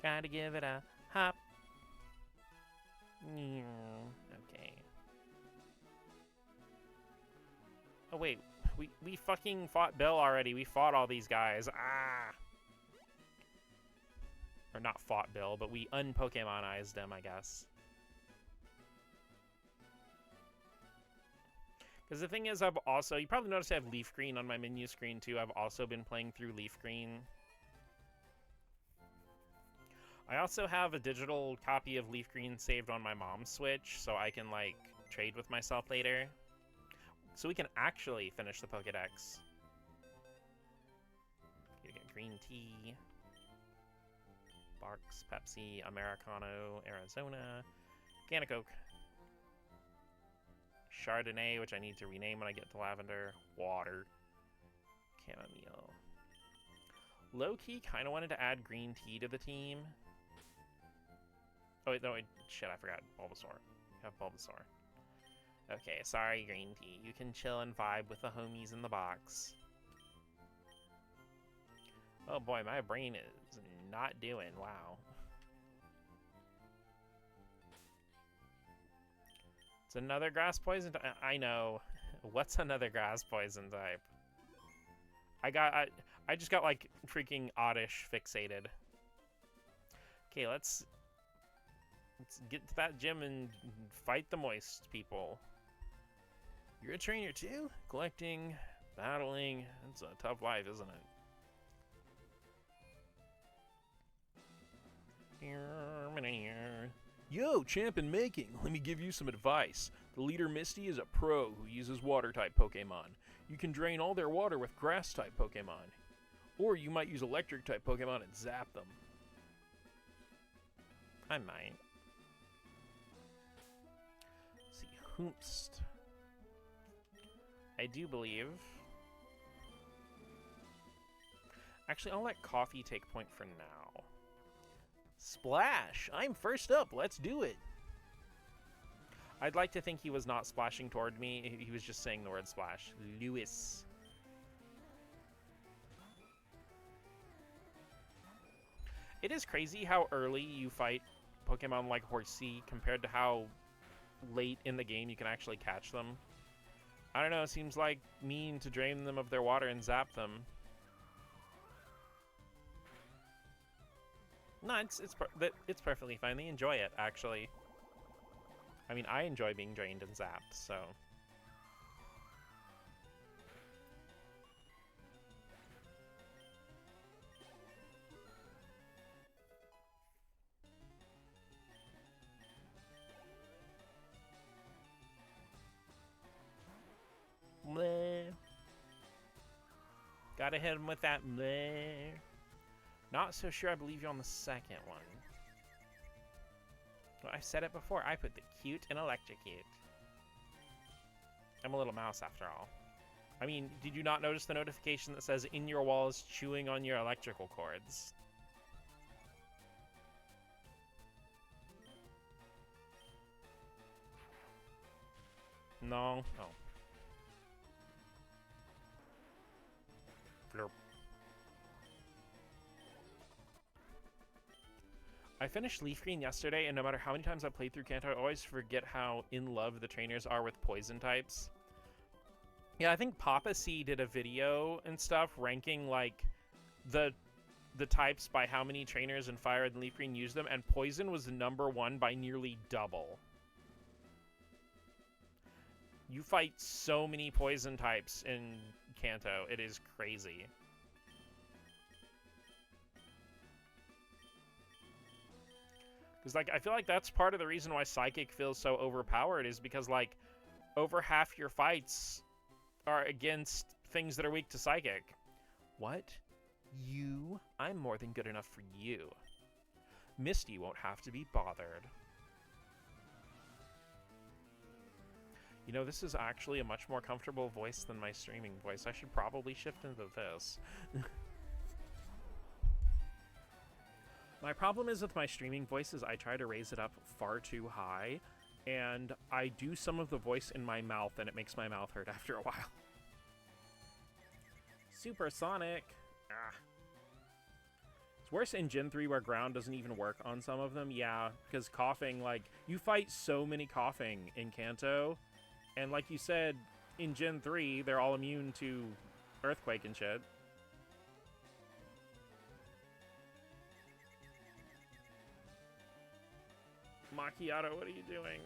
Gotta give it a hop. Okay. Oh wait, we fucking fought Bill already. We fought all these guys. Ah. Or not fought Bill, but we un-Pokemonized him, I guess. Because the thing is, I've also... You probably noticed I have Leaf Green on my menu screen, too. I've also been playing through Leaf Green. I also have a digital copy of Leaf Green saved on my mom's Switch, so I can, like, trade with myself later. So we can actually finish the Pokedex. You get green tea. Barks, Pepsi, Americano, Arizona, Organic Oak, Chardonnay, which I need to rename when I get to Lavender, water, chamomile. Low-key, kind of wanted to add green tea to the team. Oh, wait, no, wait, shit, I forgot. Bulbasaur. I have Bulbasaur. Okay, sorry, green tea. You can chill and vibe with the homies in the box. Oh boy, my brain is not doing, wow. It's another grass poison type. I know. What's another grass poison type? I just got like freaking Oddish fixated. Okay, let's get to that gym and fight the moist people. You're a trainer too? Collecting, battling, it's a tough life, isn't it? Yo, champ in making, let me give you some advice. The leader Misty is a pro who uses water-type Pokemon. You can drain all their water with grass-type Pokemon. Or you might use electric-type Pokemon and zap them. I might. Let's see, Hoomst. I do believe... Actually, I'll let Coffee take point for now. Splash! I'm first up, let's do it! I'd like to think he was not splashing toward me, he was just saying the word splash. Lewis. It is crazy how early you fight Pokemon like Horsea compared to how late in the game you can actually catch them. I don't know, it seems like mean to drain them of their water and zap them. No, it's perfectly fine. They enjoy it, actually. I mean, I enjoy being drained and zapped, so... Bleh. Gotta hit him with that bleh. Not so sure I believe you on the second one. Well, I said it before. I put the cute and electrocute. I'm a little mouse after all. I mean, did you not notice the notification that says in your walls chewing on your electrical cords? No? Oh. Flurp. I finished Leaf Green yesterday, and no matter how many times I played through Kanto, I always forget how in love the trainers are with poison types. Yeah, I think Papa C did a video and stuff ranking, like, the types by how many trainers in Fire and Leaf Green use them, and Poison was #1 by nearly double. You fight so many poison types in Kanto, it is crazy. Because, like, I feel like that's part of the reason why Psychic feels so overpowered is because, like, over half your fights are against things that are weak to Psychic. What? You? I'm more than good enough for you. Misty won't have to be bothered. You know, this is actually a much more comfortable voice than my streaming voice. I should probably shift into this. My problem is with my streaming voice is I try to raise it up far too high, and I do some of the voice in my mouth, and it makes my mouth hurt after a while. Supersonic. Ah. It's worse in Gen 3 where ground doesn't even work on some of them. Yeah, because coughing, like, you fight so many coughing in Kanto, and like you said, in Gen 3, they're all immune to earthquake and shit. Macchiato, what are you doing?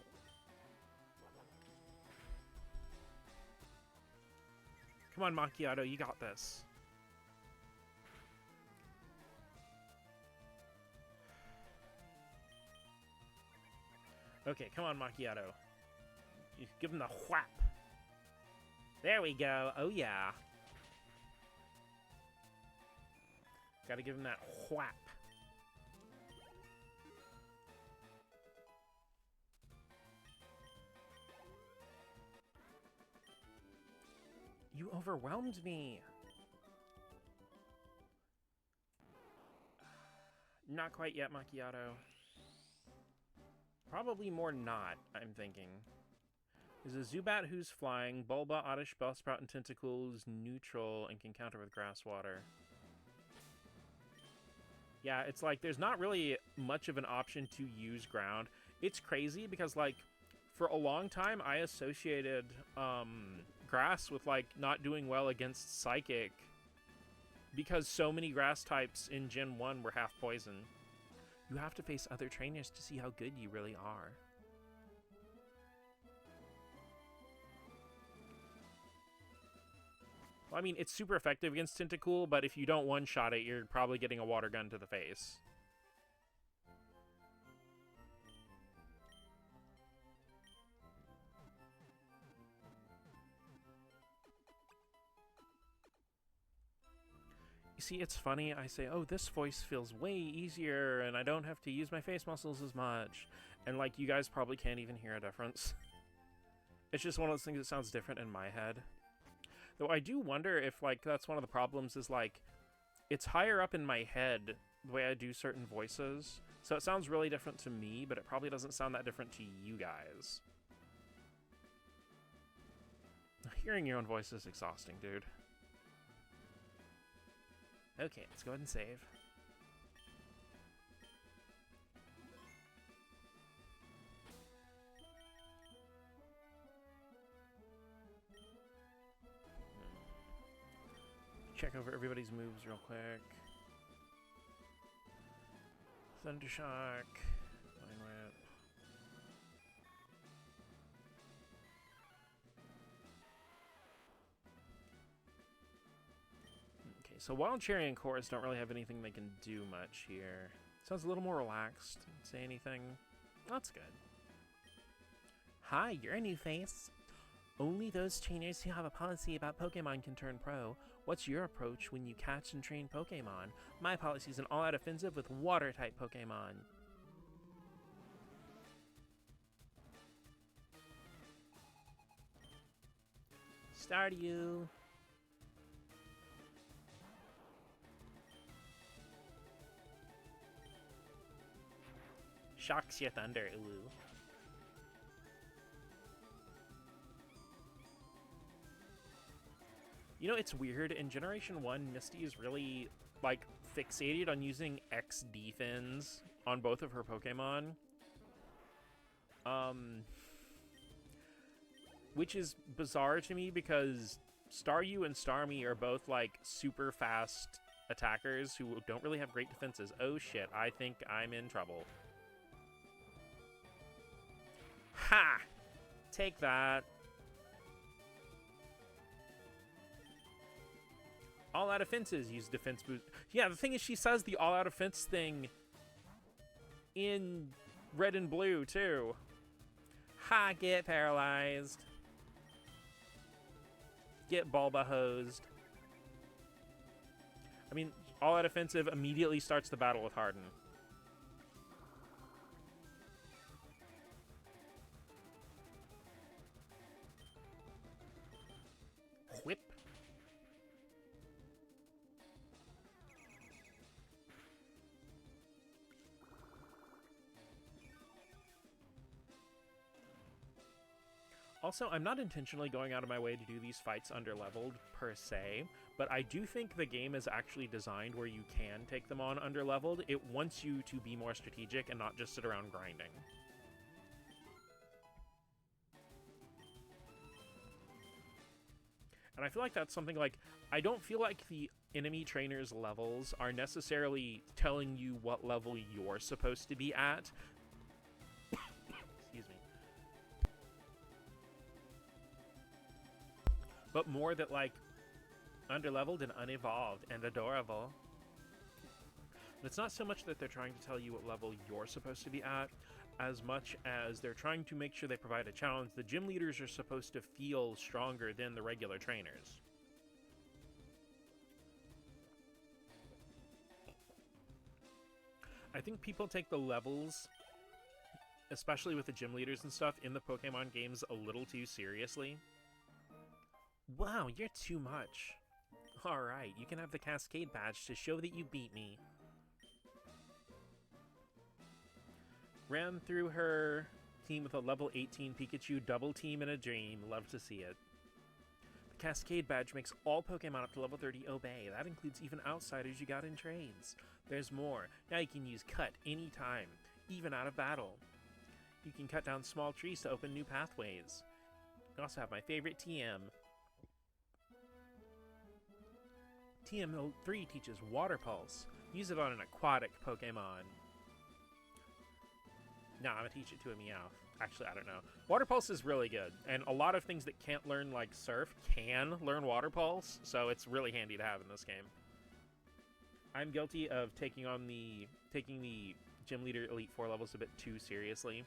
Come on, Macchiato, you got this. Okay, come on, Macchiato. You give him the whap. There we go. Oh, yeah. Gotta give him that whap. You overwhelmed me. Not quite yet, Macchiato. Probably more not, I'm thinking. There's a Zubat who's flying, Bulba, Oddish, Bellsprout, and Tentacles neutral and can counter with Grass Water. Yeah, it's like there's not really much of an option to use ground. It's crazy because, like, for a long time I associated grass with, like, not doing well against Psychic because so many grass types in Gen 1 were half poison. You have to face other trainers to see how good you really are. Well, I mean, it's super effective against Tentacool, but if you don't one-shot it, you're probably getting a water gun to the face. You see, it's funny, I say, oh, this voice feels way easier, and I don't have to use my face muscles as much. And, like, you guys probably can't even hear a difference. It's just one of those things that sounds different in my head. Though I do wonder if, like, that's one of the problems is, like, it's higher up in my head the way I do certain voices. So it sounds really different to me, but it probably doesn't sound that different to you guys. Hearing your own voice is exhausting, dude. Okay, let's go ahead and save. Check over everybody's moves real quick. Thundershock. Vine Whip. Okay, so Wild Cherry and Chorus don't really have anything they can do much here. Sounds a little more relaxed. Didn't say anything. That's good. Hi, you're a new face. Only those trainers who have a policy about Pokemon can turn pro. What's your approach when you catch and train Pokemon? My policy is an all-out offensive with Water-type Pokemon. Staryu. Shocks your thunder, ooh. You know, it's weird. In Generation 1, Misty is really, like, fixated on using X defense on both of her Pokemon. Which is bizarre to me because Staryu and Starmie are both, like, super fast attackers who don't really have great defenses. Oh shit, I think I'm in trouble. Ha! Take that. All-out offenses use defense boost. Yeah, the thing is, she says the all-out offense thing in red and blue, too. Ha, get paralyzed. Get Bulba hosed. I mean, All Out Offensive immediately starts the battle with Harden. Whip. Also, I'm not intentionally going out of my way to do these fights underleveled, per se, but I do think the game is actually designed where you can take them on underleveled. It wants you to be more strategic and not just sit around grinding. And I feel like that's something like, I don't feel like the enemy trainers' levels are necessarily telling you what level you're supposed to be at. Excuse me. But more that, like, underleveled and unevolved and adorable. And it's not so much that they're trying to tell you what level you're supposed to be at, as much as they're trying to make sure they provide a challenge. The gym leaders are supposed to feel stronger than the regular trainers. I think people take the levels, especially with the gym leaders and stuff, in the Pokemon games a little too seriously. Wow, you're too much. Alright, you can have the Cascade badge to show that you beat me. Ran through her team with a level 18 Pikachu double team in a dream. Love to see it. The Cascade badge makes all Pokemon up to level 30 obey. That includes even outsiders you got in trades. There's more. Now you can use Cut anytime, even out of battle. You can cut down small trees to open new pathways. You also have my favorite TM. TM3 teaches Water Pulse. Use it on an aquatic Pokemon. No, I'm gonna teach it to a Meowth. Actually, I don't know. Water Pulse is really good, and a lot of things that can't learn, like Surf, can learn Water Pulse, so it's really handy to have in this game. I'm guilty of taking the Gym Leader Elite Four levels a bit too seriously.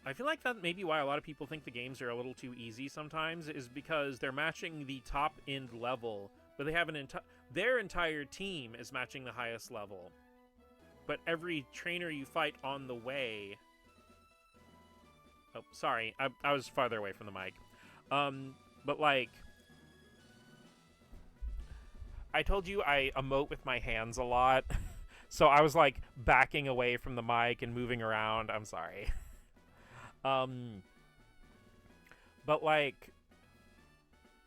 I feel like that may be why a lot of people think the games are a little too easy sometimes, is because they're matching the top end level, but they have their entire team is matching the highest level. But every trainer you fight on the way... Oh, sorry. I was farther away from the mic. But, like... I told you I emote with my hands a lot. So I was, like, backing away from the mic and moving around. I'm sorry. But, like...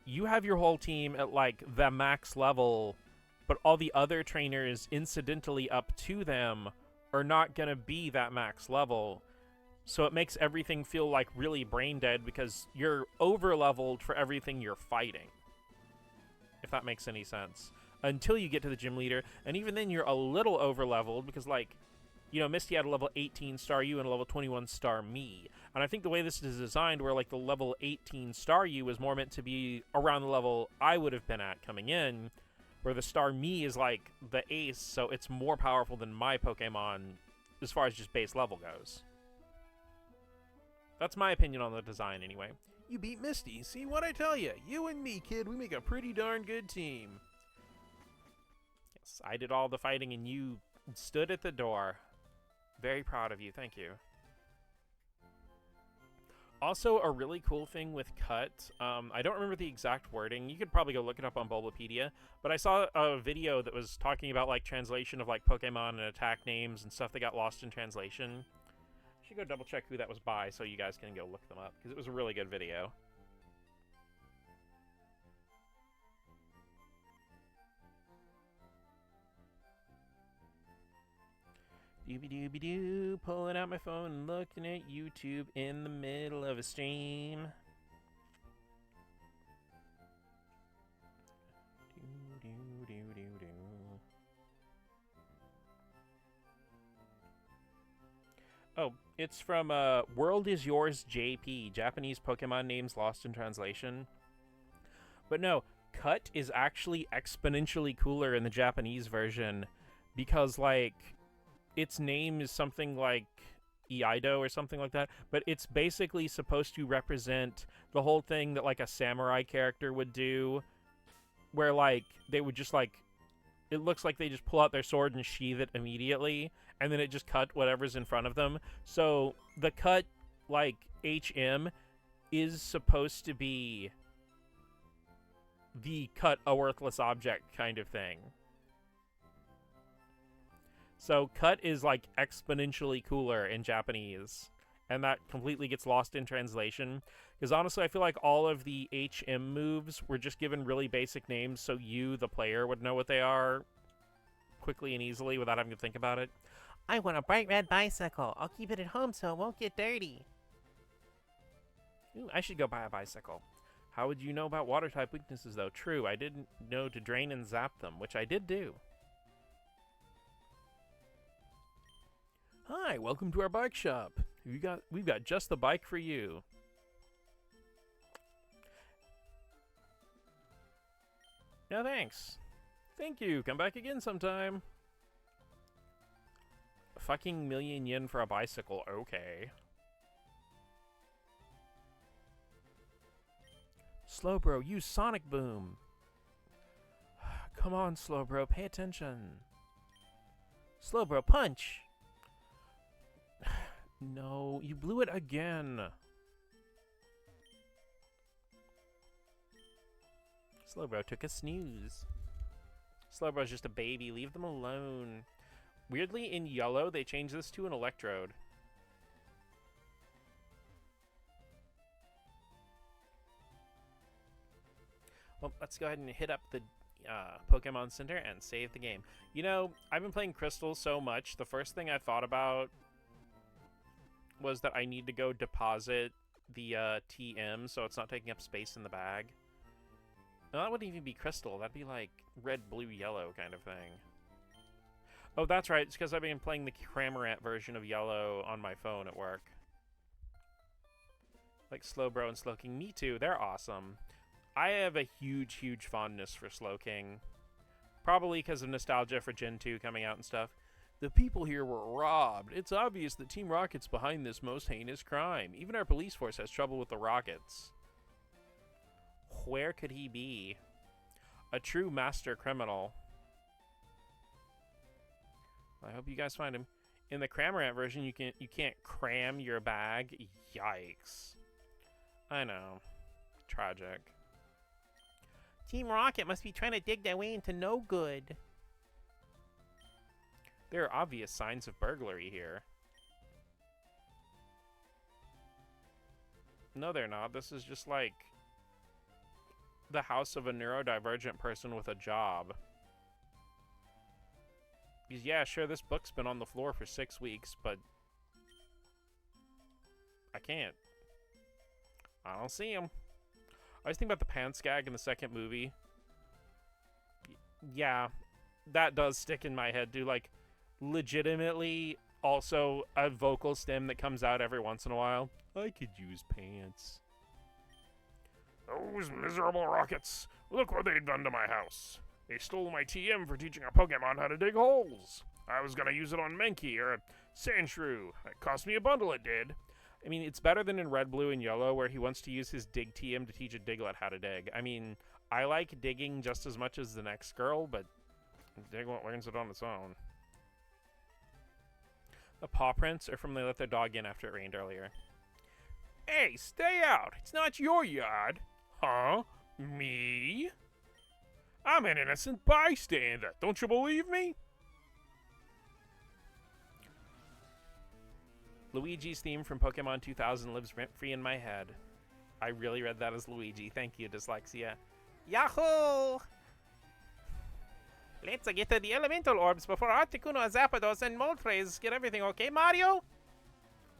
You have your whole team at, like, the max level... But all the other trainers incidentally up to them are not going to be that max level. So it makes everything feel like really brain dead because you're over-leveled for everything you're fighting. If that makes any sense. Until you get to the gym leader. And even then you're a little over-leveled because, like, you know, Misty had a level 18 Staryu and a level 21 Starmie. And I think the way this is designed where, like, the level 18 Staryu is more meant to be around the level I would have been at coming in, where the Starmie is, like, the ace, so it's more powerful than my Pokemon as far as just base level goes. That's my opinion on the design, anyway. You beat Misty. See what I tell you? You and me, kid, we make a pretty darn good team. Yes, I did all the fighting and you stood at the door. Very proud of you. Thank you. Also, a really cool thing with Cut, I don't remember the exact wording. You could probably go look it up on Bulbapedia, but I saw a video that was talking about, like, translation of, like, Pokemon and attack names and stuff that got lost in translation. I should go double check who that was by so you guys can go look them up, because it was a really good video. Doobie-doobie-doo, pulling out my phone and looking at YouTube in the middle of a stream. Doo-doo-doo-doo-doo. Oh, it's from World Is Yours JP, Japanese Pokemon Names Lost in Translation. But no, Cut is actually exponentially cooler in the Japanese version because, like, its name is something like Iaido or something like that, but it's basically supposed to represent the whole thing that like a samurai character would do, where like they would just like, it looks like they just pull out their sword and sheath it immediately, and then it just cut whatever's in front of them. So the cut, like HM, is supposed to be the cut a worthless object kind of thing. So cut is like exponentially cooler in Japanese, and that completely gets lost in translation. Because honestly, I feel like all of the HM moves were just given really basic names so you, the player, would know what they are quickly and easily without having to think about it. I want a bright red bicycle. I'll keep it at home so it won't get dirty. Ooh, I should go buy a bicycle. How would you know about water type weaknesses, though? True, I didn't know to drain and zap them, which I did do. Hi, welcome to our bike shop. We've got just the bike for you. No thanks. Thank you. Come back again sometime. A fucking million yen for a bicycle. Okay. Slowbro, use Sonic Boom. Come on, Slowbro, pay attention. Slowbro, punch. No, you blew it again. Slowbro took a snooze. Slowbro's just a baby. Leave them alone. Weirdly, in yellow, they changed this to an electrode. Well, let's go ahead and hit up the Pokemon Center and save the game. You know, I've been playing Crystal so much, the first thing I thought about was that I need to go deposit the TM so it's not taking up space in the bag. No, that wouldn't even be Crystal. That'd be like red, blue, yellow kind of thing. Oh, that's right. It's because I've been playing the Cramorant version of Yellow on my phone at work. Like Slowbro and Slowking. Me too. They're awesome. I have a huge, huge fondness for Slowking. Probably because of nostalgia for Gen 2 coming out and stuff. The people here were robbed. It's obvious that Team Rocket's behind this most heinous crime. Even our police force has trouble with the Rockets. Where could he be? A true master criminal. I hope you guys find him. In the Cramorant version, you can't cram your bag. Yikes. I know. Tragic. Team Rocket must be trying to dig their way into no good. There are obvious signs of burglary here. No, they're not. This is just like the house of a neurodivergent person with a job. Because, yeah, sure, this book's been on the floor for 6 weeks, but I can't. I don't see him. I was thinking about the pants gag in the second movie. Yeah, that does stick in my head, dude. Like, legitimately, also a vocal stem that comes out every once in a while. I could use pants. Those miserable Rockets. Look what they've done to my house. They stole my TM for teaching a Pokemon how to dig holes. I was gonna use it on Mankey or a Sandshrew. It cost me a bundle, it did. I mean, it's better than in Red, Blue, and Yellow, where he wants to use his Dig TM to teach a Diglett how to dig. I mean, I like digging just as much as the next girl, but Diglett learns it on its own. The paw prints are from they let their dog in after it rained earlier. Hey, stay out. It's not your yard. Huh? Me? I'm an innocent bystander. Don't you believe me? Luigi's theme from Pokemon 2000 lives rent-free in my head. I really read that as Luigi. Thank you, Dyslexia. Yahoo! Let's get to the elemental orbs before Articuno, Zapdos, and Moltres get everything okay, Mario?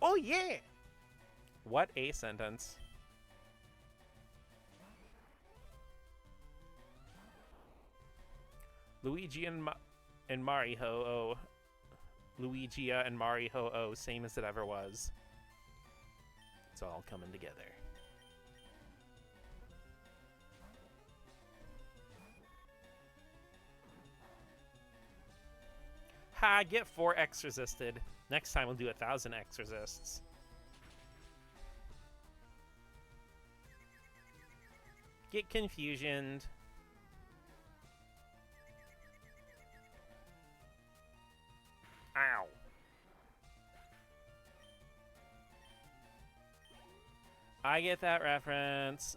Oh, yeah! What a sentence. Luigi and Mariho. Luigia and Mariho, same as it ever was. It's all coming together. Ha! Get 4 X resisted. Next time we'll do 1,000 X resists. Get confusioned. Ow. I get that reference.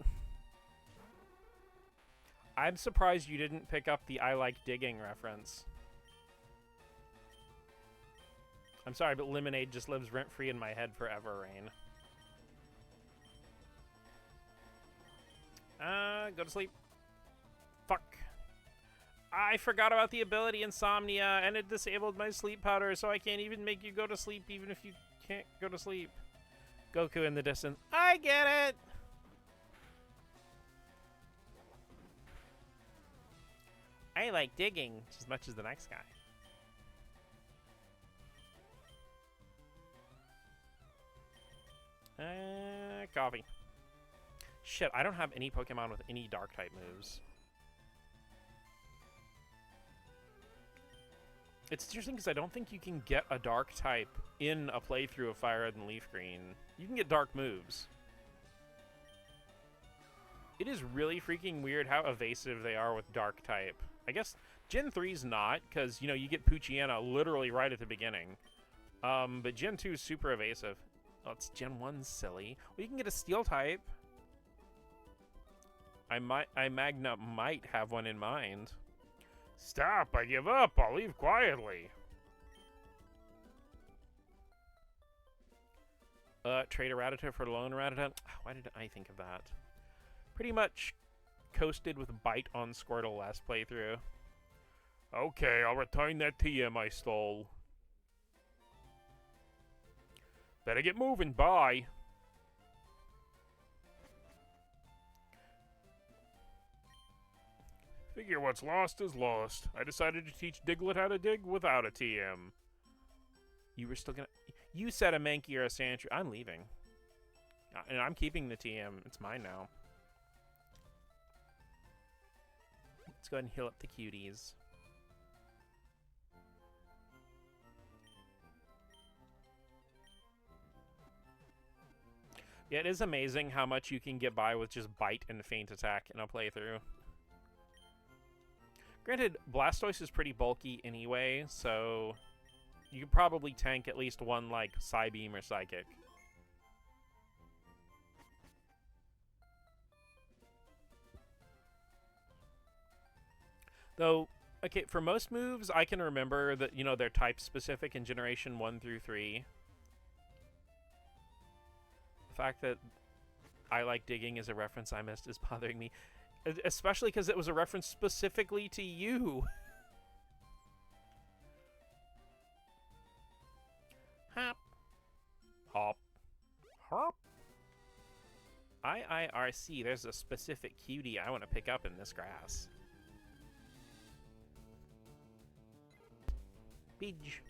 I'm surprised you didn't pick up the I like digging reference. I'm sorry, but Lemonade just lives rent-free in my head forever, Rain. Go to sleep. Fuck. I forgot about the ability Insomnia, and it disabled my sleep powder, so I can't even make you go to sleep even if you can't go to sleep. Goku in the distance. I get it! I like digging just as much as the next guy. Coffee. Shit, I don't have any Pokemon with any Dark-type moves. It's interesting because I don't think you can get a Dark-type in a playthrough of Fire Red and Leaf Green. You can get Dark moves. It is really freaking weird how evasive they are with Dark-type. I guess Gen 3's not, because, you know, you get Poochyena literally right at the beginning. But Gen 2 is super evasive. Oh, it's Gen 1's silly. Well, you can get a Steel-type. Magna might have one in mind. Stop, I give up. I'll leave quietly. Trade a Rattata for Lone Rattata. Why did I think of that? Pretty much coasted with Bite on Squirtle last playthrough. Okay, I'll return that TM I stole. Better get moving, bye. Figure what's lost is lost. I decided to teach Diglett how to dig without a TM. You were still gonna... You said a Mankey or a Sandshrew. I'm leaving. And I'm keeping the TM. It's mine now. Let's go ahead and heal up the cuties. Yeah, it is amazing how much you can get by with just Bite and Feint Attack in a playthrough. Granted, Blastoise is pretty bulky anyway, so you could probably tank at least one, like, Psybeam or Psychic. Though, okay, for most moves, I can remember that, you know, they're type-specific in Generation 1 through 3. The fact that I like digging is a reference I missed is bothering me. Especially because it was a reference specifically to you. Hop. Hop. Hop. IIRC, there's a specific cutie I want to pick up in this grass. Beach.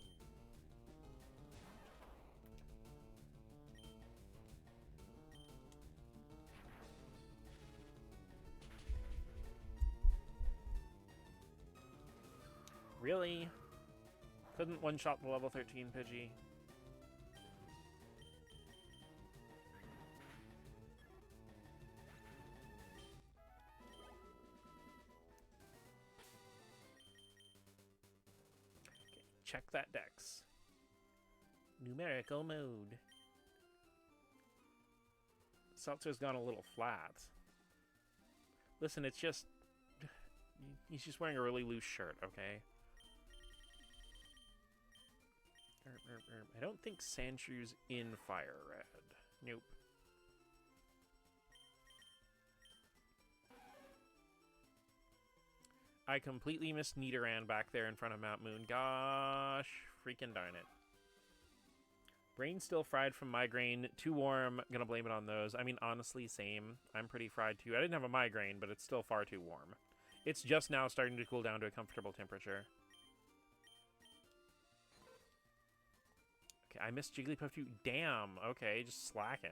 Really? Couldn't one-shot the level 13 Pidgey? Okay, check that dex. Numerical mode. Seltzer's gone a little flat. Listen, it's just... He's just wearing a really loose shirt, okay? I don't think Sandshrews in Fire Red. Nope. I completely missed Nidoran back there in front of Mount Moon. Gosh, freaking darn it. Brain still fried from migraine. Too warm. Gonna blame it on those. I mean, honestly, same. I'm pretty fried too. I didn't have a migraine, but it's still far too warm. It's just now starting to cool down to a comfortable temperature. Okay, I missed Jigglypuff too. Damn. Okay, just slacking.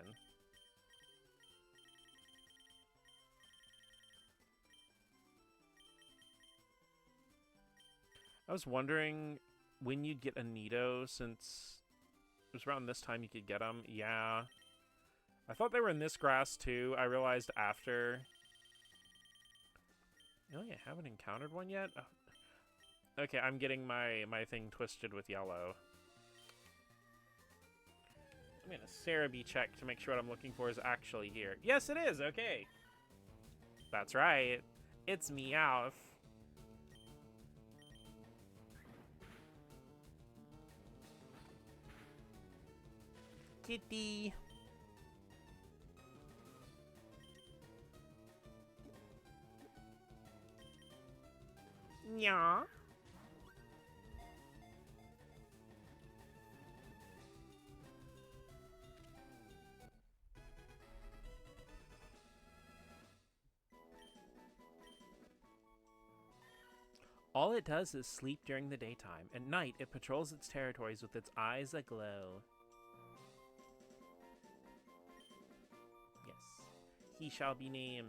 I was wondering when you'd get a Nido, since it was around this time you could get them. Yeah. I thought they were in this grass, too. I realized after. Really, I haven't encountered one yet? Oh. Okay, I'm getting my thing twisted with yellow. I'm going to Cerebi check to make sure what I'm looking for is actually here. Yes, it is! Okay. That's right. It's Meowth. Kitty. Yeah. All it does is sleep during the daytime. At night, it patrols its territories with its eyes aglow. Yes. He shall be named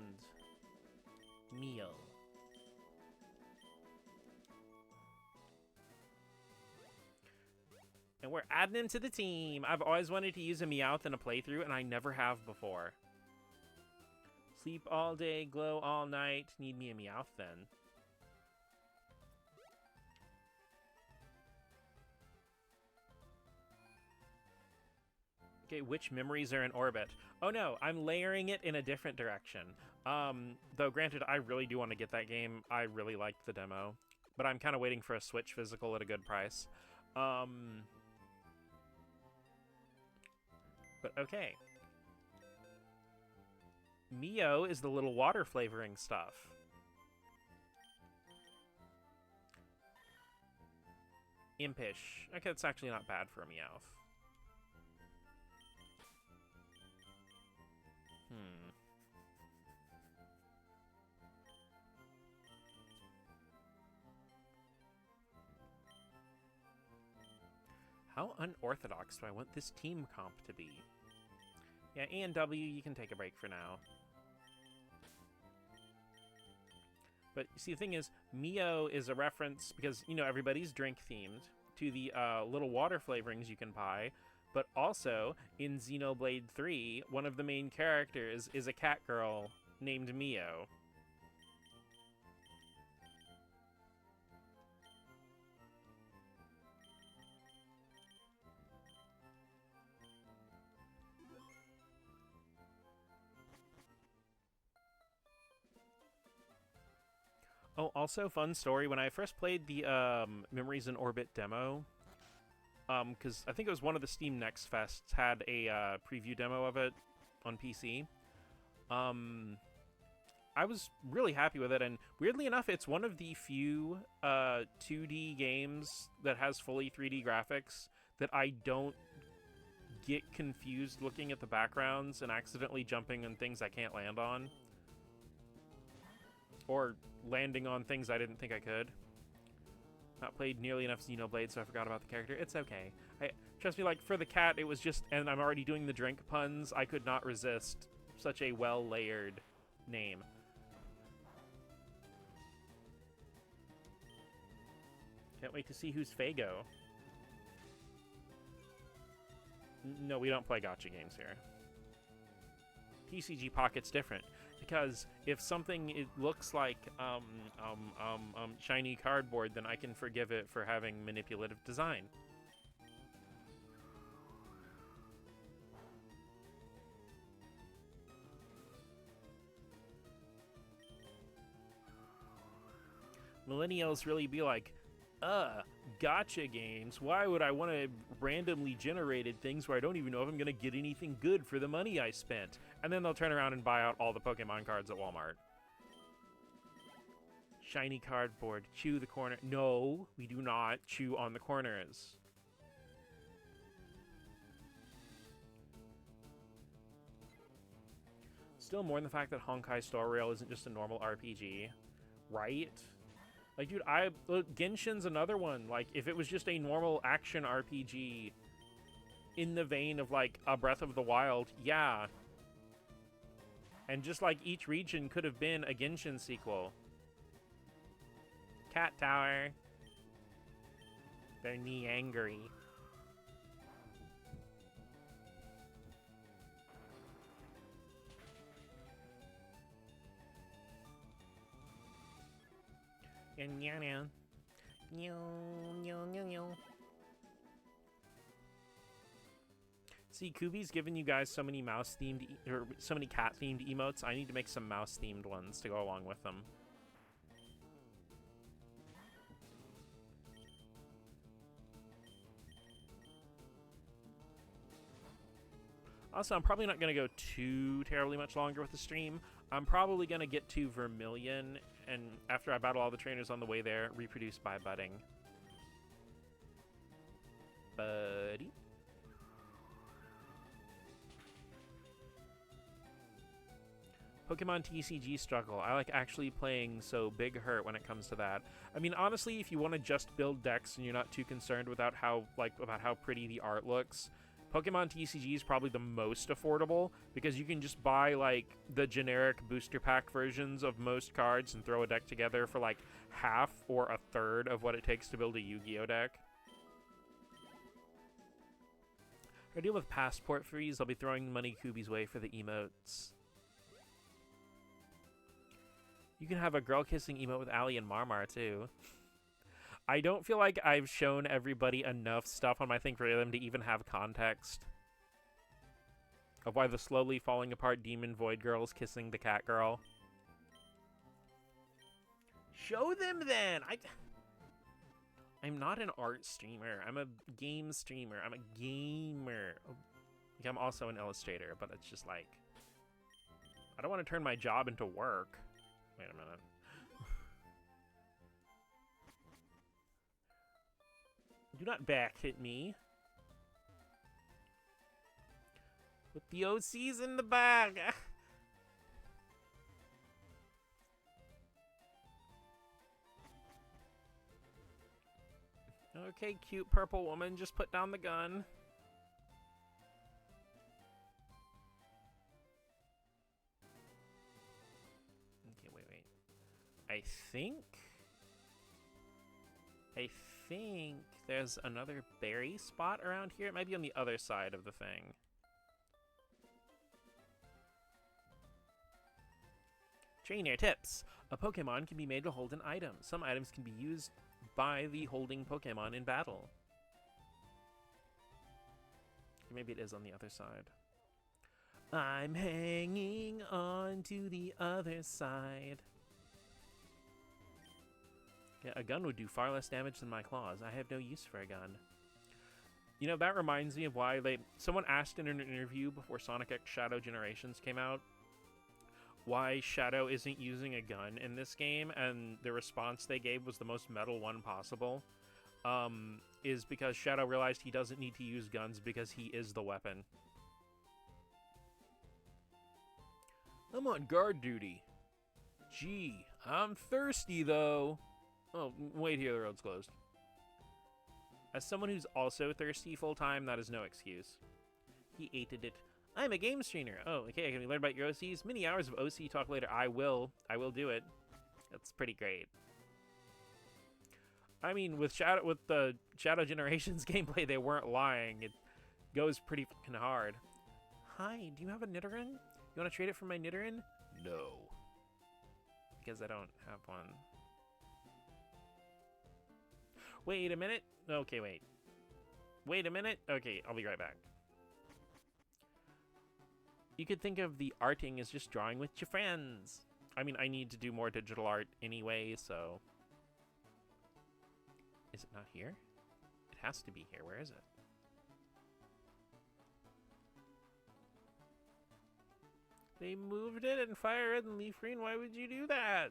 Mio. And we're adding him to the team. I've always wanted to use a Meowth in a playthrough, and I never have before. Sleep all day, glow all night. Need me a Meowth then. Okay, which memories are in orbit? Oh no, I'm layering it in a different direction. Though granted, I really do want to get that game. I really liked the demo. But I'm kind of waiting for a Switch physical at a good price. But okay. Mio is the little water flavoring stuff. Impish. Okay, that's actually not bad for a Meowth. How unorthodox do I want this team comp to be? Yeah, A and W, you can take a break for now. But see, the thing is, Mio is a reference, because, you know, everybody's drink-themed, to the little water flavorings you can buy. But also, in Xenoblade 3, one of the main characters is a cat girl named Mio. Oh, also, fun story, when I first played the Memories in Orbit demo, because I think it was one of the Steam Next Fests had a preview demo of it on PC. I was really happy with it, and weirdly enough, it's one of the few 2D games that has fully 3D graphics that I don't get confused looking at the backgrounds and accidentally jumping on things I can't land on. Or landing on things I didn't think I could. Not played nearly enough Xenoblade, so I forgot about the character. It's okay. Trust me, like, for the cat, it was just... And I'm already doing the drink puns. I could not resist such a well-layered name. Can't wait to see who's Fago. No, we don't play gacha games here. TCG Pocket's different. Because if something looks like shiny cardboard, then I can forgive it for having manipulative design. Millennials really be like, gacha games? Why would I want to randomly generated things where I don't even know if I'm going to get anything good for the money I spent? And then they'll turn around and buy out all the Pokemon cards at Walmart. Shiny cardboard. Chew the corner. No, we do not chew on the corners. Still more than the fact that Honkai Star Rail isn't just a normal RPG. Right? Like, dude, Genshin's another one. Like, if it was just a normal action RPG in the vein of, like, a Breath of the Wild, yeah. And just like each region could have been a Genshin sequel. Cat Tower. They're Niangry. See, Kubi's given you guys so many mouse-themed, or so many cat-themed emotes. I need to make some mouse-themed ones to go along with them. Also, I'm probably not going to go too terribly much longer with the stream. I'm probably going to get to Vermilion, and after I battle all the trainers on the way there, reproduce by budding. Buddy. Pokemon TCG struggle. I like actually playing so big hurt when it comes to that. I mean, honestly, if you want to just build decks and you're not too concerned about how pretty the art looks, Pokemon TCG is probably the most affordable because you can just buy like the generic booster pack versions of most cards and throw a deck together for like half or a third of what it takes to build a Yu-Gi-Oh deck. I deal with passport freeze. I'll be throwing money Kubi's way for the emotes. You can have a girl kissing emote with Ali and Marmar too. I don't feel like I've shown everybody enough stuff on my thing for them to even have context of why the slowly falling apart demon void girl is kissing the cat girl. Show them then! I'm not an art streamer. I'm a game streamer. I'm a gamer. Like, I'm also an illustrator, but it's just like... I don't want to turn my job into work. Wait a minute. Do not back hit me. With the OCs in the bag. Okay, cute purple woman, just put down the gun. Okay, wait. I think there's another berry spot around here. It might be on the other side of the thing. Trainer tips. A Pokemon can be made to hold an item. Some items can be used by the holding Pokemon in battle. Maybe it is on the other side. I'm hanging on to the other side. Yeah, a gun would do far less damage than my claws. I have no use for a gun. You know, that reminds me of why someone asked in an interview before Sonic X Shadow Generations came out why Shadow isn't using a gun in this game, and the response they gave was the most metal one possible. Is because Shadow realized he doesn't need to use guns because he is the weapon. I'm on guard duty. Gee, I'm thirsty though. Oh, wait here, the road's closed. As someone who's also thirsty full-time, that is no excuse. He hated it. I'm a game streamer. Oh, okay, can we learn about your OCs? Many hours of OC talk later. I will do it. That's pretty great. I mean, with the Shadow Generations gameplay, they weren't lying. It goes pretty fucking hard. Hi, do you have a Nidoran? You want to trade it for my Nidoran? No. Because I don't have one. Wait a minute. Okay, wait. Wait a minute. Okay, I'll be right back. You could think of the arting as just drawing with your friends. I mean, I need to do more digital art anyway, so... Is it not here? It has to be here. Where is it? They moved it in Fire Red and Leaf Green. Why would you do that?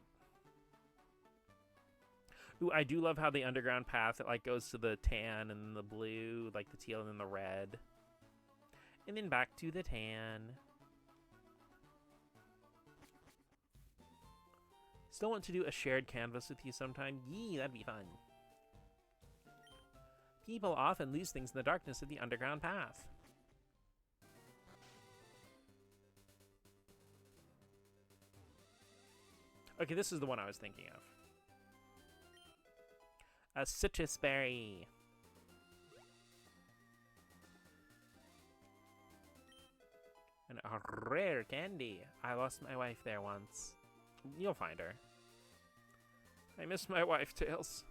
Ooh, I do love how the underground path, it like goes to the tan and the blue, like the teal and then the red. And then back to the tan. Still want to do a shared canvas with you sometime? Yee, that'd be fun. People often lose things in the darkness of the underground path. Okay, this is the one I was thinking of. A citrus berry. one. A rare candy. I lost my wife there once. You'll find her. I miss my wife, Tails.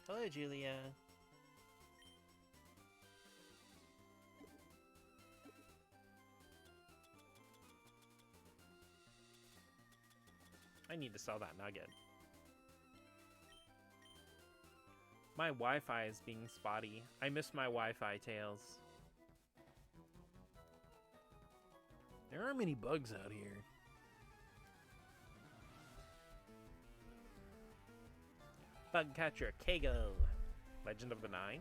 Hello, Julia. I need to sell that nugget. My Wi-Fi is being spotty. I miss my Wi-Fi, Tails. There are many bugs out here. Bug catcher, Kago. Legend of the Nine.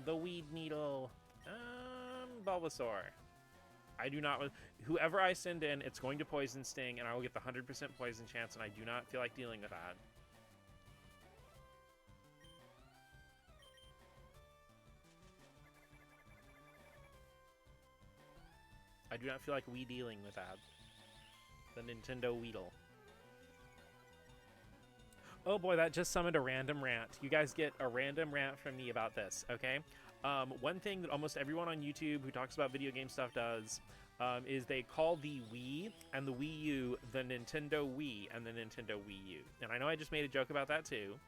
The Weed Needle. Bulbasaur. I do not... Whoever I send in, it's going to Poison Sting, and I will get the 100% poison chance, and I do not feel like dealing with that. I do not feel like dealing with that. The Nintendo Weedle. Oh boy, that just summoned a random rant. You guys get a random rant from me about this, okay? One thing that almost everyone on YouTube who talks about video game stuff does is they call the Wii and the Wii U the Nintendo Wii and the Nintendo Wii U. And I know I just made a joke about that too,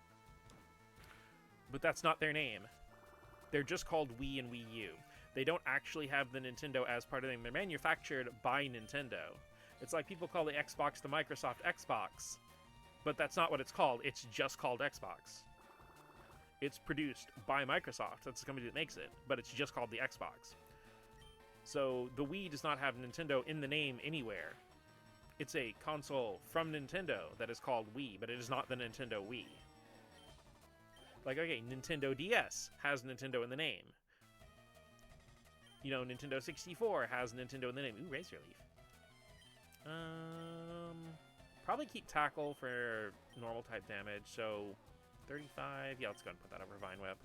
but that's not their name. They're just called Wii and Wii U. They don't actually have the Nintendo as part of them. They're manufactured by Nintendo. It's like people call the Xbox the Microsoft Xbox, but that's not what it's called. It's just called Xbox. It's produced by Microsoft. That's the company that makes it, but it's just called the Xbox. So the Wii does not have Nintendo in the name anywhere. It's a console from Nintendo that is called Wii, but it is not the Nintendo Wii. Like, okay, Nintendo DS has Nintendo in the name. You know, Nintendo 64 has Nintendo in the name. Ooh, Razor Leaf. Probably keep Tackle for normal type damage, so 35. Yeah, let's go and put that over Vine Whip.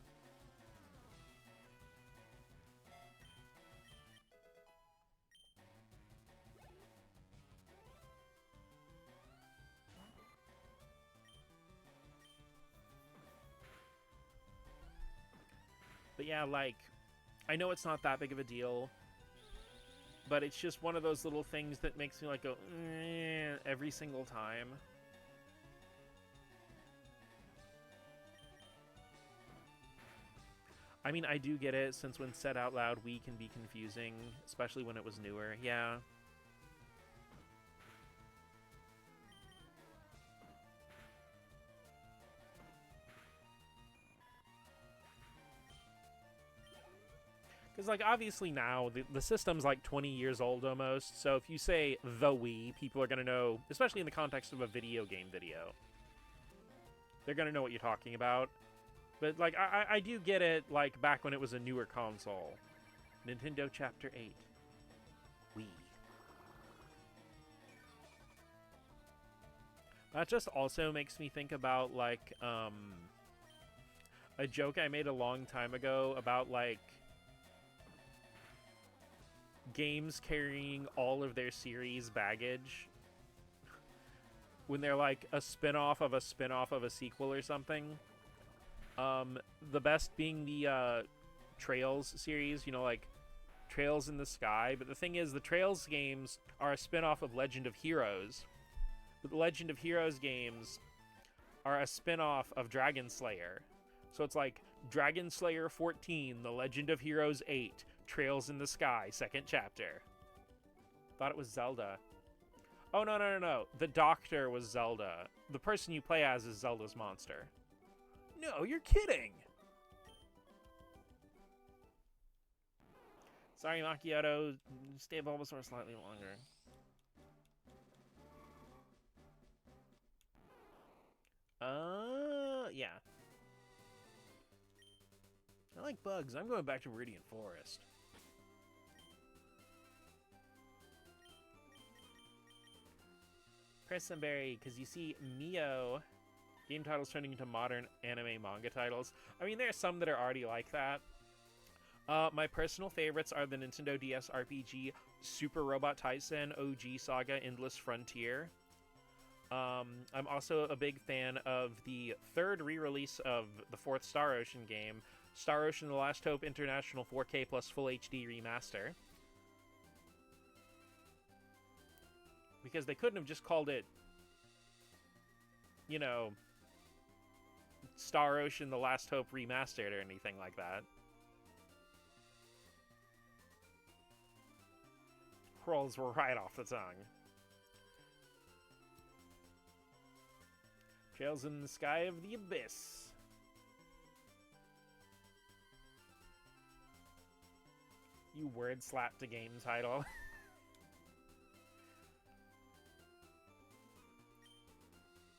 But yeah, like, I know it's not that big of a deal, but it's just one of those little things that makes me like go every single time. I mean, I do get it, since when said out loud, Wii can be confusing, especially when it was newer. Yeah. Because, like, obviously now, the system's, like, 20 years old almost, so if you say the Wii, people are going to know, especially in the context of a video game video. They're going to know what you're talking about. But, like, I do get it, like, back when it was a newer console. Nintendo Chapter 8. Wii. That just also makes me think about, like, a joke I made a long time ago about, like, games carrying all of their series baggage when they're like a spin-off of a spin-off of a sequel or something. The best being the Trails series, you know, like Trails in the Sky. But the thing is, the Trails games are a spin-off of Legend of Heroes. But the Legend of Heroes games are a spin-off of Dragon Slayer. So it's like Dragon Slayer 14, The Legend of Heroes 8, Trails in the Sky, 2nd chapter. Thought it was Zelda. Oh, no. The Doctor was Zelda. The person you play as is Zelda's monster. No, you're kidding! Sorry, Macchiato. Stay Bulbasaur slightly longer. Yeah. I like bugs. I'm going back to Meridian Forest. Pressenberry, because you see Mio game titles turning into modern anime manga titles. I mean, there are some that are already like that. My personal favorites are the Nintendo DS RPG Super Robot Taisen OG Saga Endless Frontier. I'm also a big fan of the third re-release of the fourth Star Ocean game, Star Ocean The Last Hope International 4K plus Full HD Remaster. Because they couldn't have just called it, you know, Star Ocean The Last Hope Remastered or anything like that. Rolls were right off the tongue. Trails in the Sky of the Abyss. You word slapped a game title.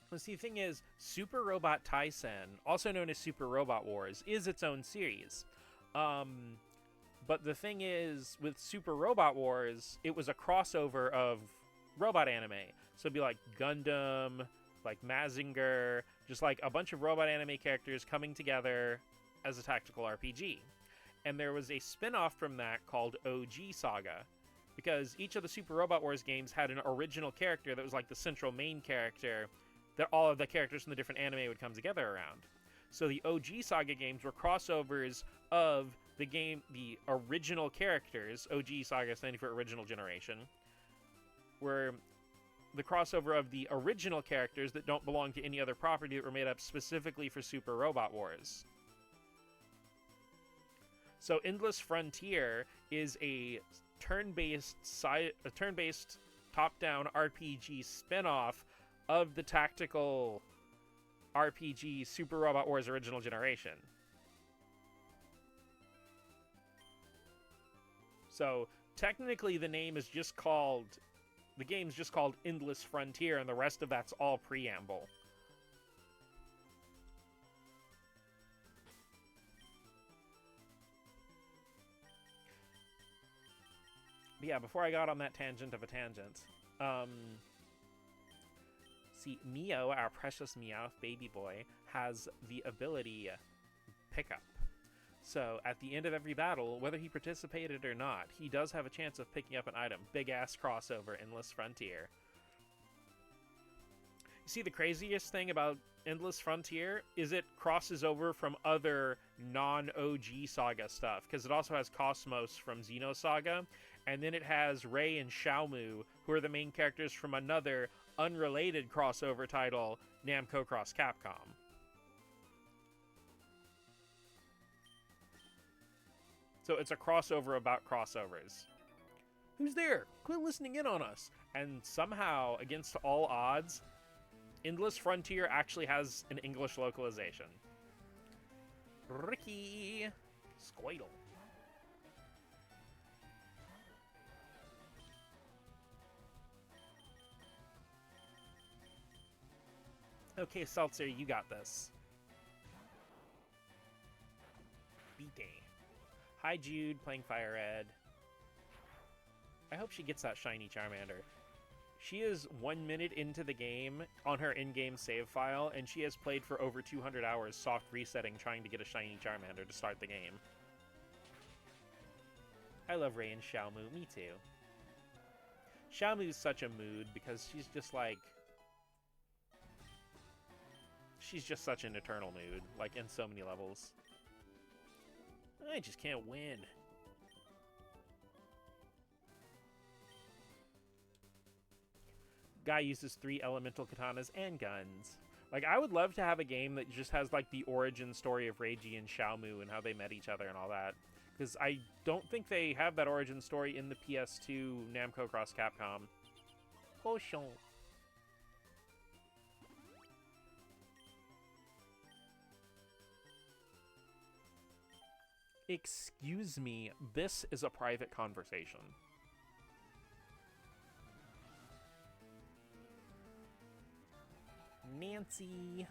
Well, see, the thing is, Super Robot Taisen, also known as Super Robot Wars, is its own series. But the thing is, with Super Robot Wars, it was a crossover of robot anime. So it'd be like Gundam, like Mazinger, just like a bunch of robot anime characters coming together as a tactical RPG. And there was a spin-off from that called OG Saga, because each of the Super Robot Wars games had an original character that was like the central main character that all of the characters from the different anime would come together around. So the OG Saga games were crossovers of the original characters. OG Saga standing for Original Generation, were the crossover of the original characters that don't belong to any other property that were made up specifically for Super Robot Wars. So Endless Frontier is a turn-based top-down RPG spin-off of the tactical RPG Super Robot Wars Original Generation. So technically the game's just called Endless Frontier, and the rest of that's all preamble. But yeah, before I got on that tangent of a tangent, see, Meowth, our precious Meowth baby boy, has the ability Pickup. So at the end of every battle, whether he participated or not, he does have a chance of picking up an item. Big ass crossover, Endless Frontier. You see, the craziest thing about Endless Frontier is it crosses over from other non-OG Saga stuff, because it also has Cosmos from Xenosaga, and then it has Rei and Xiaomu, who are the main characters from another unrelated crossover title, Namco Cross Capcom. So it's a crossover about crossovers. Who's there? Quit listening in on us. And somehow, against all odds, Endless Frontier actually has an English localization. Ricky Squirtle. Okay, Seltzer, you got this. Beate. Hi, Jude, playing Fire Red. I hope she gets that shiny Charmander. She is 1 minute into the game on her in-game save file, and she has played for over 200 hours soft resetting trying to get a shiny Charmander to start the game. I love Rei and Xiaomu, me too. Xiaomu's such a mood because she's just like... She's just such an eternal mood, like in so many levels. I just can't win. Guy uses 3 elemental katanas and guns. Like, I would love to have a game that just has, like, the origin story of Reiji and Xiaomu and how they met each other and all that. Because I don't think they have that origin story in the PS2 Namco Cross Capcom. Potion. Excuse me, this is a private conversation. Nancy.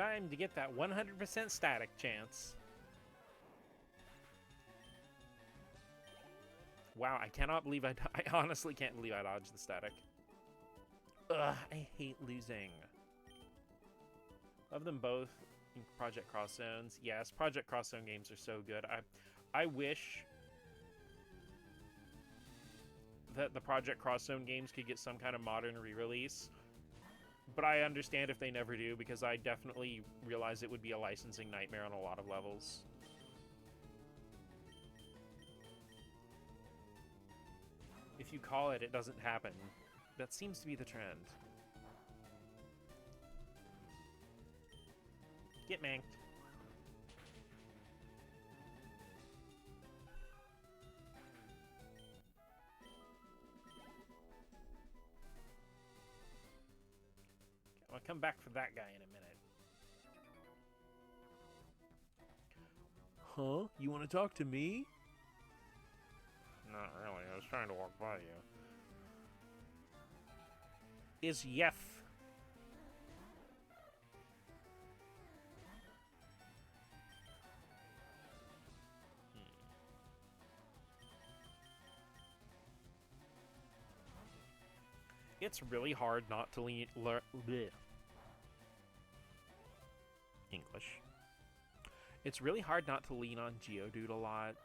Time to get that 100% static chance. Wow, I cannot believe I honestly can't believe I dodged the static. Ugh, I hate losing. Love them both in Project Cross Zones. Yes, Project Cross Zone games are so good. I wish that the Project Cross Zone games could get some kind of modern re-release. But I understand if they never do, because I definitely realize it would be a licensing nightmare on a lot of levels. If you call it, it doesn't happen. That seems to be the trend. Get manked. I'll come back for that guy in a minute. Huh? You want to talk to me? Not really. I was trying to walk by you. Is Yef. It's really hard not to lean English. It's really hard not to lean on Geodude a lot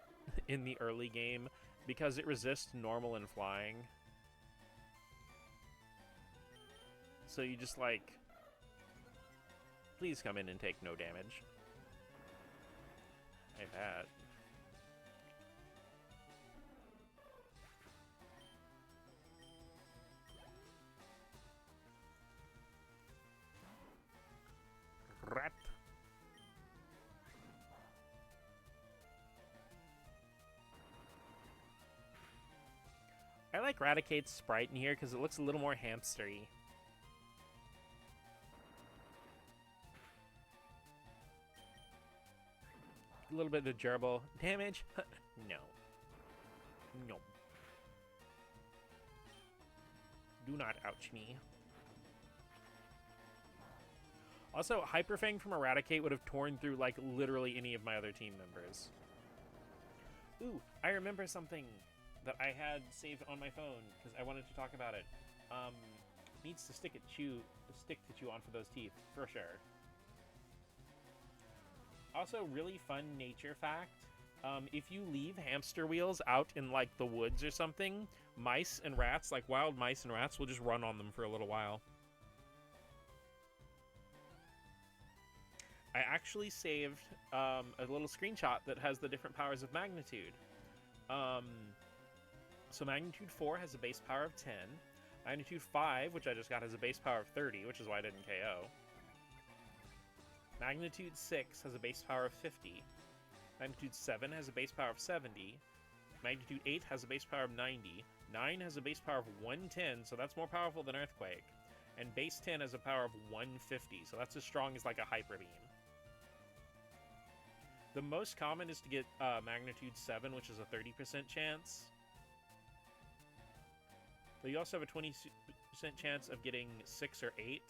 in the early game because it resists normal and flying. So you just like, please come in and take no damage. I bet. Rat. I like Raticate's sprite in here because it looks a little more hamstery. A little bit of gerbil damage? No. No. Do not ouch me. Also, Hyper Fang from Eradicate would have torn through, like, literally any of my other team members. Ooh, I remember something that I had saved on my phone, because I wanted to talk about it. Needs to stick to chew on for those teeth, for sure. Also, really fun nature fact. If you leave hamster wheels out in, like, the woods or something, mice and rats, like wild mice and rats, will just run on them for a little while. I actually saved a little screenshot that has the different powers of Magnitude. So Magnitude 4 has a base power of 10. Magnitude 5, which I just got, has a base power of 30, which is why I didn't KO. Magnitude 6 has a base power of 50. Magnitude 7 has a base power of 70. Magnitude 8 has a base power of 90. 9 has a base power of 110, so that's more powerful than Earthquake. And base 10 has a power of 150, so that's as strong as like a Hyper Beam. The most common is to get Magnitude 7, which is a 30% chance. But you also have a 20% chance of getting 6 or 8.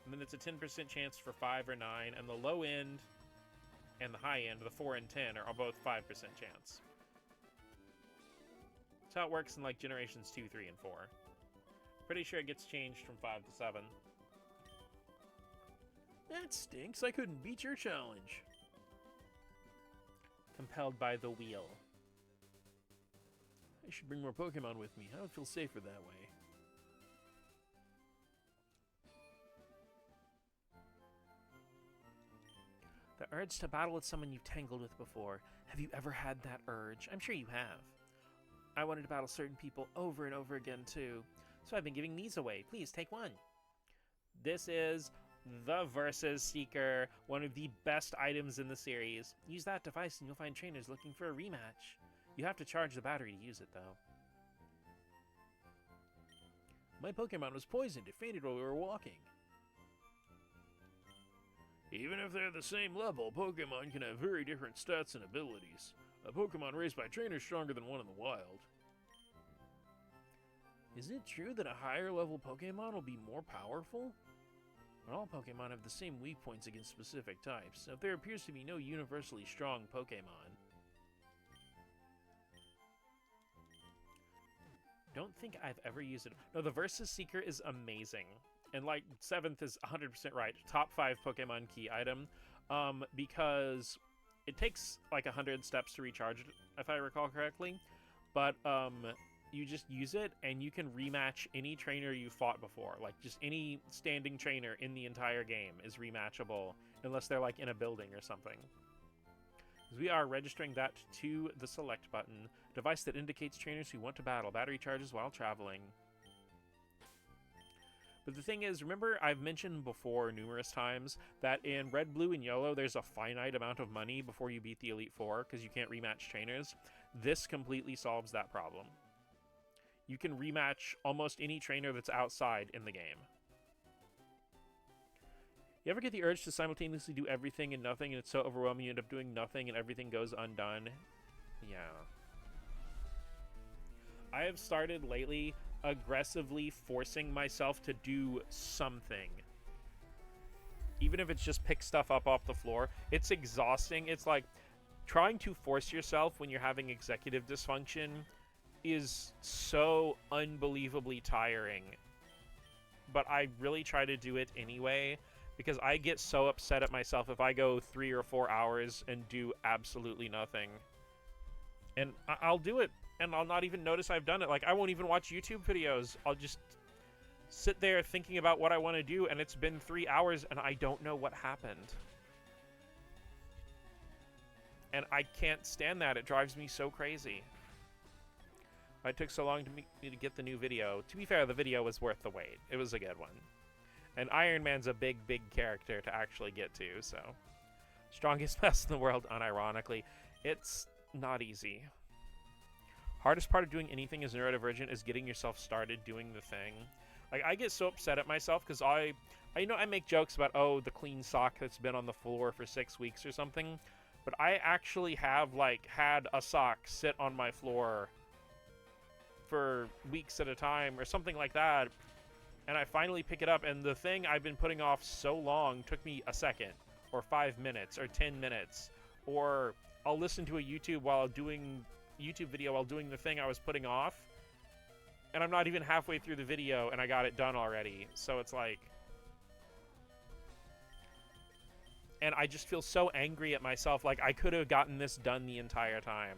And then it's a 10% chance for 5 or 9. And the low end and the high end, the 4 and 10, are both 5% chance. That's how it works in like generations 2, 3, and 4. Pretty sure it gets changed from 5 to 7. That stinks. I couldn't beat your challenge. Compelled by the wheel. I should bring more Pokemon with me. I would feel safer that way. The urge to battle with someone you've tangled with before. Have you ever had that urge? I'm sure you have. I wanted to battle certain people over and over again too. So I've been giving these away. Please take one. This is the Versus Seeker, one of the best items in the series. Use that device and you'll find trainers looking for a rematch. You have to charge the battery to use it, though. My Pokemon was poisoned. It fainted while we were walking. Even if they're the same level, Pokemon can have very different stats and abilities. A Pokemon raised by trainers stronger than one in the wild. Is it true that a higher level Pokemon will be more powerful? All Pokemon have the same weak points against specific types, so there appears to be no universally strong Pokemon. Don't think I've ever used it. No, the Versus Seeker is amazing. And, like, 7th is 100% right. Top 5 Pokemon key item. Because it takes, like, 100 steps to recharge it, if I recall correctly. But, you just use it, and you can rematch any trainer you fought before. Like, just any standing trainer in the entire game is rematchable, unless they're, like, in a building or something. We are registering that to the select button, device that indicates trainers who want to battle. Battery charges while traveling. But the thing is, remember I've mentioned before numerous times that in Red, Blue, and Yellow there's a finite amount of money before you beat the Elite Four because you can't rematch trainers? This completely solves that problem. You can rematch almost any trainer that's outside in the game. You ever get the urge to simultaneously do everything and nothing, and it's so overwhelming you end up doing nothing and everything goes undone? Yeah. I have started lately aggressively forcing myself to do something. Even if it's just pick stuff up off the floor. It's exhausting. It's like trying to force yourself when you're having executive dysfunction is so unbelievably tiring. But I really try to do it anyway, because I get so upset at myself if I go 3 or 4 hours and do absolutely nothing. And I'll do it, and I'll not even notice I've done it. Like, I won't even watch YouTube videos. I'll just sit there thinking about what I want to do, and it's been 3 hours, and I don't know what happened. And I can't stand that. It drives me so crazy. It took so long to get the new video. To be fair, the video was worth the wait. It was a good one. And Iron Man's a big, big character to actually get to, so. Strongest mess in the world, unironically. It's not easy. Hardest part of doing anything as neurodivergent is getting yourself started doing the thing. Like, I get so upset at myself because I make jokes about, oh, the clean sock that's been on the floor for 6 weeks or something. But I actually have, like, had a sock sit on my floor for weeks at a time or something like that. And I finally pick it up, and the thing I've been putting off so long took me a second, or 5 minutes, or 10 minutes. Or I'll listen to a YouTube video while doing the thing I was putting off, and I'm not even halfway through the video, and I got it done already. So it's like... And I just feel so angry at myself, like I could have gotten this done the entire time.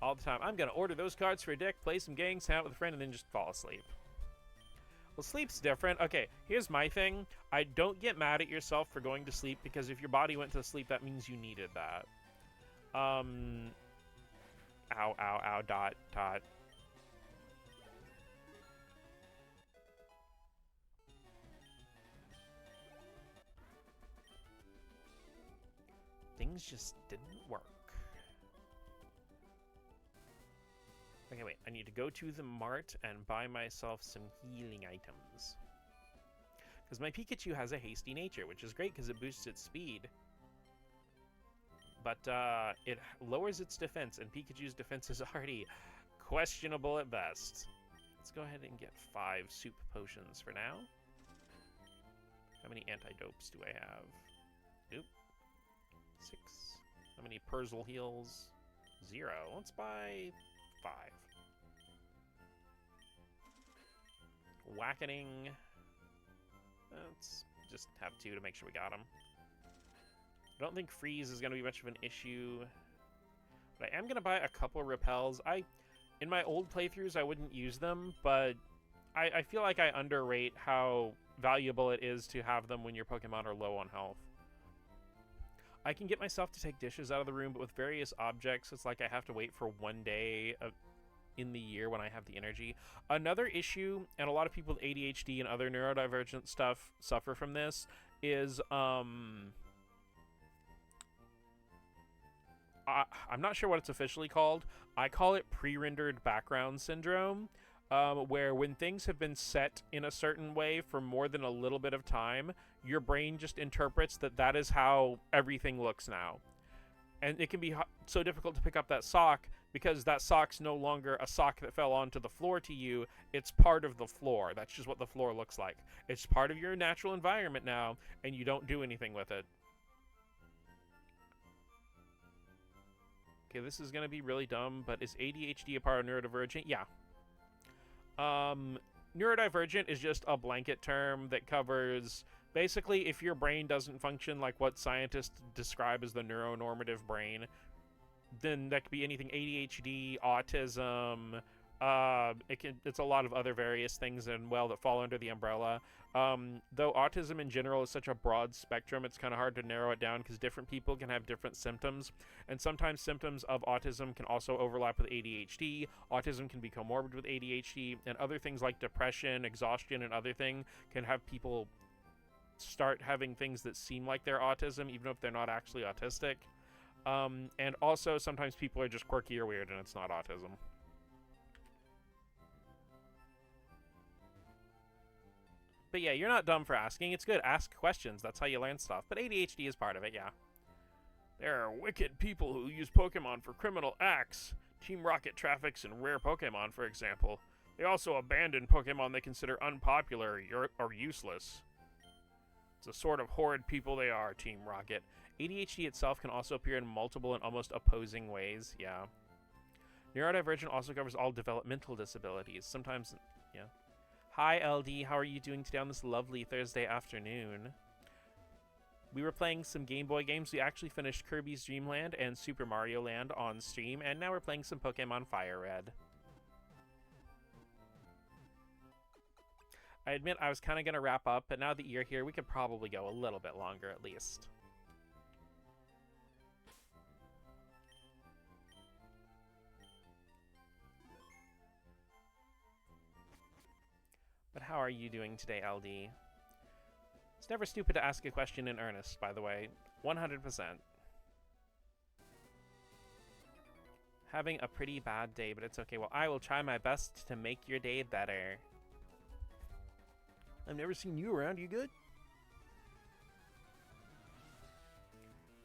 All the time. I'm gonna order those cards for a deck, play some games, hang out with a friend, and then just fall asleep. Well, sleep's different. Okay, here's my thing. I don't get mad at yourself for going to sleep, because if your body went to sleep, that means you needed that. Ow, ow, ow, dot. Things just didn't work. Okay, wait. I need to go to the mart and buy myself some healing items. Because my Pikachu has a hasty nature, which is great because it boosts its speed. But it lowers its defense, and Pikachu's defense is already questionable at best. Let's go ahead and get 5 soup potions for now. How many antidopes do I have? Nope. 6. How many Persil heals? 0. Let's buy 5. Wackening. Let's just have 2 to make sure we got them. I don't think freeze is going to be much of an issue. But I am going to buy a couple repels. In my old playthroughs, I wouldn't use them, but I feel like I underrate how valuable it is to have them when your Pokemon are low on health. I can get myself to take dishes out of the room, but with various objects, it's like I have to wait for 1 day in the year when I have the energy. Another issue, and a lot of people with ADHD and other neurodivergent stuff suffer from this, is I'm not sure what it's officially called. I call it pre-rendered background syndrome, where when things have been set in a certain way for more than a little bit of time, your brain just interprets that that is how everything looks now. And it can be so difficult to pick up that sock because that sock's no longer a sock that fell onto the floor to you. It's part of the floor. That's just what the floor looks like. It's part of your natural environment now, and you don't do anything with it. Okay, this is going to be really dumb, but is ADHD a part of neurodivergent? Yeah. Neurodivergent is just a blanket term that covers basically if your brain doesn't function like what scientists describe as the neuronormative brain, then that could be anything: ADHD, autism. It's a lot of other various things that fall under the umbrella. Though autism in general is such a broad spectrum, it's kind of hard to narrow it down because different people can have different symptoms, and sometimes symptoms of autism can also overlap with ADHD. Autism can be comorbid with ADHD, and other things like depression, exhaustion, and other things can have people start having things that seem like they're autism, even if they're not actually autistic. And also sometimes people are just quirky or weird, and it's not autism. But yeah, you're not dumb for asking. It's good. Ask questions. That's how you learn stuff. But ADHD is part of it, yeah. There are wicked people who use Pokemon for criminal acts. Team Rocket traffics in rare Pokemon, for example. They also abandon Pokemon they consider unpopular or useless. It's a sort of horrid people they are, Team Rocket. ADHD itself can also appear in multiple and almost opposing ways, yeah. Neurodivergent also covers all developmental disabilities. Sometimes, yeah. Hi, LD. How are you doing today on this lovely Thursday afternoon? We were playing some Game Boy games. We actually finished Kirby's Dream Land and Super Mario Land on stream, and now we're playing some Pokemon Fire Red. I admit I was kind of going to wrap up, but now that you're here, we could probably go a little bit longer at least. But how are you doing today, LD? It's never stupid to ask a question in earnest, by the way. 100%. Having a pretty bad day, but it's okay. Well, I will try my best to make your day better. I've never seen you around. You good?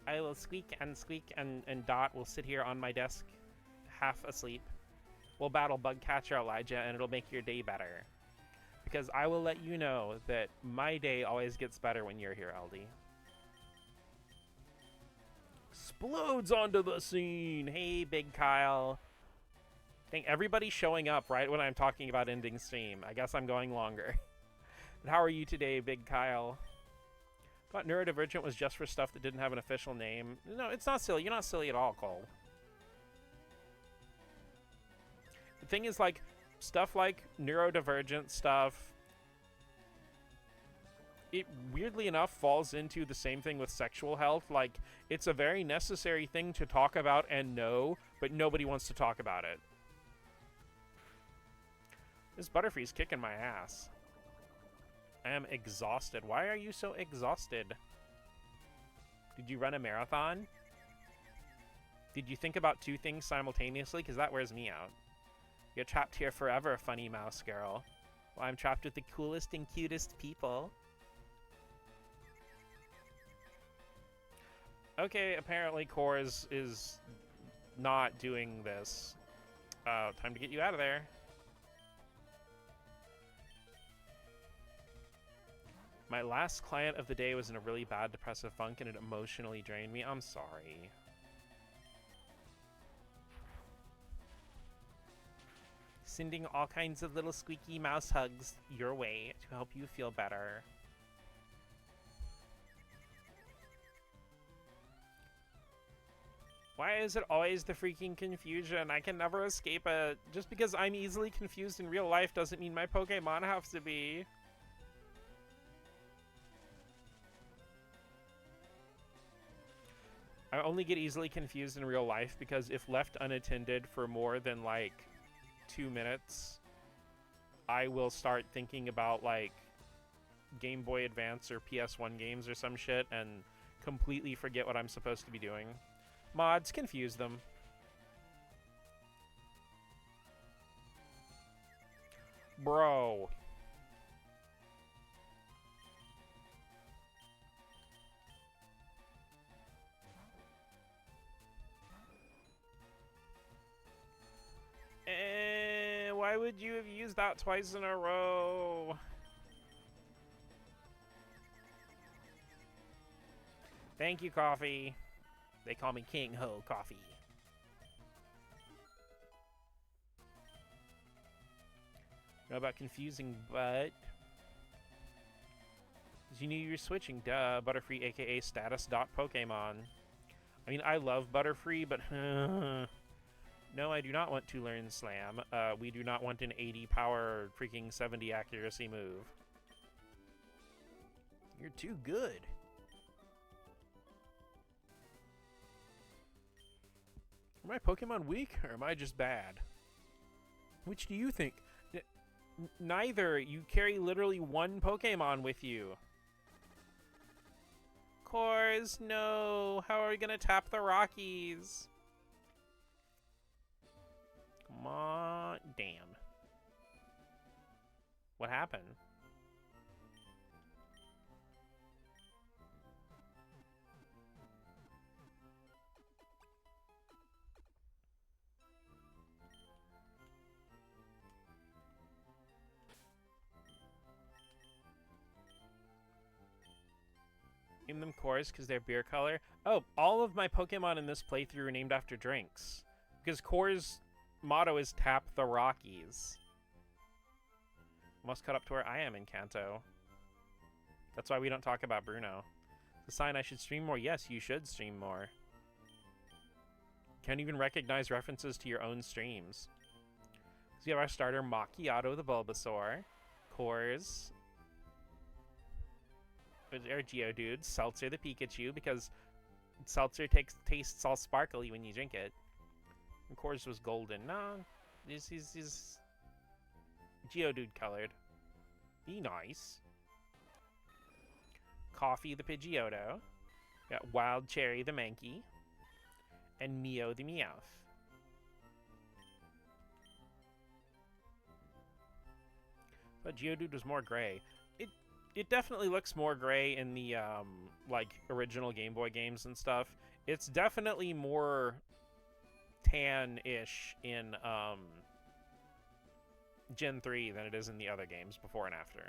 I will squeak, and Dot will sit here on my desk, half asleep. We'll battle Bugcatcher Elijah, and it'll make your day better. Because I will let you know that my day always gets better when you're here, LD. Explodes onto the scene! Hey, Big Kyle. Dang, everybody's showing up right when I'm talking about ending stream. I guess I'm going longer. How are you today, Big Kyle? Thought Neurodivergent was just for stuff that didn't have an official name. No, it's not silly. You're not silly at all, Cole. The thing is, like, stuff like neurodivergent stuff, it weirdly enough falls into the same thing with sexual health. Like, it's a very necessary thing to talk about and know, but nobody wants to talk about it. This Butterfree's kicking my ass. I am exhausted. Why are you so exhausted? Did you run a marathon? Did you think about two things simultaneously? Because that wears me out. You're trapped here forever, funny mouse girl. Well, I'm trapped with the coolest and cutest people. Okay, apparently Core is not doing this. Time to get you out of there. My last client of the day was in a really bad depressive funk and it emotionally drained me. I'm sorry. Sending all kinds of little squeaky mouse hugs your way to help you feel better. Why is it always the freaking confusion? I can never escape it. Just because I'm easily confused in real life doesn't mean my Pokemon have to be. I only get easily confused in real life because if left unattended for more than, like, 2 minutes, I will start thinking about, like, Game Boy Advance or PS1 games or some shit and completely forget what I'm supposed to be doing. Mods, confuse them. Bro. Why would you have used that twice in a row? Thank you, Coffee. They call me King Ho Coffee. Know about confusing, but... You knew you were switching, duh. Butterfree, aka status.pokemon. I mean, I love Butterfree, but... No, I do not want to learn Slam. We do not want an 80 power, freaking 70 accuracy move. You're too good. Are my Pokemon weak, or am I just bad? Which do you think? Neither. You carry literally one Pokemon with you. Cores, no. How are we gonna tap the Rockies? Come on. Damn. What happened? Name them Cores because they're beer color. Oh, all of my Pokemon in this playthrough are named after drinks. Because Core's motto is tap the Rockies. Must cut up to where I am in Kanto. That's why we don't talk about Bruno. The sign I should stream more. Yes, you should stream more. Can't even recognize references to your own streams. So you have our starter Macchiato the Bulbasaur. Cores. Our Geodude, Seltzer the Pikachu, because Seltzer tastes all sparkly when you drink it. Of course, was golden. No, he's Geodude colored. Be nice. Coffee the Pidgeotto. Got Wild Cherry the Mankey. And Mio the Meowth. But Geodude was more gray. It definitely looks more gray in the, like, original Game Boy games and stuff. It's definitely more tan-ish in, Gen 3 than it is in the other games, before and after.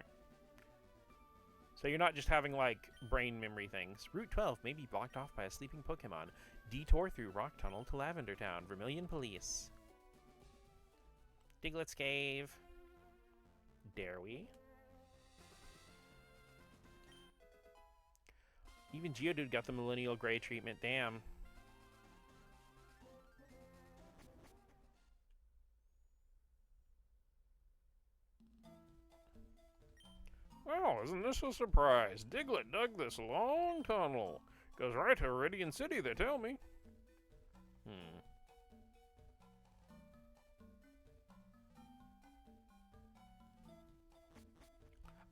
So you're not just having, like, brain memory things. Route 12 may be blocked off by a sleeping Pokemon. Detour through Rock Tunnel to Lavender Town. Vermilion Police. Diglett's Cave. Dare we? Even Geodude got the Millennial Gray treatment, damn. Well, isn't this a surprise? Diglett dug this long tunnel. Goes right to Iridian City, they tell me.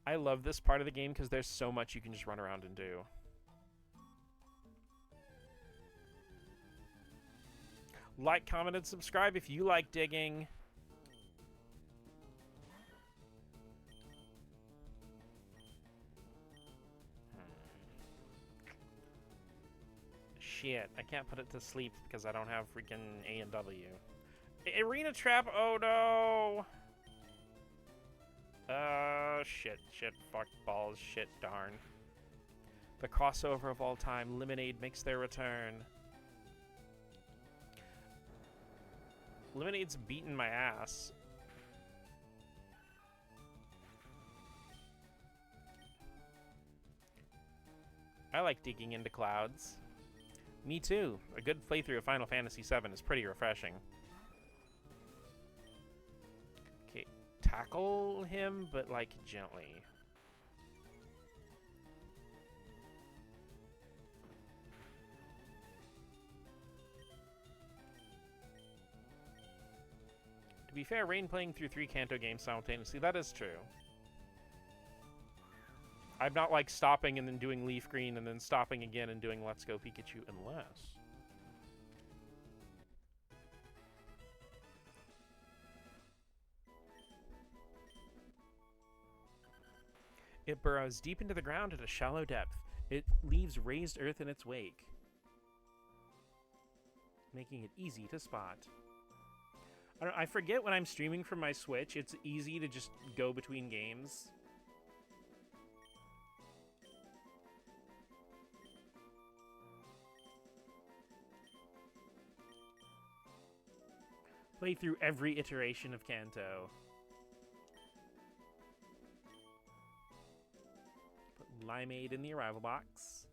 I love this part of the game because there's so much you can just run around and do. Like, comment, and subscribe if you like digging. Shit, I can't put it to sleep because I don't have freaking A and W. Arena Trap, oh no! Shit, fuck, balls, shit, darn. The crossover of all time, Lemonade makes their return. Lemonade's beating my ass. I like digging into clouds. Me too. A good playthrough of Final Fantasy VII is pretty refreshing. Okay, tackle him, but like gently. To be fair, Rain playing through 3 Kanto games simultaneously, that is true. I'm not like stopping and then doing Leaf Green and then stopping again and doing Let's Go Pikachu unless... It burrows deep into the ground at a shallow depth. It leaves raised earth in its wake, making it easy to spot. I forget when I'm streaming from my Switch, it's easy to just go between games. Play through every iteration of Kanto. Put Limeade in the arrival box.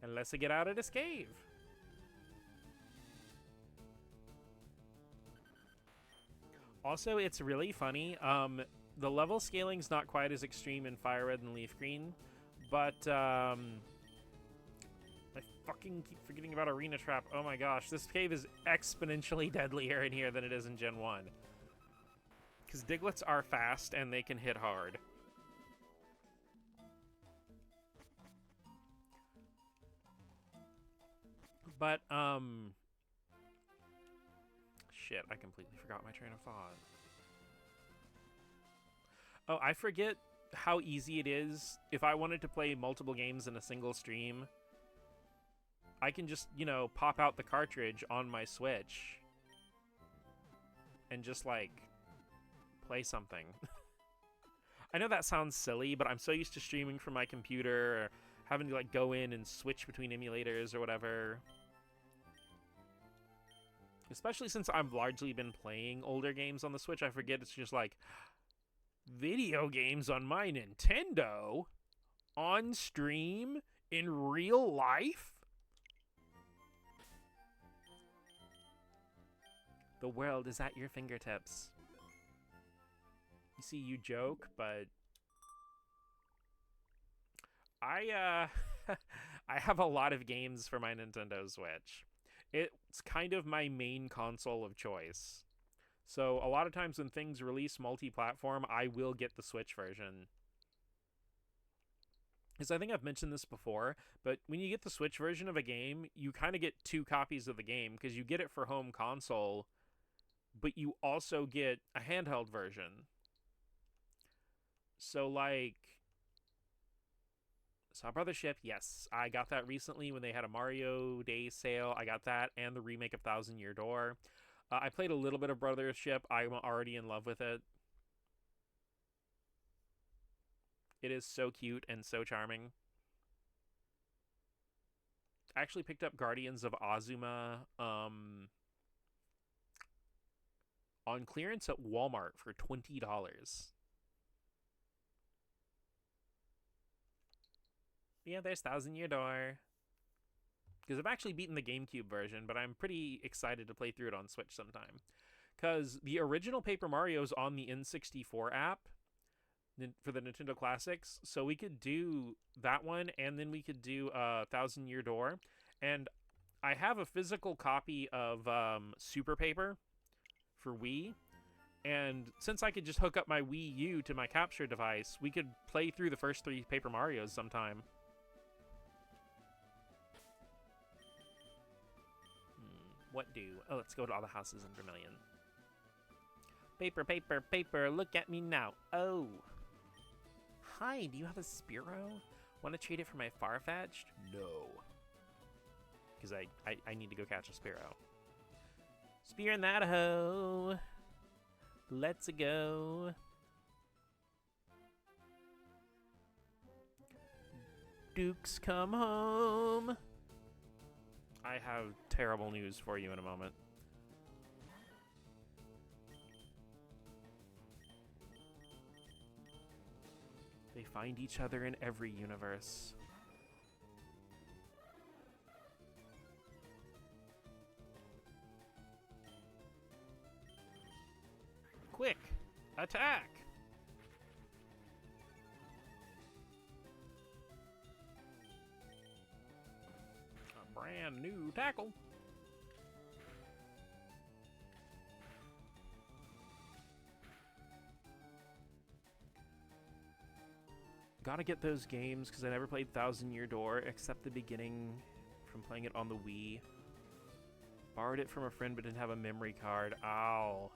Unless I get out of this cave. Also, it's really funny. The level scaling's not quite as extreme in Fire Red and Leaf Green, but I fucking keep forgetting about Arena Trap. Oh my gosh, this cave is exponentially deadlier in here than it is in Gen 1. Because Digletts are fast and they can hit hard. But, shit, I completely forgot my train of thought. Oh, I forget how easy it is. If I wanted to play multiple games in a single stream, I can just, you know, pop out the cartridge on my Switch and just, like, play something. I know that sounds silly, but I'm so used to streaming from my computer or having to, like, go in and switch between emulators or whatever. Especially since I've largely been playing older games on the Switch, I forget it's just like, video games on my Nintendo? On stream? In real life? The world is at your fingertips. You see, you joke, but I I have a lot of games for my Nintendo Switch. It's kind of my main console of choice. So a lot of times when things release multi-platform, I will get the Switch version. Because I think I've mentioned this before, but when you get the Switch version of a game, you kind of get 2 copies of the game, because you get it for home console, but you also get a handheld version. So, like, Saw Brothership, yes. I got that recently when they had a Mario Day sale. I got that and the remake of Thousand Year Door. I played a little bit of Brothership. I'm already in love with it. It is so cute and so charming. I actually picked up Guardians of Azuma on clearance at Walmart for $20. Yeah, there's Thousand Year Door. Because I've actually beaten the GameCube version, but I'm pretty excited to play through it on Switch sometime. Because the original Paper Mario's on the N64 app for the Nintendo Classics, so we could do that one, and then we could do Thousand Year Door. And I have a physical copy of Super Paper for Wii, and since I could just hook up my Wii U to my capture device, we could play through the first 3 Paper Marios sometime. What do? Oh, let's go to all the houses in Vermilion. Paper, paper, paper, look at me now. Oh. Hi, do you have a Spearow? Want to trade it for my Farfetch'd? No. Because I need to go catch a Spearow. Spear in that hoe. Let's go. Dukes come home. I have terrible news for you in a moment. They find each other in every universe. Quick! Attack! A brand new tackle. Gotta get those games because I never played Thousand Year Door except the beginning from playing it on the Wii. Borrowed it from a friend but didn't have a memory card. Ow.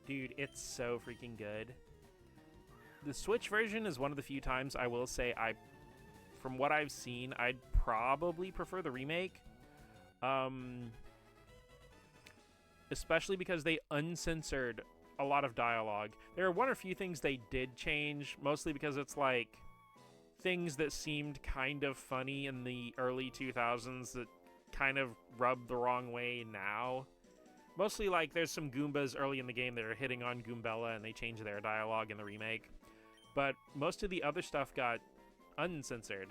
Dude, it's so freaking good. The Switch version is one of the few times I will say from what I've seen, I'd probably prefer the remake. especially because they uncensored a lot of dialogue. There are one or few things they did change, mostly because it's like things that seemed kind of funny in the early 2000s that kind of rub the wrong way now. Mostly like there's some Goombas early in the game that are hitting on Goombella and they change their dialogue in the remake. But most of the other stuff got uncensored.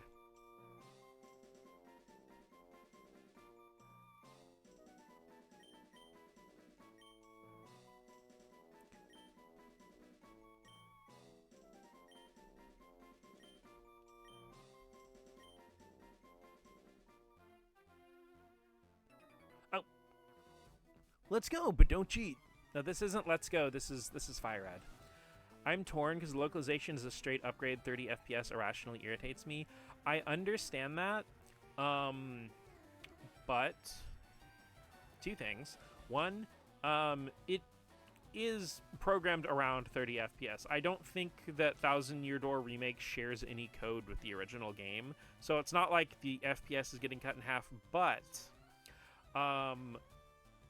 Let's go, but don't cheat. No, this isn't Let's Go. This is Fire Red. I'm torn because localization is a straight upgrade. 30 FPS irrationally irritates me. I understand that, but two things. One, it is programmed around 30 FPS. I don't think that Thousand Year Door Remake shares any code with the original game, so it's not like the FPS is getting cut in half, but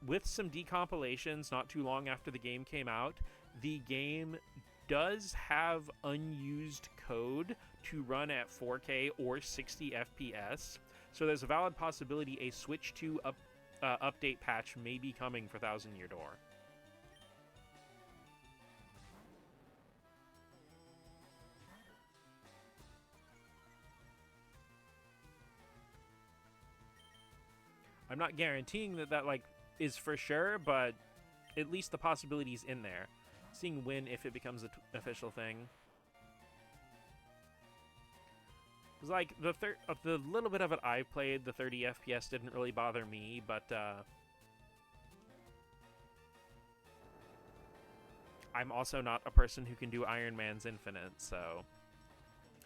with some decompilations not too long after the game came out, the game does have unused code to run at 4K or 60 FPS, so there's a valid possibility a Switch 2 update patch may be coming for Thousand Year Door. I'm not guaranteeing that like is for sure, but at least the possibility's in there. Seeing when, if it becomes an official thing. It's like the little bit of it I've played, the 30 FPS didn't really bother me, but I'm also not a person who can do Iron Man's Infinite, so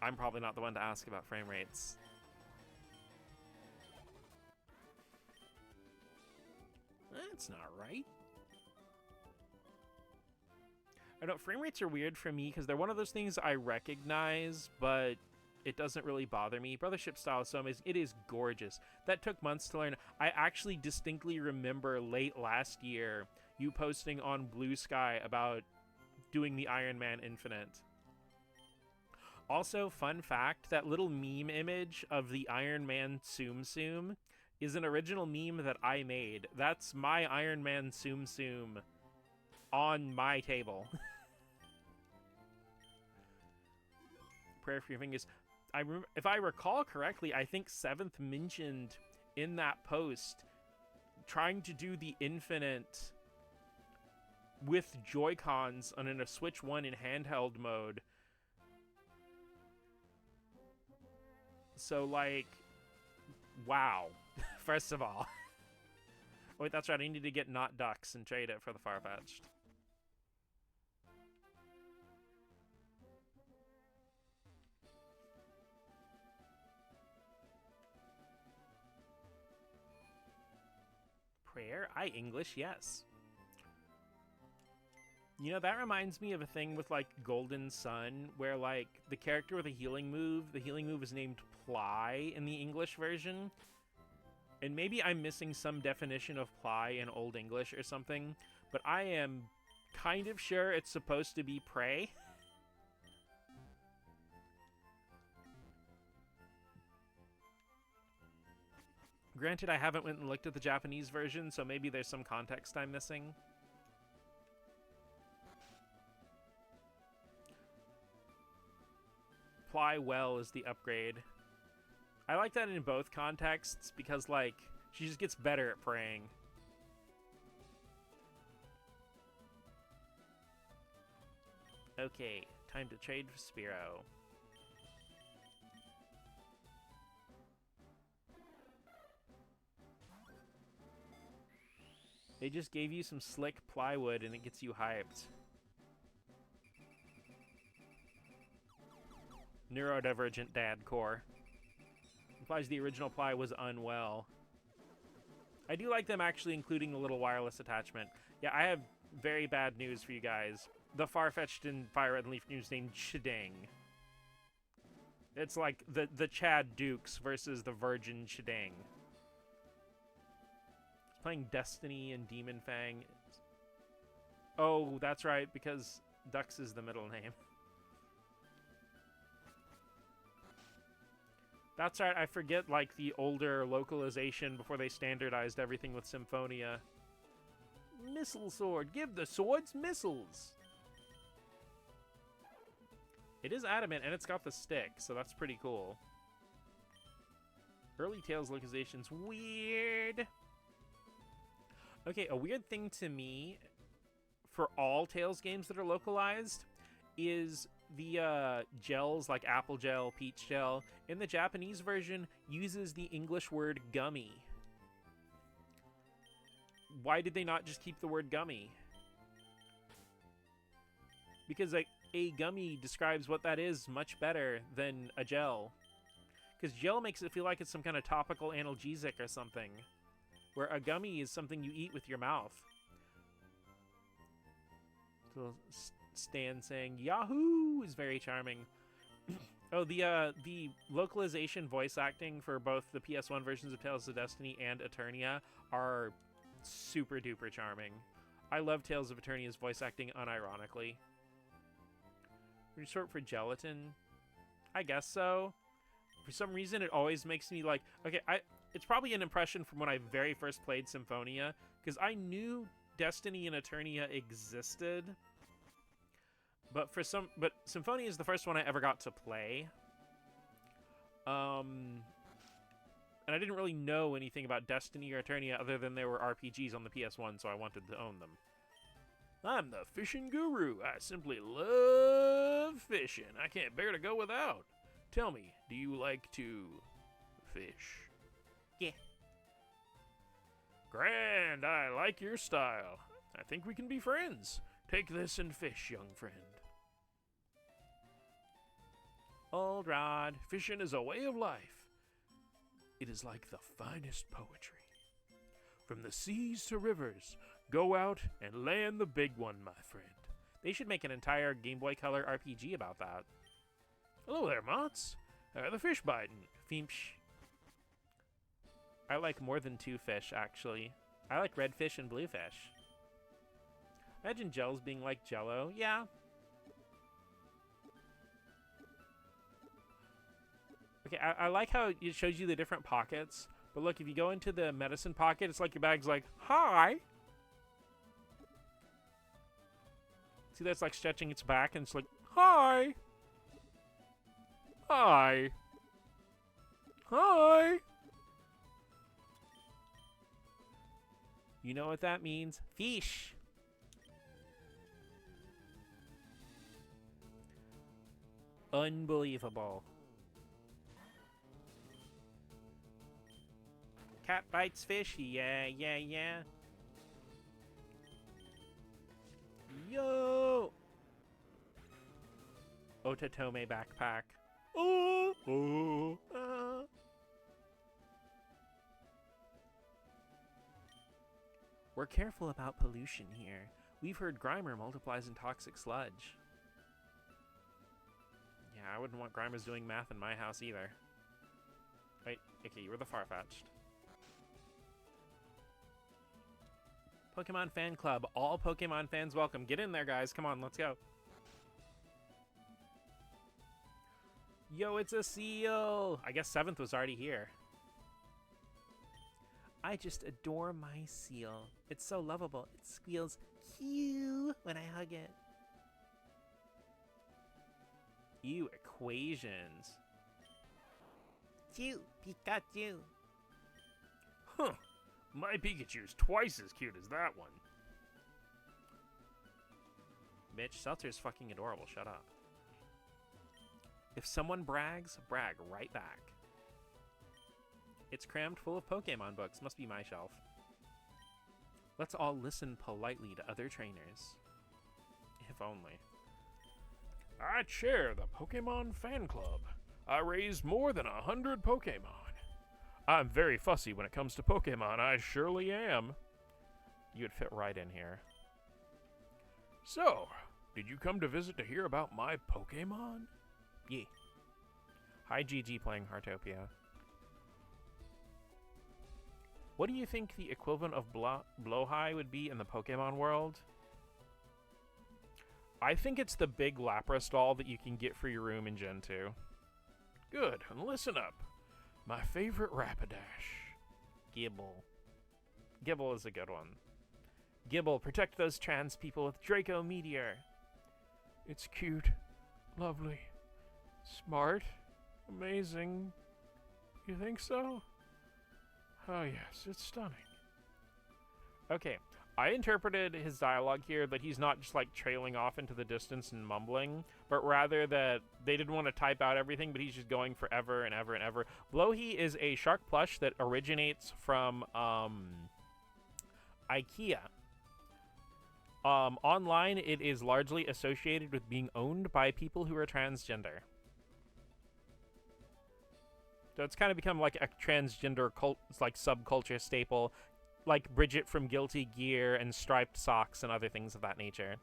I'm probably not the one to ask about frame rates. That's not right. I know frame rates are weird for me because they're one of those things I recognize, but it doesn't really bother me. Brothership Style is so amazing. It is gorgeous. That took months to learn. I actually distinctly remember late last year you posting on Blue Sky about doing the Iron Man Infinite. Also, fun fact, that little meme image of the Iron Man Tsum Tsum is an original meme that I made. That's my Iron Man Tsum Tsum on my table. Prayer for your fingers. If I recall correctly, I think Seventh mentioned in that post trying to do the Infinite with Joy-Cons on a Switch 1 in handheld mode. So, like, wow. First of all. Oh, wait, that's right. I need to get Not Ducks and trade it for the Farfetch'd. Prayer? English, yes. You know, that reminds me of a thing with, like, Golden Sun, where, like, the character with the healing move is named Ply in the English version. And maybe I'm missing some definition of Ply in Old English or something, but I am kind of sure it's supposed to be pray. Granted, I haven't went and looked at the Japanese version, so maybe there's some context I'm missing. Ply well is the upgrade. I like that in both contexts because, like, she just gets better at praying. Okay, time to trade for Spearow. They just gave you some slick plywood and it gets you hyped. Neurodivergent dad core. Implies the original Ply was unwell. I do like them actually including the little wireless attachment. Yeah, I have very bad news for you guys. The Farfetch'd in Fire Red and Leaf News named Chideng. It's like the Chad Dukes versus the Virgin Chideng. playing Destiny and Demon Fang. Oh, that's right, because Dux is the middle name. That's right, I forget, like, the older localization before they standardized everything with Symphonia. Missile sword! Give the swords missiles! It is adamant, and it's got the stick, so that's pretty cool. Early Tales localization's weird. Okay, a weird thing to me for all Tales games that are localized is the gels like apple gel, peach gel. In the Japanese version, uses the English word gummy. Why did they not just keep the word gummy? Because like a gummy describes what that is much better than a gel. Because gel makes it feel like it's some kind of topical analgesic or something, where a gummy is something you eat with your mouth. So Stan saying Yahoo is very charming. Oh, the localization voice acting for both the PS1 versions of Tales of Destiny and Eternia are super duper charming. I love Tales of Eternia's voice acting unironically. We're short for gelatin? I guess so. For some reason, it always makes me like, okay, it's probably an impression from when I very first played Symphonia, because I knew Destiny and Eternia existed, but Symphonia is the first one I ever got to play. And I didn't really know anything about Destiny or Eternia other than there were RPGs on the PS1, so I wanted to own them. I'm the fishing guru. I simply love fishing. I can't bear to go without. Tell me, do you like to fish? Yeah. Grand, I like your style. I think we can be friends. Take this and fish, young friend. Old Rod. Fishing is a way of life. It is like the finest poetry. From the seas to rivers, go out and land the big one, my friend. They should make an entire Game Boy Color RPG about that. Hello there, Mots. How are the fish biting? Feemsh. I like more than two fish, actually. I like red fish and blue fish. Imagine gels being like Jello. Yeah. Okay, I like how it shows you the different pockets. But look, if you go into the medicine pocket, it's like your bag's like, hi! See, that's like stretching its back, and it's like, hi! Hi! Hi! You know what that means? Fish! Unbelievable. Cat bites fish? Yeah, yeah, yeah. Yo! Otatome backpack. Oh! Oh! We're careful about pollution here. We've heard Grimer multiplies in toxic sludge. Yeah, I wouldn't want Grimers doing math in my house either. Wait, okay, you were the Farfetch'd. Pokemon Fan Club. All Pokemon fans welcome. Get in there, guys. Come on, let's go. Yo, it's a seal! I guess 7th was already here. I just adore my seal. It's so lovable. It squeals cute when I hug it. Ew, equations. Cute, Pikachu. Huh. My Pikachu's twice as cute as that one. Mitch, Seltzer's fucking adorable. Shut up. If someone brags, brag right back. It's crammed full of Pokemon books. Must be my shelf. Let's all listen politely to other trainers. If only. I chair the Pokemon Fan Club. I raise more than 100 Pokemon. I'm very fussy when it comes to Pokemon, I surely am. You'd fit right in here. So, did you come to visit to hear about my Pokemon? Yeah. Hi, GG playing Heartopia. What do you think the equivalent of Blowhigh would be in the Pokemon world? I think it's the big Lapras doll that you can get for your room in Gen 2. Good, and listen up. My favorite Rapidash. Gibble. Gibble is a good one. Gibble, protect those trans people with Draco Meteor. It's cute, lovely, smart, amazing. You think so? Oh yes, it's stunning. Okay, I interpreted his dialogue here that he's not just like trailing off into the distance and mumbling, but rather that they didn't want to type out everything, but he's just going forever and ever and ever. Blowhee is a shark plush that originates from IKEA. Online, it is largely associated with being owned by people who are transgender. So it's kind of become like a transgender like subculture staple, like Bridget from Guilty Gear and striped socks and other things of that nature.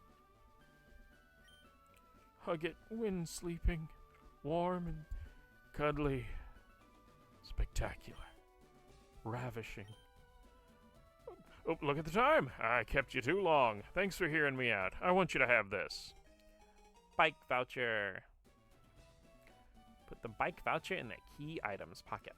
Hug it when sleeping, warm and cuddly, spectacular, ravishing. Oh, look at the time. I kept you too long. Thanks for hearing me out. I want you to have this. Bike voucher. Put the bike voucher in the key items pocket.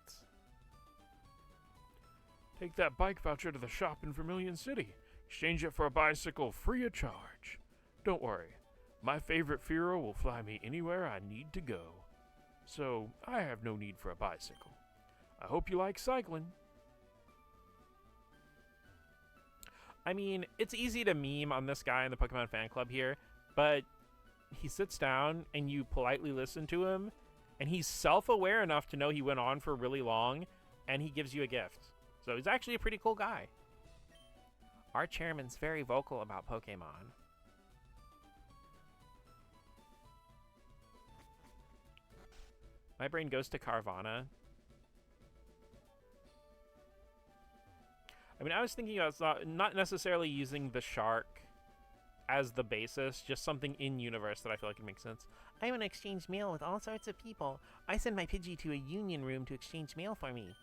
Take that bike voucher to the shop in Vermilion City. Exchange it for a bicycle free of charge. Don't worry. My favorite Fearow will fly me anywhere I need to go. So, I have no need for a bicycle. I hope you like cycling. I mean, it's easy to meme on this guy in the Pokemon fan club here, but he sits down and you politely listen to him, and he's self-aware enough to know he went on for really long, and he gives you a gift. So he's actually a pretty cool guy. Our chairman's very vocal about Pokemon. My brain goes to Carvana. I mean, I was thinking about not necessarily using the shark as the basis, just something in universe that I feel like it makes sense. I want to exchange mail with all sorts of people. I send my Pidgey to a union room to exchange mail for me.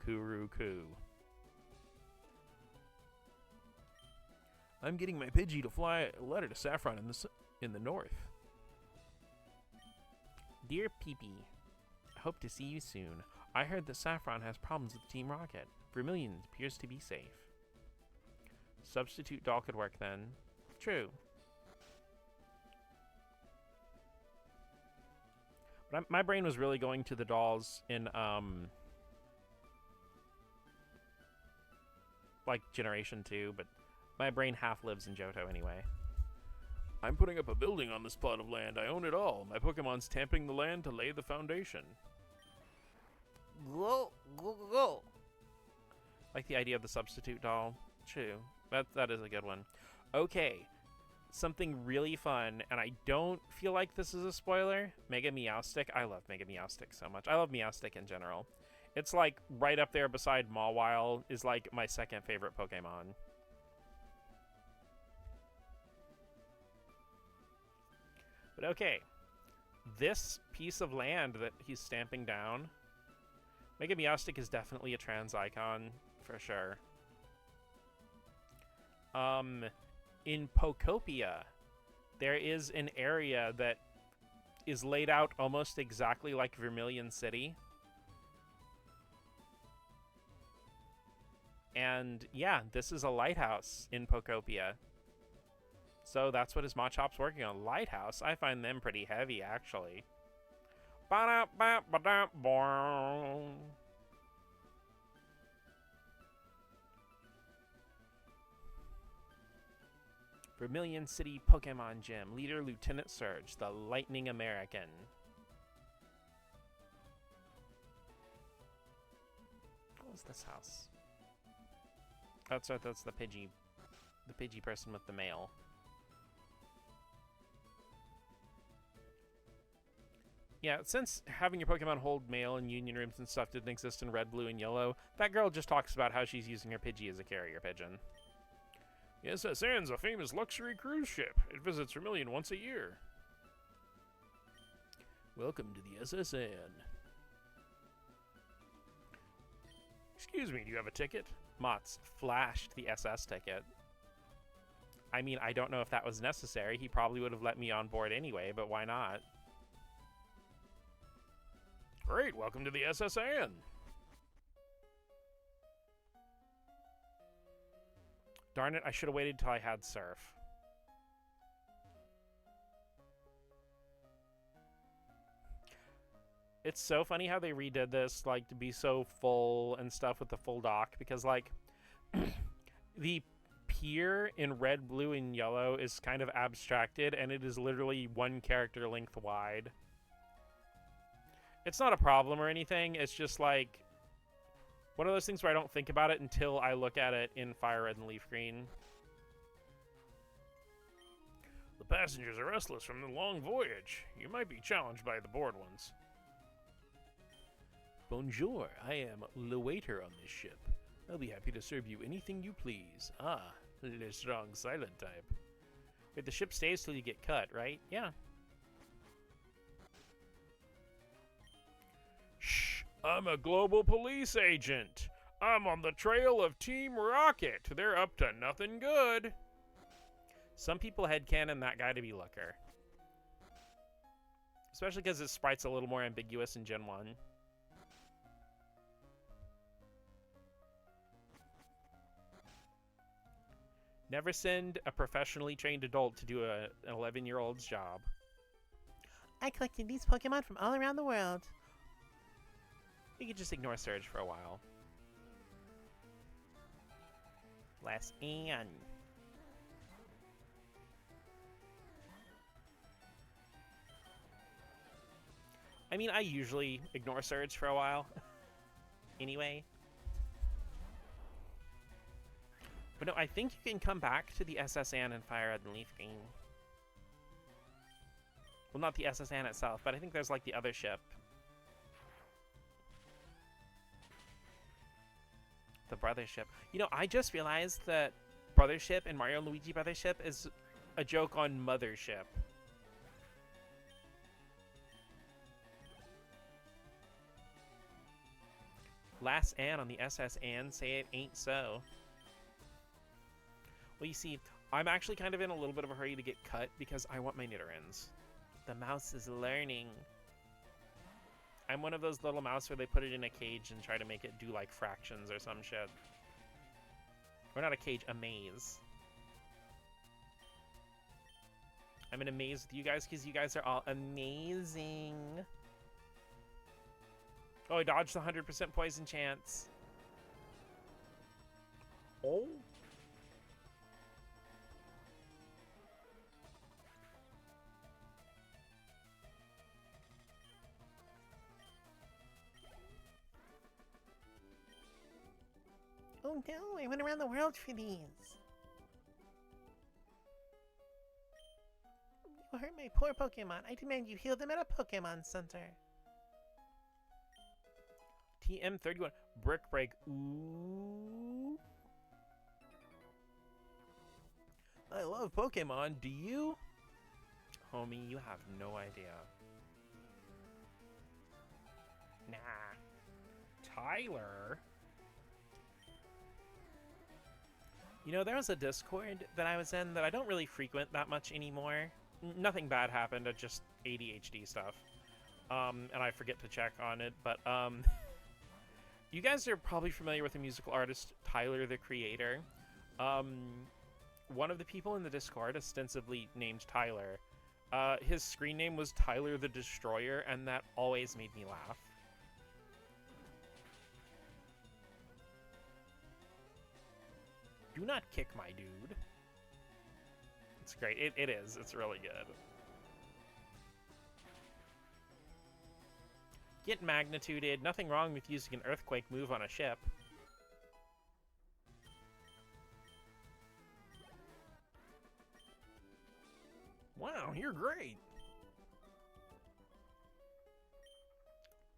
Kuru-Ku. I'm getting my Pidgey to fly a letter to Saffron in the north. Dear Peepee, I hope to see you soon. I heard that Saffron has problems with Team Rocket. Vermilion appears to be safe. Substitute doll could work then. True. But my brain was really going to the dolls in, like, Generation 2, but my brain half lives in Johto anyway. I'm putting up a building on this plot of land. I own it all. My Pokemon's tamping the land to lay the foundation. Go, go, go, go. Like the idea of the substitute doll. True. That is a good one. Okay. Something really fun, and I don't feel like this is a spoiler. Mega Meowstic. I love Mega Meowstic so much. I love Meowstic in general. It's like right up there beside Mawile is like my second favorite Pokemon. But okay. This piece of land that he's stamping down, Mega Meowstic is definitely a trans icon, for sure. In Pokopia, there is an area that is laid out almost exactly like Vermilion City. And yeah, this is a lighthouse in Pokopia. So that's what his Machop's working on. Lighthouse? I find them pretty heavy, actually. Ba-da-ba-ba-da-boing. Vermilion City Pokemon Gym. Leader Lieutenant Surge, the Lightning American. What was this house? That's right, that's the Pidgey person with the mail. Yeah, since having your Pokemon hold mail in Union Rooms and stuff didn't exist in Red, Blue, and Yellow, that girl just talks about how she's using her Pidgey as a carrier pigeon. The SS Anne's a famous luxury cruise ship. It visits Vermilion once a year. Welcome to the SS Anne. Excuse me, do you have a ticket? Mott's flashed the SS ticket. I mean, I don't know if that was necessary. He probably would have let me on board anyway, but why not? Great, welcome to the SSN. Darn it, I should have waited till I had surf. It's so funny how they redid this, like, to be so full and stuff with the full dock, because, like, the pier in red, blue, and yellow is kind of abstracted, and it is literally one character length wide. It's not a problem or anything, it's just, like, one of those things where I don't think about it until I look at it in Fire Red and Leaf Green. The passengers are restless from the long voyage. You might be challenged by the bored ones. Bonjour, I am the waiter on this ship. I'll be happy to serve you anything you please. Ah, the strong silent type. Wait, the ship stays till you get cut, right? Yeah. Shh, I'm a global police agent. I'm on the trail of Team Rocket. They're up to nothing good. Some people headcanon that guy to be Looker. Especially because his sprite's a little more ambiguous in Gen 1. Never send a professionally trained adult to do an 11-year-old's job. I collected these Pokemon from all around the world. You could just ignore Surge for a while. Last Ann. I mean, I usually ignore Surge for a while. Anyway. But no, I think you can come back to the SS Anne and Fire Red and Leaf Green. Well, not the SS Anne itself, but I think there's like the other ship. The brother ship. You know, I just realized that brother ship and Mario and Luigi brother ship is a joke on mothership. Last Anne on the SS Anne, say it ain't so. Well, you see, I'm actually kind of in a little bit of a hurry to get cut because I want my Nidorans. The mouse is learning. I'm one of those little mouse where they put it in a cage and try to make it do like fractions or some shit. Or not a cage, a maze. I'm in a maze with you guys because you guys are all amazing. Oh, I dodged the 100% poison chance. Oh. Oh no, I went around the world for these. You hurt my poor Pokemon. I demand you heal them at a Pokemon Center. TM31. Brick Break. Ooh. I love Pokemon. Do you? Homie, you have no idea. Nah. Tyler? You know, there was a Discord that I was in that I don't really frequent that much anymore. Nothing bad happened, just ADHD stuff. And I forget to check on it, but, you guys are probably familiar with the musical artist Tyler, the Creator. One of the people in the Discord, ostensibly named Tyler, his screen name was Tyler the Destroyer, and that always made me laugh. Do not kick my dude. It's great. It is. It's really good. Get magnituded. Nothing wrong with using an earthquake move on a ship. Wow, you're great.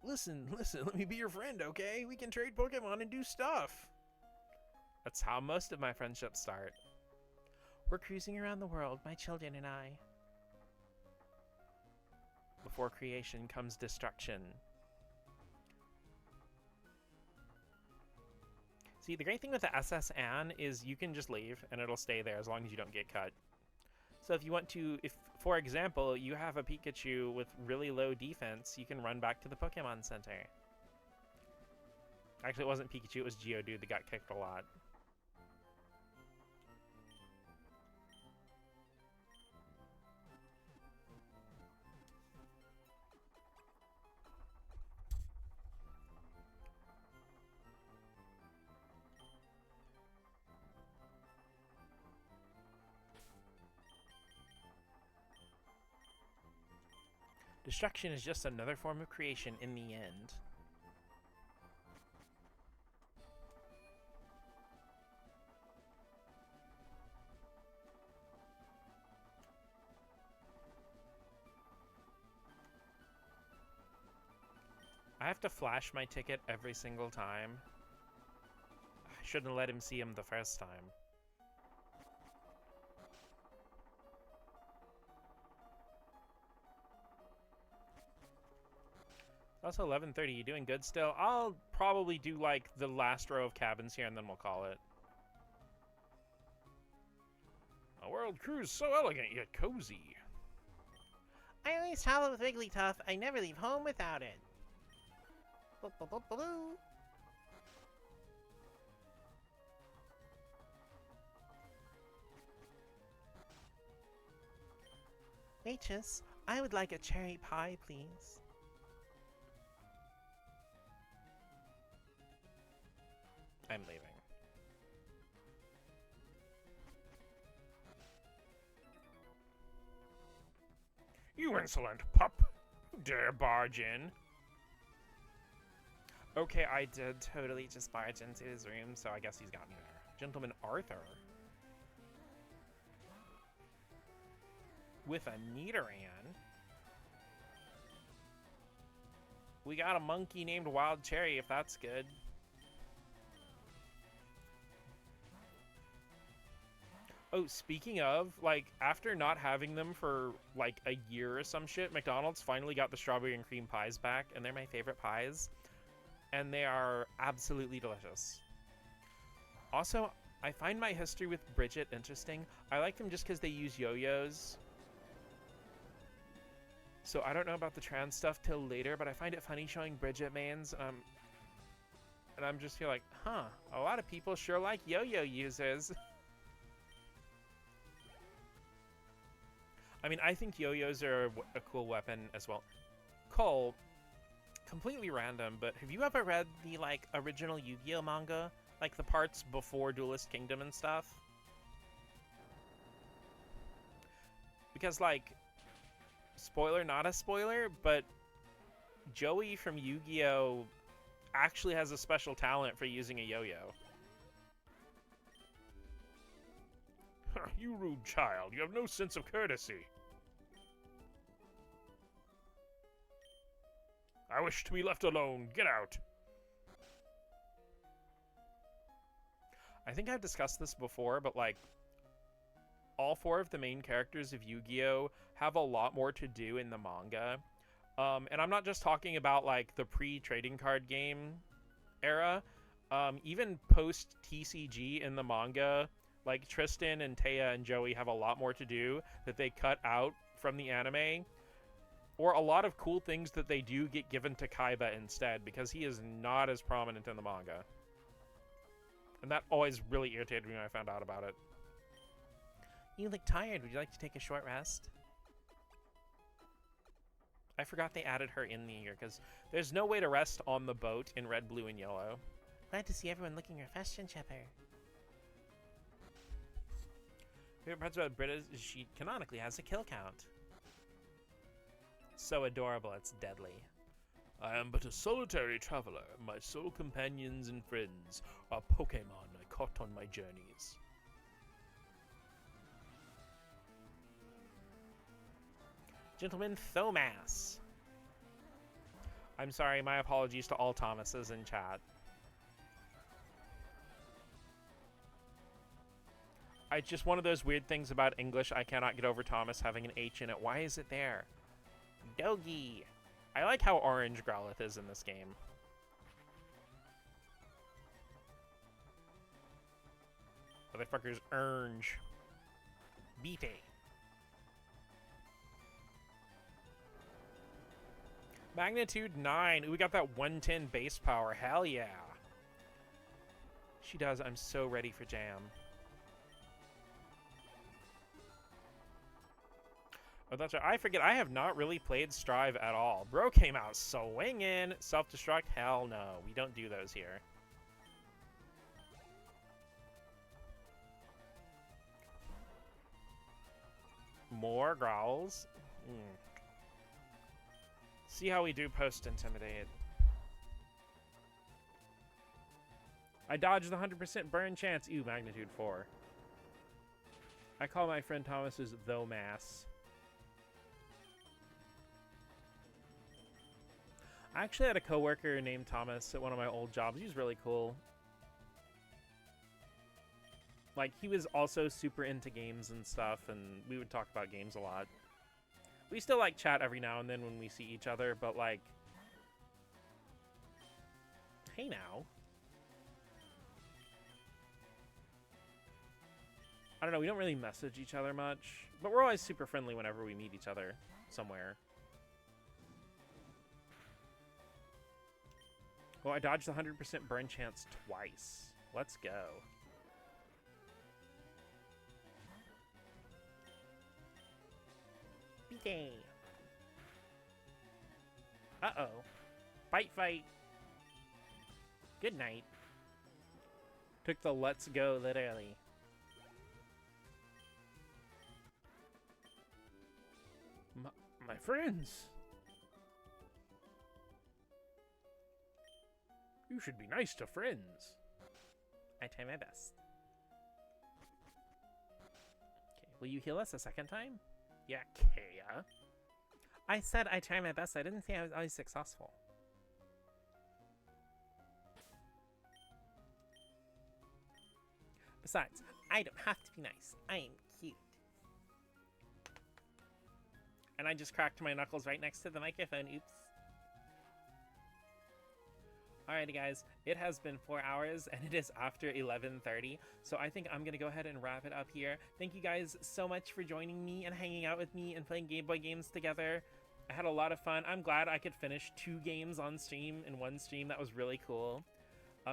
Listen, let me be your friend, okay? We can trade Pokemon and do stuff. That's how most of my friendships start. We're cruising around the world, my children and I. Before creation comes destruction. See, the great thing with the SS Anne is you can just leave and it'll stay there as long as you don't get cut. So if you want to, if, for example, you have a Pikachu with really low defense, you can run back to the Pokemon Center. Actually, it wasn't Pikachu, it was Geodude that got kicked a lot. Destruction is just another form of creation in the end. I have to flash my ticket every single time. I shouldn't have let him see him the first time. Also 11:30, you doing good still? I'll probably do like the last row of cabins here and then we'll call it. A world cruise so elegant yet cozy. I always travel with Wigglytuff. I never leave home without it. Boo-boo-boo-boo-boo. Waitress, I would like a cherry pie, please. I'm leaving. You insolent pup! Who dare barge in? Okay, I did totally just barge into his room, so I guess he's got me there. Gentleman Arthur. With a Nidoran. We got a monkey named Wild Cherry, if that's good. Oh, speaking of, like, after not having them for, like, a year or some shit, McDonald's finally got the strawberry and cream pies back, and they're my favorite pies. And they are absolutely delicious. Also, I find my history with Bridget interesting. I like them just because they use yo-yos. So I don't know about the trans stuff till later, but I find it funny showing Bridget mains. And I'm just feel like, huh, a lot of people sure like yo-yo users. I mean, I think yo-yos are a cool weapon as well. Cole, completely random, but have you ever read the, like, original Yu-Gi-Oh manga? Like, the parts before Duelist Kingdom and stuff? Because, like, spoiler, not a spoiler, but Joey from Yu-Gi-Oh actually has a special talent for using a yo-yo. You rude child, you have no sense of courtesy. I wish to be left alone. Get out. I think I've discussed this before, but like, all four of the main characters of Yu-Gi-Oh have a lot more to do in the manga. And I'm not just talking about like the pre-trading card game era. Even post-TCG in the manga, like Tristan and Taya and Joey have a lot more to do that they cut out from the anime. Or a lot of cool things that they do get given to Kaiba instead, because he is not as prominent in the manga. And that always really irritated me when I found out about it. You look tired. Would you like to take a short rest? I forgot they added her in the year, because there's no way to rest on the boat in red, blue, and yellow. Glad to see everyone looking refreshed and chipper. Favorite parts about Britta is she canonically has a kill count. So adorable, it's deadly. I am but a solitary traveler. My sole companions and friends are Pokemon I caught on my journeys. Gentleman Thomas. I'm sorry, my apologies to all Thomases in chat. It's just one of those weird things about English. I cannot get over Thomas having an H in it. Why is it there? Dogi. I like how orange Growlithe is in this game. Motherfucker's orange. Beat it. Magnitude 9. Ooh, we got that 110 base power. Hell yeah. She does. I'm so ready for jam. Oh, that's right. I forget. I have not really played Strive at all. Bro came out swinging. Self-destruct? Hell no. We don't do those here. More growls. See how we do post-intimidate. I dodged the 100% burn chance. Ew, magnitude 4. I call my friend Thomas's though mass. I actually had a coworker named Thomas at one of my old jobs. He was really cool. Like, he was also super into games and stuff, and we would talk about games a lot. We still, like, chat every now and then when we see each other, but, like... Hey, now. I don't know, we don't really message each other much, but we're always super friendly whenever we meet each other somewhere. Oh, I dodged the 100% burn chance twice. Let's go. Beat. Uh-oh. Fight, fight. Good night. Took the let's go literally. My friends. You should be nice to friends. I try my best. Okay, will you heal us a second time? Yeah, Kaya. I said I try my best. I didn't say I was always successful. Besides, I don't have to be nice. I am cute. And I just cracked my knuckles right next to the microphone. Oops. Alrighty guys, it has been 4 hours and it is after 11:30, so I think I'm gonna go ahead and wrap it up here. Thank you guys so much for joining me and hanging out with me and playing Game Boy games together. I had a lot of fun. I'm glad I could finish 2 games on stream in one stream. That was really cool.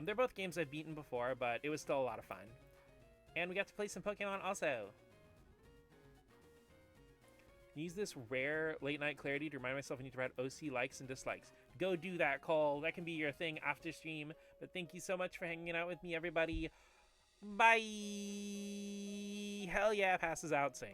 They're both games I've beaten before, but it was still a lot of fun. And we got to play some Pokemon also. Use this rare late night clarity to remind myself I need to write OC likes and dislikes. Go do that, Cole. That can be your thing after stream. But thank you so much for hanging out with me, everybody. Bye. Hell yeah, passes out same.